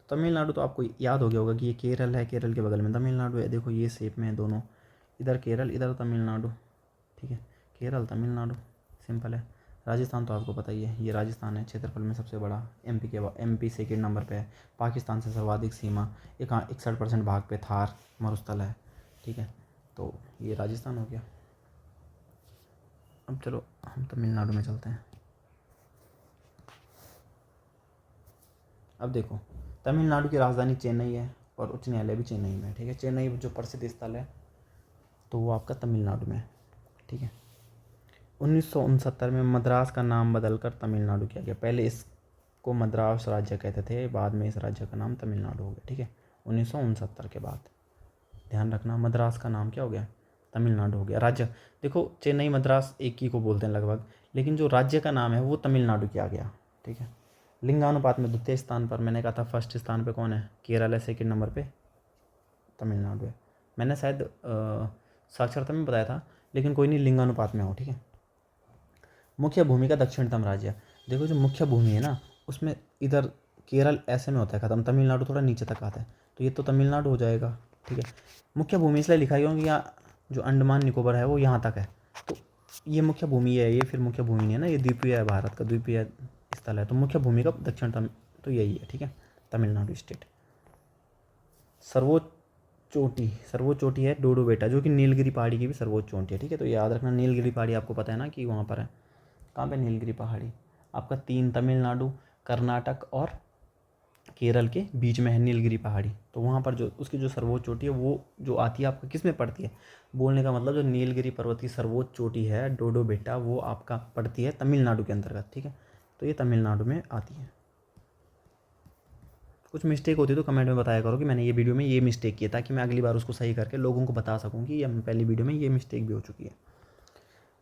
तमिलनाडु तो आपको याद हो गया होगा कि ये केरल है, केरल के बगल में तमिलनाडु है, देखो ये शेप में है दोनों, इधर केरल इधर तमिलनाडु, ठीक है, केरल तमिलनाडु, सिंपल है। राजस्थान तो आपको पता ही है, ये राजस्थान है, क्षेत्रफल में सबसे बड़ा, एमपी सेकेंड नंबर पे है, पाकिस्तान से सर्वाधिक सीमा, 61% भाग पे थार मरुस्थल है, ठीक है। तो ये राजस्थान हो गया। अब चलो हम तमिलनाडु में चलते हैं। अब देखो, तमिलनाडु की राजधानी चेन्नई है और उच्च न्यायालय भी चेन्नई में है, ठीक है। चेन्नई जो प्रसिद्ध स्थल है तो वो आपका तमिलनाडु में है, ठीक है। 1969 में मद्रास का नाम बदलकर तमिलनाडु किया गया, पहले इसको मद्रास राज्य कहते थे, बाद में इस राज्य का नाम तमिलनाडु हो गया, ठीक है, 1969 के बाद। ध्यान रखना, मद्रास का नाम क्या हो गया, तमिलनाडु हो गया। राज्य देखो, चेन्नई मद्रास एक ही को बोलते हैं लगभग, लेकिन जो राज्य का नाम है वो तमिलनाडु किया गया, ठीक है। लिंगानुपात में द्वितीय स्थान पर, मैंने कहा था फर्स्ट स्थान पे कौन है, केरल है, सेकंड नंबर पे तमिलनाडु है। मैंने शायद साक्षरता में बताया था, लेकिन कोई नहीं, लिंगानुपात में हो, ठीक है। मुख्य भूमि का दक्षिणतम राज्य, देखो जो मुख्य भूमि है ना उसमें इधर केरल ऐसे में होता है ख़त्म, तमिलनाडु थोड़ा नीचे तक आता है, तो ये तो तमिलनाडु हो जाएगा, ठीक है। मुख्य भूमि इसलिए लिखा है क्योंकि यहाँ जो अंडमान निकोबार है वो यहाँ तक है, तो ये मुख्य भूमि है, ये फिर मुख्य भूमि नहीं है ना, ये द्वीपीय है, भारत का द्वीपीय स्थल है, तो मुख्य भूमि का दक्षिणतम तो यही है, ठीक है, तमिलनाडु स्टेट। सर्वोच्च सर्वोच्च चोटी है डोडो बेटा, जो कि नीलगिरी पहाड़ी की भी सर्वोच्च चोटी है, ठीक है। तो याद रखना, नीलगिरी पहाड़ी आपको पता है ना कि वहाँ पर है, कहाँ पे, नीलगिरी पहाड़ी आपका 3 तमिलनाडु, कर्नाटक और केरल के बीच में है नीलगिरी पहाड़ी, तो वहाँ पर जो उसकी जो सर्वोच्च चोटी है वो जो आती है आपका किस में पड़ती है, बोलने का मतलब जो नीलगिरी पर्वत की सर्वोच्च चोटी है डोडो बेटा, वो आपका पड़ती है तमिलनाडु के अंतर्गत, ठीक है। तो ये तमिलनाडु में आती है। कुछ मिस्टेक होती है तो कमेंट में बताया करो कि मैंने ये वीडियो में ये मिस्टेक की है, ताकि मैं अगली बार उसको सही करके लोगों को बता सकूँ कि ये पहली वीडियो में ये मिस्टेक भी हो चुकी है।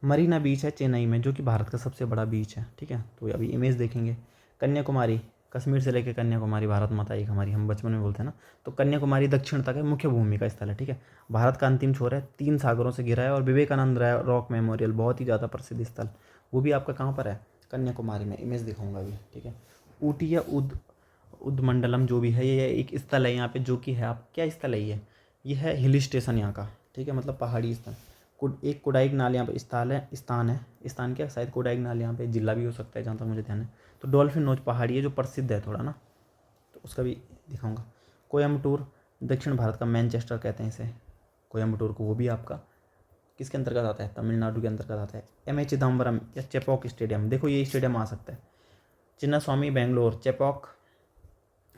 मरीना बीच है चेन्नई में, जो कि भारत का सबसे बड़ा बीच है, ठीक है। तो अभी इमेज देखेंगे। कन्याकुमारी, कश्मीर से लेकर कन्याकुमारी, भारत माता एक हमारी, हम बचपन में बोलते हैं ना, तो कन्याकुमारी दक्षिण तक है, मुख्य भूमि का स्थल है, ठीक है। भारत का अंतिम छोर है, 3 सागरों से घिरा है, और विवेकानंद रॉक मेमोरियल बहुत ही ज़्यादा प्रसिद्ध स्थल, वो भी आपका कहाँ पर है, कन्याकुमारी में। इमेज दिखाऊंगा अभी, ठीक है। ऊटी या उदमंडलम जो भी है, ये एक स्थल है यहाँ पे, जो कि है आप क्या स्थल है ये है हिल स्टेशन यहाँ का, ठीक है, मतलब पहाड़ी स्थल। एक कोडाइकनाल यहाँ पे स्थान क्या शायद कोडाइकनाल यहाँ पे जिला भी हो सकता है जहाँ तक मुझे ध्यान है। तो डॉल्फिन नोच पहाड़ी है जो प्रसिद्ध है थोड़ा ना, तो उसका भी दिखाऊंगा। कोयम्बटूर, दक्षिण भारत का मैनचेस्टर कहते हैं इसे, कोयम्बटूर को, वो भी आपका किसके अंतर्गत आता है, तमिलनाडु के अंतर्गत आता है। एम ए चिदम्बरम या चेपॉक स्टेडियम, देखो ये स्टेडियम आ सकता है। चिन्ना स्वामी बेंगलोर, चेपॉक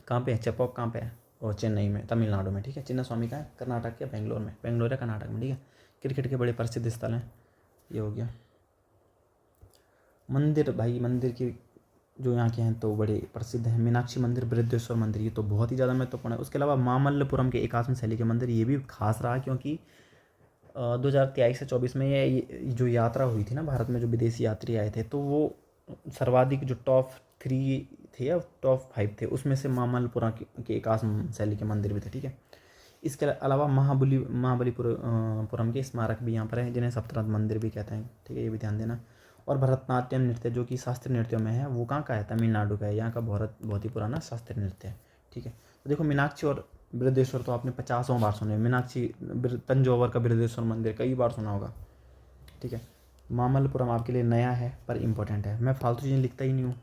कहाँ पे है, चेपॉक कहाँ पे है, और चेन्नई में, तमिलनाडु में, ठीक है। चिन्ना स्वामी का है कर्नाटक के बेंगलोर में, बेंगलोर है कर्नाटक में, ठीक है। क्रिकेट के बड़े प्रसिद्ध स्थल हैं, ये हो गया। मंदिर भाई, मंदिर की जो यहाँ के हैं तो बड़े प्रसिद्ध हैं। मीनाक्षी मंदिर, बृहदेश्वर मंदिर, ये तो बहुत ही ज़्यादा महत्वपूर्ण है। उसके अलावा मामल्लपुरम के एकात्म शैली के मंदिर, ये भी खास रहा क्योंकि 2023 से 24 में ये जो यात्रा हुई थी ना भारत में, जो विदेशी यात्री आए थे, तो वो सर्वाधिक जो टॉप 3 थे या टॉप 5 थे, उसमें से मामल्लपुरम के एकात्म शैली के मंदिर भी थे, ठीक है। इसके अलावा महाबलीपुरम के स्मारक भी यहाँ पर हैं, जिन्हें सप्तनाथ मंदिर भी कहते हैं, ठीक है, ये भी ध्यान देना। और भरतनाट्यम नृत्य जो कि शास्त्रीय नृत्यों में है, वो कहाँ का है, तमिलनाडु का है। यहाँ का बहुत ही पुराना शास्त्रीय नृत्य है, ठीक है। तो देखो मीनाक्षी और बृहदेश्वर तो आपने 50 बार सुने। मीनाक्षी तंजौर का बृहदेश्वर मंदिर कई बार सुना होगा, ठीक है। मामल्लपुरम आपके लिए नया है पर इम्पोर्टेंट है। मैं फालतू चीज़ें लिखता ही नहीं हूँ,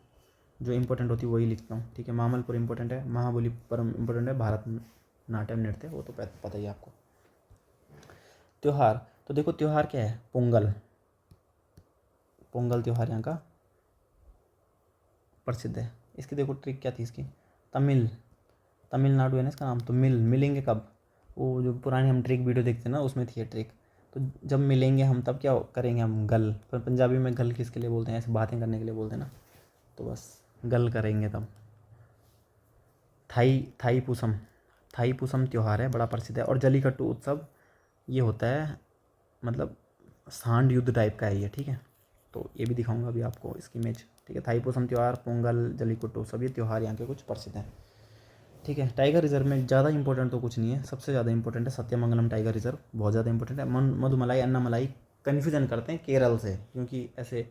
जो इंपॉर्टेंट होती है वही लिखता हूँ, ठीक है। मामल्लपुरम इंपॉर्टेंट है, महाबलीपुरम इंपॉर्टेंट है, भरतनाट्यम नृत्य वो तो पता ही है आपको। त्यौहार, तो देखो त्यौहार क्या है, पोंगल। पोंगल त्यौहार यहाँ का प्रसिद्ध है। इसकी देखो ट्रिक क्या थी इसकी, तमिलनाडु है ना इसका नाम, तो मिलेंगे कब, वो जो पुरानी हम ट्रिक वीडियो देखते हैं ना, उसमें थी ये ट्रिक। तो जब मिलेंगे हम तब क्या करेंगे हम, गल। पर पंजाबी में गल किसके लिए बोलते हैं, ऐसे बातें करने के लिए बोलते हैं ना, तो बस गल करेंगे तब। थाई पूसम त्यौहार है, बड़ा प्रसिद्ध है। और जलीकट्टू उत्सव ये होता है, मतलब सांड युद्ध टाइप का है ये, ठीक है। तो ये भी दिखाऊंगा अभी आपको इसकी इमेज, ठीक है। थाई पूसम त्यौहार, पोंगल, जलीकट्टू, सब ये त्यौहार यहाँ के कुछ प्रसिद्ध हैं, ठीक है। टाइगर रिजर्व में ज़्यादा इंपॉर्टेंट तो कुछ नहीं है, सबसे ज़्यादा इंपॉर्टेंट है सत्यमंगलम टाइगर रिजर्व, बहुत ज़्यादा इंपॉर्टेंट है। मधुमलाई, अन्नामलाई कन्फ्यूजन करते हैं केरल से, क्योंकि ऐसे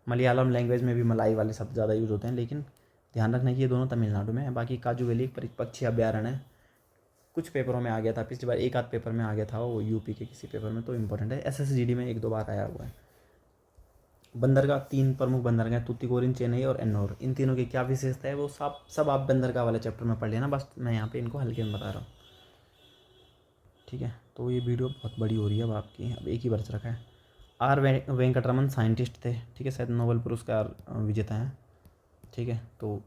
मलयालम लैंग्वेज में भी मलाई वाले शब्द ज़्यादा यूज़ होते हैं, लेकिन ध्यान रखना कि ये दोनों तमिलनाडु में है। बाकी काजू वैली एक पक्षी अभ्यारण्य है, कुछ पेपरों में आ गया था पिछली बार, एक आध पेपर में आ गया था वो, यूपी के किसी पेपर में, तो इंपॉर्टेंट है। SSGD में 1-2 बार आया हुआ है। बंदरगाह, 3 प्रमुख बंदरगाह, तूतीकोरिन, चेन्नई और एन्नोर। इन तीनों की क्या विशेषता है वो सब आप बंदरगाह वाले चैप्टर में पढ़ लेना, बस मैं यहाँ पे इनको हल्के में बता रहा हूँ, ठीक है। तो ये वीडियो बहुत बड़ी हो रही है अब आपकी, अब एक ही बच रखा है। R वेंकटरमन साइंटिस्ट थे, ठीक है, शायद नोबेल पुरस्कार विजेता हैं, ठीक है। तो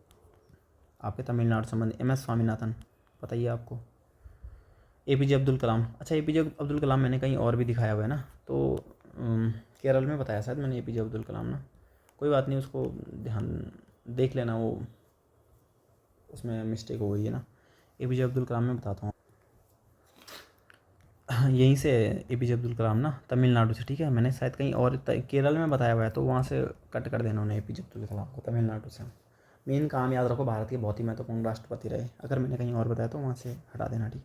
आपके तमिलनाडु संबंधी MS स्वामीनाथन, पता ही है आपको। APJ अब्दुल कलाम, अच्छा APJ अब्दुल कलाम मैंने कहीं और भी दिखाया हुआ है ना, तो केरल में बताया शायद मैंने APJ अब्दुल कलाम ना, कोई बात नहीं, उसको ध्यान देख लेना, वो उसमें मिस्टेक हो गई है ना। APJ अब्दुल कलाम में बताता हूँ, यहीं से APJ अब्दुल कलाम ना, तमिलनाडु से, ठीक है। मैंने शायद कहीं और केरल में बताया हुआ है, तो वहाँ से कट कर देना उन्हें, APJ अब्दुल कलाम को तमिलनाडु से। मेन काम याद रखो, भारत के बहुत ही महत्वपूर्ण राष्ट्रपति रहे, अगर मैंने कहीं और बताया तो वहाँ से हटा देना, ठीक।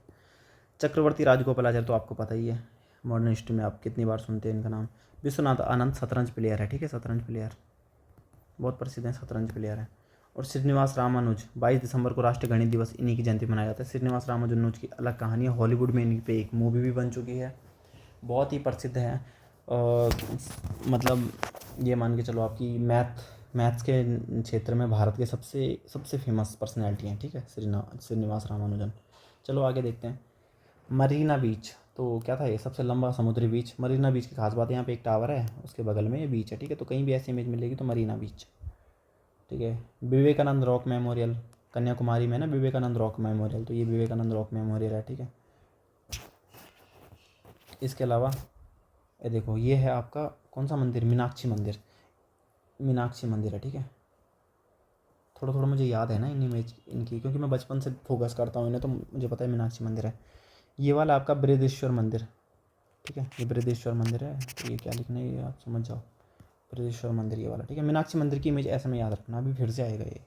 चक्रवर्ती राजगोपालाचार्य तो आपको पता ही है, मॉडर्न हिस्ट्री में आप कितनी बार सुनते हैं इनका नाम। विश्वनाथ आनंद शतरंज प्लेयर है, ठीक है, शतरंज प्लेयर बहुत प्रसिद्ध हैं, शतरंज प्लेयर हैं। और श्रीनिवास रामानुज, 22 दिसंबर को राष्ट्रीय गणित दिवस इन्हीं की जयंती मनाया जाता है। श्रीनिवास रामानुज की अलग कहानी है, हॉलीवुड में इन्हीं पे एक मूवी भी बन चुकी है, बहुत ही प्रसिद्ध है। मतलब ये मान के चलो आपकी मैथ्स के क्षेत्र में भारत के सबसे फेमस पर्सनैलिटी हैं, ठीक है, श्रीनिवास रामानुजन। चलो आगे देखते हैं। मरीना बीच, तो क्या था ये, सबसे लंबा समुद्री बीच। मरीना बीच की खास बात है, यहाँ पे एक टावर है, उसके बगल में ये बीच है, ठीक है। तो कहीं भी ऐसी इमेज मिलेगी तो मरीना बीच, ठीक है। विवेकानंद रॉक मेमोरियल, कन्याकुमारी में ना विवेकानंद रॉक मेमोरियल, तो ये विवेकानंद रॉक मेमोरियल है, ठीक है। इसके अलावा ये देखो, ये है आपका कौन सा मंदिर, मीनाक्षी मंदिर है, ठीक है। थोड़ा थोड़ा मुझे याद है ना इन इमेज इनकी, क्योंकि मैं बचपन से फोकस करता हूँ इन्हें, तो मुझे पता है मीनाक्षी मंदिर है। ये वाला आपका बृहदेश्वर मंदिर, ठीक है, ये बृहदेश्वर मंदिर है, तो ये क्या लिखना है ये आप समझ जाओ, बृहदेश्वर मंदिर ये वाला, ठीक है। मीनाक्षी मंदिर की इमेज ऐसे में याद रखना, अभी फिर से आएगा ये।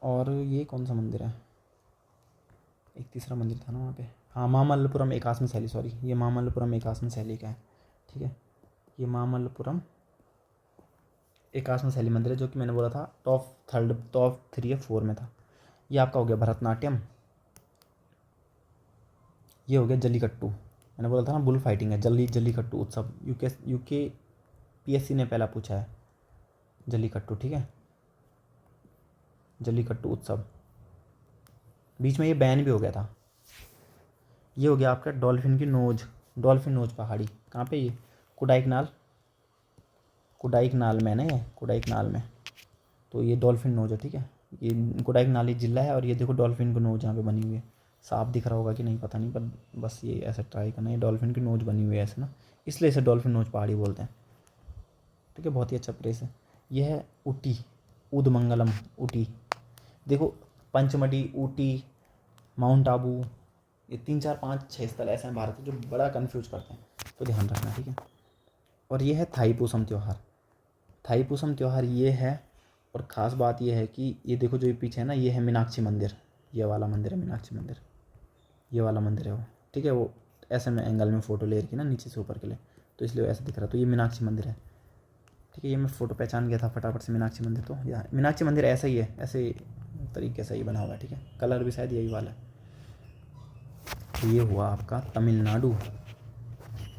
और ये कौन सा मंदिर है, एक तीसरा मंदिर था ना वहाँ पे, हाँ, मामल्लपुरम एकात्म शैली, सॉरी, ये मामल्लपुरम एकात्म शैली का है, ठीक है। ये मामल्लपुरम एकात्म शैली मंदिर है, जो कि मैंने बोला था टॉप 3 या 4 में था। ये आपका हो गया भरतनाट्यम, ये हो गया जल्लीकट्टू, मैंने बोला था ना बुल फाइटिंग है, जल्लीकट्टू उत्सव, यूके PSC ने पहला पूछा है, जल्लीकट्टू, ठीक है, जल्लीकट्टू उत्सव। बीच में ये बैन भी हो गया था। ये हो गया आपका डॉल्फिन नोज पहाड़ी, कहाँ पे ये, कुडाइकनाल में ना, ये कुडाइकनाल में, तो ये डॉल्फिन नोज है, ठीक है। ये कोडाइकनाली जिला है और ये देखो डॉल्फिन की नोच यहाँ पे बनी हुई है। साफ दिख रहा होगा कि नहीं पता नहीं, पर बस ये ऐसे ट्राई करना। ये डॉल्फिन की नोच बनी हुई है ऐसे ना, इसलिए इसे डॉल्फिन नोच पहाड़ी बोलते हैं। ठीक है, बहुत ही अच्छा प्लेस है। यह है ऊटी, उदमंगलम ऊटी। देखो पंचमढ़ी, ऊटी, माउंट आबू, ये 3 4 5 6 स्थल ऐसे हैं भारत के जो बड़ा कन्फ्यूज करते हैं, तो ध्यान रखना। ठीक है, और ये है थाईपुसम त्यौहार। थाईपुसम त्यौहार ये है, और ख़ास बात ये है कि ये देखो जो ये पीछे है ना, ये है मीनाक्षी मंदिर। ये वाला मंदिर है मीनाक्षी मंदिर, ये वाला मंदिर है वो। ठीक है, वो ऐसे में एंगल में फ़ोटो ले रखी ना नीचे से ऊपर के लिए, तो इसलिए वो ऐसा दिख रहा है। तो ये मीनाक्षी मंदिर है। ठीक है, ये मैं फ़ोटो पहचान गया था फटाफट से, मीनाक्षी मंदिर। तो यहाँ मीनाक्षी मंदिर ऐसा ही है, ऐसे तरीके से ही बना हुआ है। ठीक है, कलर भी शायद यही वाला है। तो ये हुआ आपका तमिलनाडु।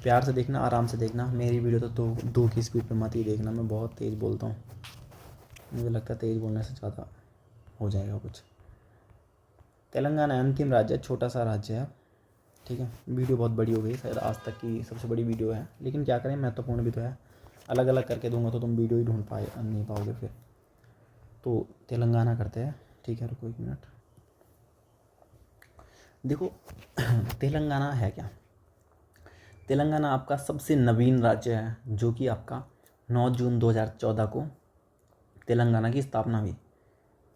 प्यार से देखना, आराम से देखना। मेरी वीडियो तो दो की स्पीड पे मत ही देखना, मैं बहुत तेज़ बोलता हूँ। मुझे लगता है तेज़ बोलने से ज़्यादा हो जाएगा कुछ। तेलंगाना अंतिम राज्य है, छोटा सा राज्य है। ठीक है, वीडियो बहुत बड़ी हो गई, शायद आज तक की सबसे बड़ी वीडियो है, लेकिन क्या करें, महत्वपूर्ण भी तो है। अलग अलग करके दूंगा तो तुम वीडियो ही ढूंढ नहीं पाओगे फिर। तो तेलंगाना करते हैं। ठीक है, रुको 1 मिनट। देखो तेलंगाना है क्या? तेलंगाना आपका सबसे नवीन राज्य है, जो कि आपका 9 जून 2014 को तेलंगाना की स्थापना हुई।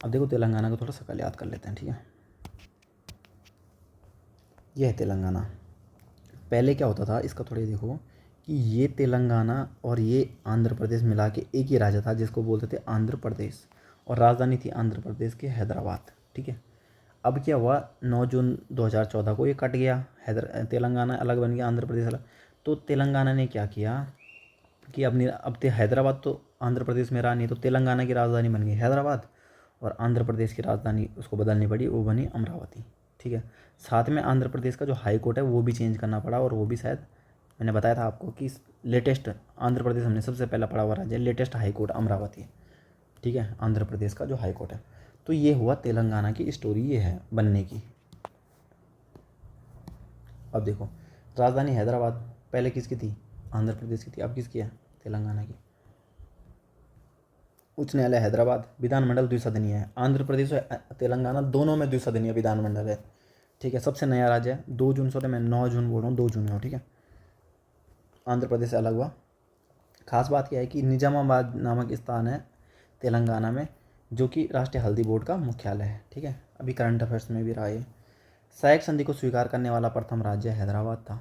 अब देखो तेलंगाना को थोड़ा शकल याद कर लेते हैं। ठीक है, यह है तेलंगाना। पहले क्या होता था इसका, थोड़ा देखो कि ये तेलंगाना और ये आंध्र प्रदेश मिला के एक ही राज्य था, जिसको बोलते थे आंध्र प्रदेश, और राजधानी थी आंध्र प्रदेश की हैदराबाद। ठीक है, अब क्या हुआ, 9 जून 2014 को ये कट गया, तेलंगाना अलग बन गया, आंध्र प्रदेश अलग। तो तेलंगाना ने क्या किया कि अपनी अब हैदराबाद तो आंध्र प्रदेश में रहा नहीं, तो तेलंगाना की राजधानी बन गई हैदराबाद, और आंध्र प्रदेश की राजधानी उसको बदलनी पड़ी, वो बनी अमरावती। ठीक है, साथ में आंध्र प्रदेश का जो हाई कोर्ट है वो भी चेंज करना पड़ा, और वो भी शायद मैंने बताया था आपको कि लेटेस्ट आंध्र प्रदेश हमने सबसे पहला पढ़ा हुआ राज्य, लेटेस्ट हाई कोर्ट अमरावती है। ठीक है, आंध्र प्रदेश का जो हाई कोर्ट है। तो ये हुआ तेलंगाना की स्टोरी, ये है बनने की। अब देखो, राजधानी हैदराबाद पहले किसकी थी? आंध्र प्रदेश की थी। अब किसकी है? तेलंगाना की। उच्च न्यायालय हैदराबाद, विधानमंडल द्विसदनीय है। आंध्र प्रदेश और तेलंगाना दोनों में द्विसदनीय विधानमंडल है। ठीक है, सबसे नया राज्य है। 2 जून, सॉरी मैं 9 जून बोल रहा हूँ, 2 जून है। ठीक है, आंध्र प्रदेश से अलग हुआ। खास बात यह है कि निजामाबाद नामक स्थान है तेलंगाना में, जो कि राष्ट्रीय हल्दी बोर्ड का मुख्यालय है। ठीक है, अभी करंट अफेयर्स में भी रहा है। सहायक संधि को स्वीकार करने वाला प्रथम राज्य हैदराबाद था,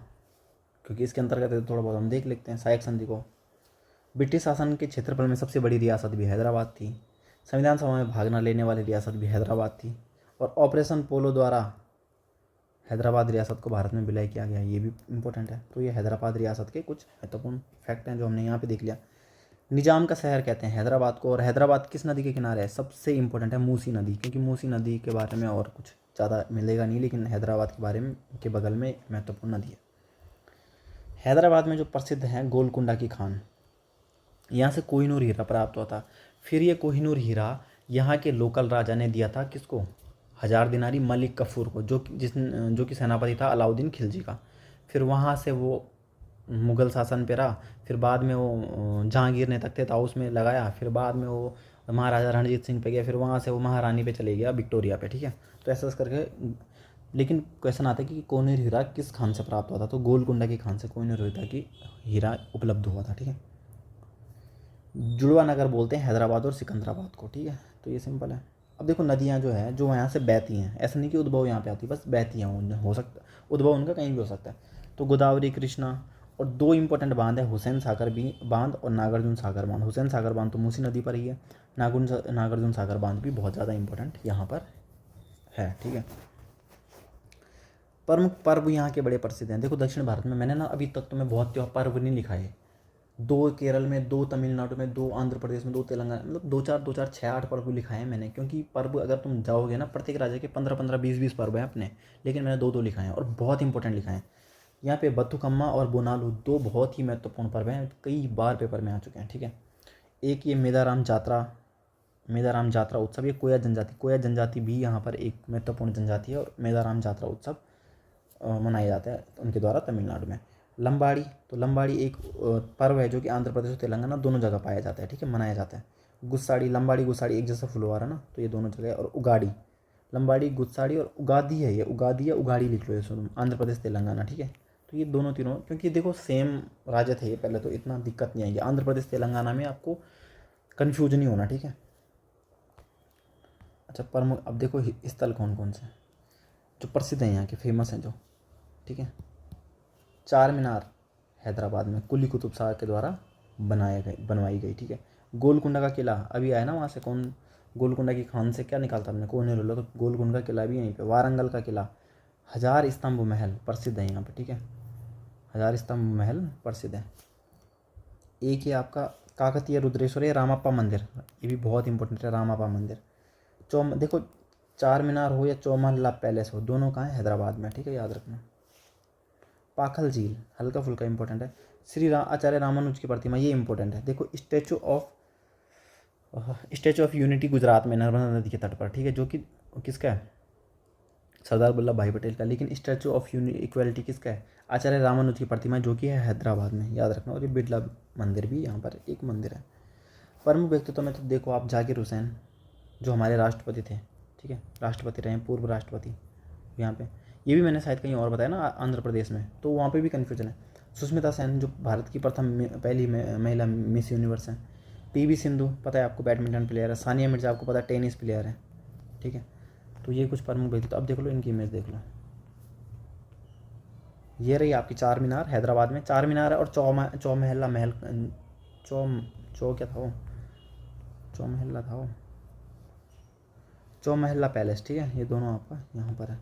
क्योंकि इसके अंतर्गत थोड़ा बहुत हम देख लेते हैं सहायक संधि को। ब्रिटिश शासन के क्षेत्रफल में सबसे बड़ी रियासत भी हैदराबाद थी। संविधान सभा में भाग न लेने वाली रियासत भी हैदराबाद थी, और ऑपरेशन पोलो द्वारा हैदराबाद रियासत को भारत में विलय किया गया, ये भी इंपॉर्टेंट है। तो ये हैदराबाद रियासत के कुछ महत्वपूर्ण फैक्ट हैं जो हमने यहाँ पे देख लिया। निजाम का शहर कहते हैं हैदराबाद को, और हैदराबाद किस नदी के किनारे है? सबसे इंपॉर्टेंट है मूसी नदी, क्योंकि मूसी नदी के बारे में और कुछ ज़्यादा मिलेगा नहीं, लेकिन हैदराबाद के बारे में के बगल में महत्वपूर्ण नदी है। हैदराबाद में जो प्रसिद्ध है गोलकुंडा की खान, यहाँ से कोहिनूर हीरा प्राप्त हुआ था। फिर ये कोहिनूर हीरा यहाँ के लोकल राजा ने दिया था किसको? हजार दिनारी मलिक कफूर को, जो कि सेनापति था अलाउद्दीन खिलजी का। फिर वहाँ से वो मुग़ल शासन पे रहा, फिर बाद में वो जहांगीर ने तख्ते ताउस में लगाया, फिर बाद में वो महाराजा रणजीत सिंह पे गया, फिर वहाँ से वो महारानी पे चले गया, विक्टोरिया पे। ठीक है, तो ऐसा करके, लेकिन क्वेश्चन आता है कि कोहिनूर हीरा किस खान से प्राप्त हुआ था? तो गोलकुंडा की खान से कोहिनूर हीरा की हीरा उपलब्ध हुआ था। ठीक है, जुड़वा नगर बोलते हैं हैदराबाद और सिकंदराबाद को। ठीक है, तो ये सिंपल है। अब देखो नदियाँ जो है जो यहाँ से बहती हैं, ऐसा नहीं कि उद्भव यहाँ पे आती, बस बहती हैं, हो सकता उद्भव उनका कहीं भी हो सकता है। तो गोदावरी, कृष्णा, और 2 इंपॉर्टेंट बांध है, हुसैन सागर भी बांध और नागार्जुन सागर बांध। हुसैन सागर बांध तो मूसी नदी पर ही है, नागार्जुन सागर बांध भी बहुत ज़्यादा इंपॉर्टेंट यहाँ पर है। ठीक है, प्रमुख पर्व यहाँ के बड़े प्रसिद्ध हैं। देखो दक्षिण भारत में मैंने ना अभी तक तो मैं बहुत पर्व नहीं लिखा है। 2 केरल में, 2 तमिलनाडु में, 2 आंध्र प्रदेश में, 2 तेलंगाना, मतलब 2 4 6 8 पर्व लिखा है मैंने, क्योंकि पर्व अगर तुम जाओगे ना, प्रत्येक राज्य के 15 15 20 20 पर्व हैं अपने, लेकिन मैंने 2 2 लिखा है, और बहुत इंपॉर्टेंट लिखा है। यहाँ पे बथुकम्मा और बोनालू 2 बहुत ही महत्वपूर्ण पर्व हैं, कई बार पेपर में आ चुके हैं। ठीक है, एक ये मेदाराम जात्रा उत्सव, ये कोया जनजाति भी यहाँ पर एक महत्वपूर्ण जनजाति है, और मेदाराम जात्रा उत्सव मनाया जाता है उनके द्वारा तमिलनाडु में। लंबाड़ी, तो लंबाड़ी एक पर्व है जो कि आंध्र प्रदेश और तेलंगाना दोनों जगह पाया जाता है। ठीक है, मनाया जाता है। गुस्साड़ी, लंबाड़ी गुस्साड़ी एक जैसा फुलवारा ना, तो ये दोनों जगह है। और उगाड़ी, लंबाड़ी गुस्साड़ी और उगादी है, ये उगादी या उगाड़ी लिख लो इसको तुम, आंध्र प्रदेश तेलंगाना, ठीक है। तो ये दोनों तीनों, क्योंकि देखो सेम राज्य थे ये पहले, तो इतना दिक्कत नहीं आएगी। आंध्र प्रदेश तेलंगाना में आपको कन्फ्यूज नहीं होना, ठीक है। अच्छा प्रमुख, अब देखो स्थल कौन कौन से जो प्रसिद्ध हैं यहाँ के, फेमस हैं जो, ठीक है। चार मीनार हैदराबाद में कुली कुतुब शाह के द्वारा बनवाई गई, ठीक है। गोलकुंडा का किला अभी आया ना वहाँ से, कौन गोलकुंडा की खान से क्या निकालता हमने, कौन है रोला, तो गोलकुंडा का किला भी यहीं पे। वारंगल का किला, हजार स्तंभ महल प्रसिद्ध है यहाँ पे, ठीक है। हजार स्तंभ महल प्रसिद्ध है। एक ही आपका काकतीय रुद्रेश्वर, रामाप्पा मंदिर, ये भी बहुत इंपॉर्टेंट है, रामाप्पा मंदिर। देखो चार मीनार हो या चौमहला पैलेस हो, दोनों कहाँ है, हैदराबाद में, ठीक है, याद रखना। पाखल झील हल्का फुल्का इंपॉर्टेंट है। आचार्य रामानुज की प्रतिमा, ये इंपॉर्टेंट है। देखो स्टैचू ऑफ यूनिटी गुजरात में नर्मदा नदी के तट पर, ठीक है, जो कि किसका है, सरदार वल्लभ भाई पटेल का। लेकिन स्टैचू ऑफ इक्वलिटी किसका है, आचार्य रामानुज की प्रतिमा, जो कि है हैदराबाद में, याद रखना। और ये बिरला मंदिर भी यहाँ पर एक मंदिर है। प्रमुख व्यक्तित्व में तो देखो आप जाकिर हुसैन, जो हमारे राष्ट्रपति थे, ठीक है, राष्ट्रपति रहे, पूर्व राष्ट्रपति यहाँ पे। ये भी मैंने शायद कहीं और बताया ना, आंध्र प्रदेश में, तो वहाँ पे भी कन्फ्यूजन है। सुष्मिता सेन, जो भारत की पहली महिला मिस यूनिवर्स हैं। पीवी सिंधु पता है आपको, बैडमिंटन प्लेयर है। सानिया मिर्जा आपको पता है, टेनिस प्लेयर है, ठीक है। तो ये कुछ प्रमुख व्यक्तित्व, अब देख लो इनकी इमेज देख लो। ये रही आपकी चार मीनार, हैदराबाद में चार मीनार है। और चौमहला महल, चौ क्या था वो, चौमहला था वो, चौमहला पैलेस, ठीक है। ये दोनों आपका यहाँ पर है।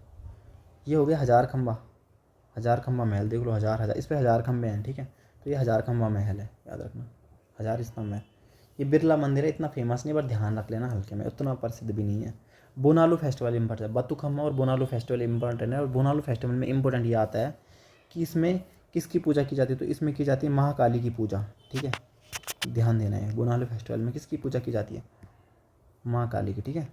ये हो गया हजार खंबा महल, देख लो, हजार इस पर हजार खंबे हैं, ठीक है। तो ये हजार खंबा महल है, याद रखना, हजार स्तंभ है। ये बिरला मंदिर है, इतना फेमस नहीं, बट ध्यान रख लेना हल्के में, उतना प्रसिद्ध भी नहीं है। बोनालू फेस्टिवल इंपॉर्टेंट है, बतुखम्मा और बोनालू फेस्टिवल इंपॉर्टेंट है। और बोनालू फेस्टिवल में इंपॉर्टेंट ये आता है कि इसमें किसकी पूजा की जाती है, तो इसमें की जाती है महाकाली की पूजा, ठीक है, ध्यान देना है। बोनालू फेस्टिवल में किसकी पूजा की जाती है, महाकाली की, ठीक है।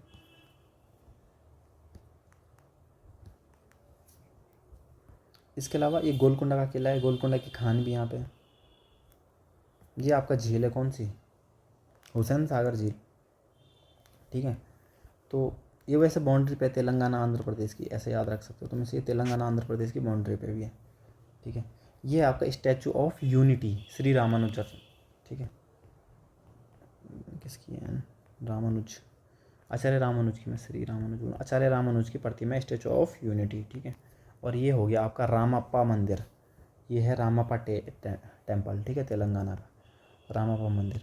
इसके अलावा ये गोलकुंडा का किला है, गोलकुंडा की खान भी यहाँ पे। ये आपका झील है, कौन सी, हुसैन सागर झील, ठीक है। तो ये वैसे बाउंड्री पे तेलंगाना आंध्र प्रदेश की, ऐसे याद रख सकते हो तुम इसे, तेलंगाना आंध्र प्रदेश की बाउंड्री पे भी है, ठीक है। ये आपका स्टैचू ऑफ यूनिटी श्री रामानुजर, ठीक है, किसकी है, रामानुज, आचार्य रामानुज की, मैं श्री रामानुज, आचार्य रामानुज की प्रतिमा, स्टैचू ऑफ यूनिटी, ठीक है। और ये हो गया आपका रामाप्पा मंदिर, ये है रामाप्पा टेम्पल, ठीक है, तेलंगाना का रामाप्पा मंदिर।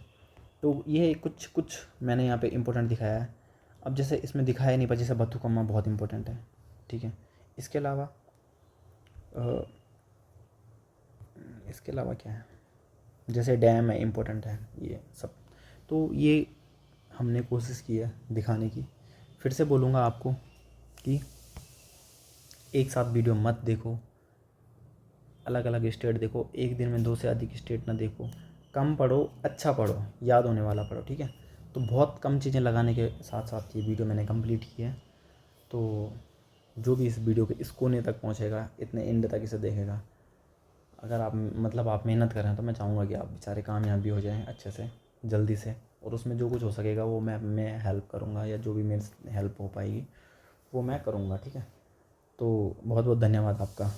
तो ये कुछ मैंने यहाँ पे इंपॉर्टेंट दिखाया है। अब जैसे इसमें दिखाया नहीं, पर जैसे बथुकम्मा बहुत इंपॉर्टेंट है, ठीक है। इसके अलावा क्या है, जैसे डैम है, इंपॉर्टेंट है ये सब। तो ये हमने कोशिश की है दिखाने की। फिर से बोलूँगा आपको कि एक साथ वीडियो मत देखो, अलग अलग स्टेट देखो, एक दिन में 2 से अधिक स्टेट ना देखो, कम पढ़ो, अच्छा पढ़ो, याद होने वाला पढ़ो, ठीक है। तो बहुत कम चीज़ें लगाने के साथ साथ ये वीडियो मैंने कंप्लीट की है। तो जो भी इस वीडियो के इस कोने तक पहुंचेगा, इतने एंड तक इसे देखेगा, अगर आप आप मेहनत करें, तो मैं चाहूँगा कि आप बेचारे कामयाब भी हो जाएं अच्छे से, जल्दी से। और उसमें जो कुछ हो सकेगा वो मैं हेल्प करूँगा, या जो भी मेरे से हेल्प हो पाएगी वो मैं करूँगा, ठीक है। तो बहुत बहुत धन्यवाद आपका।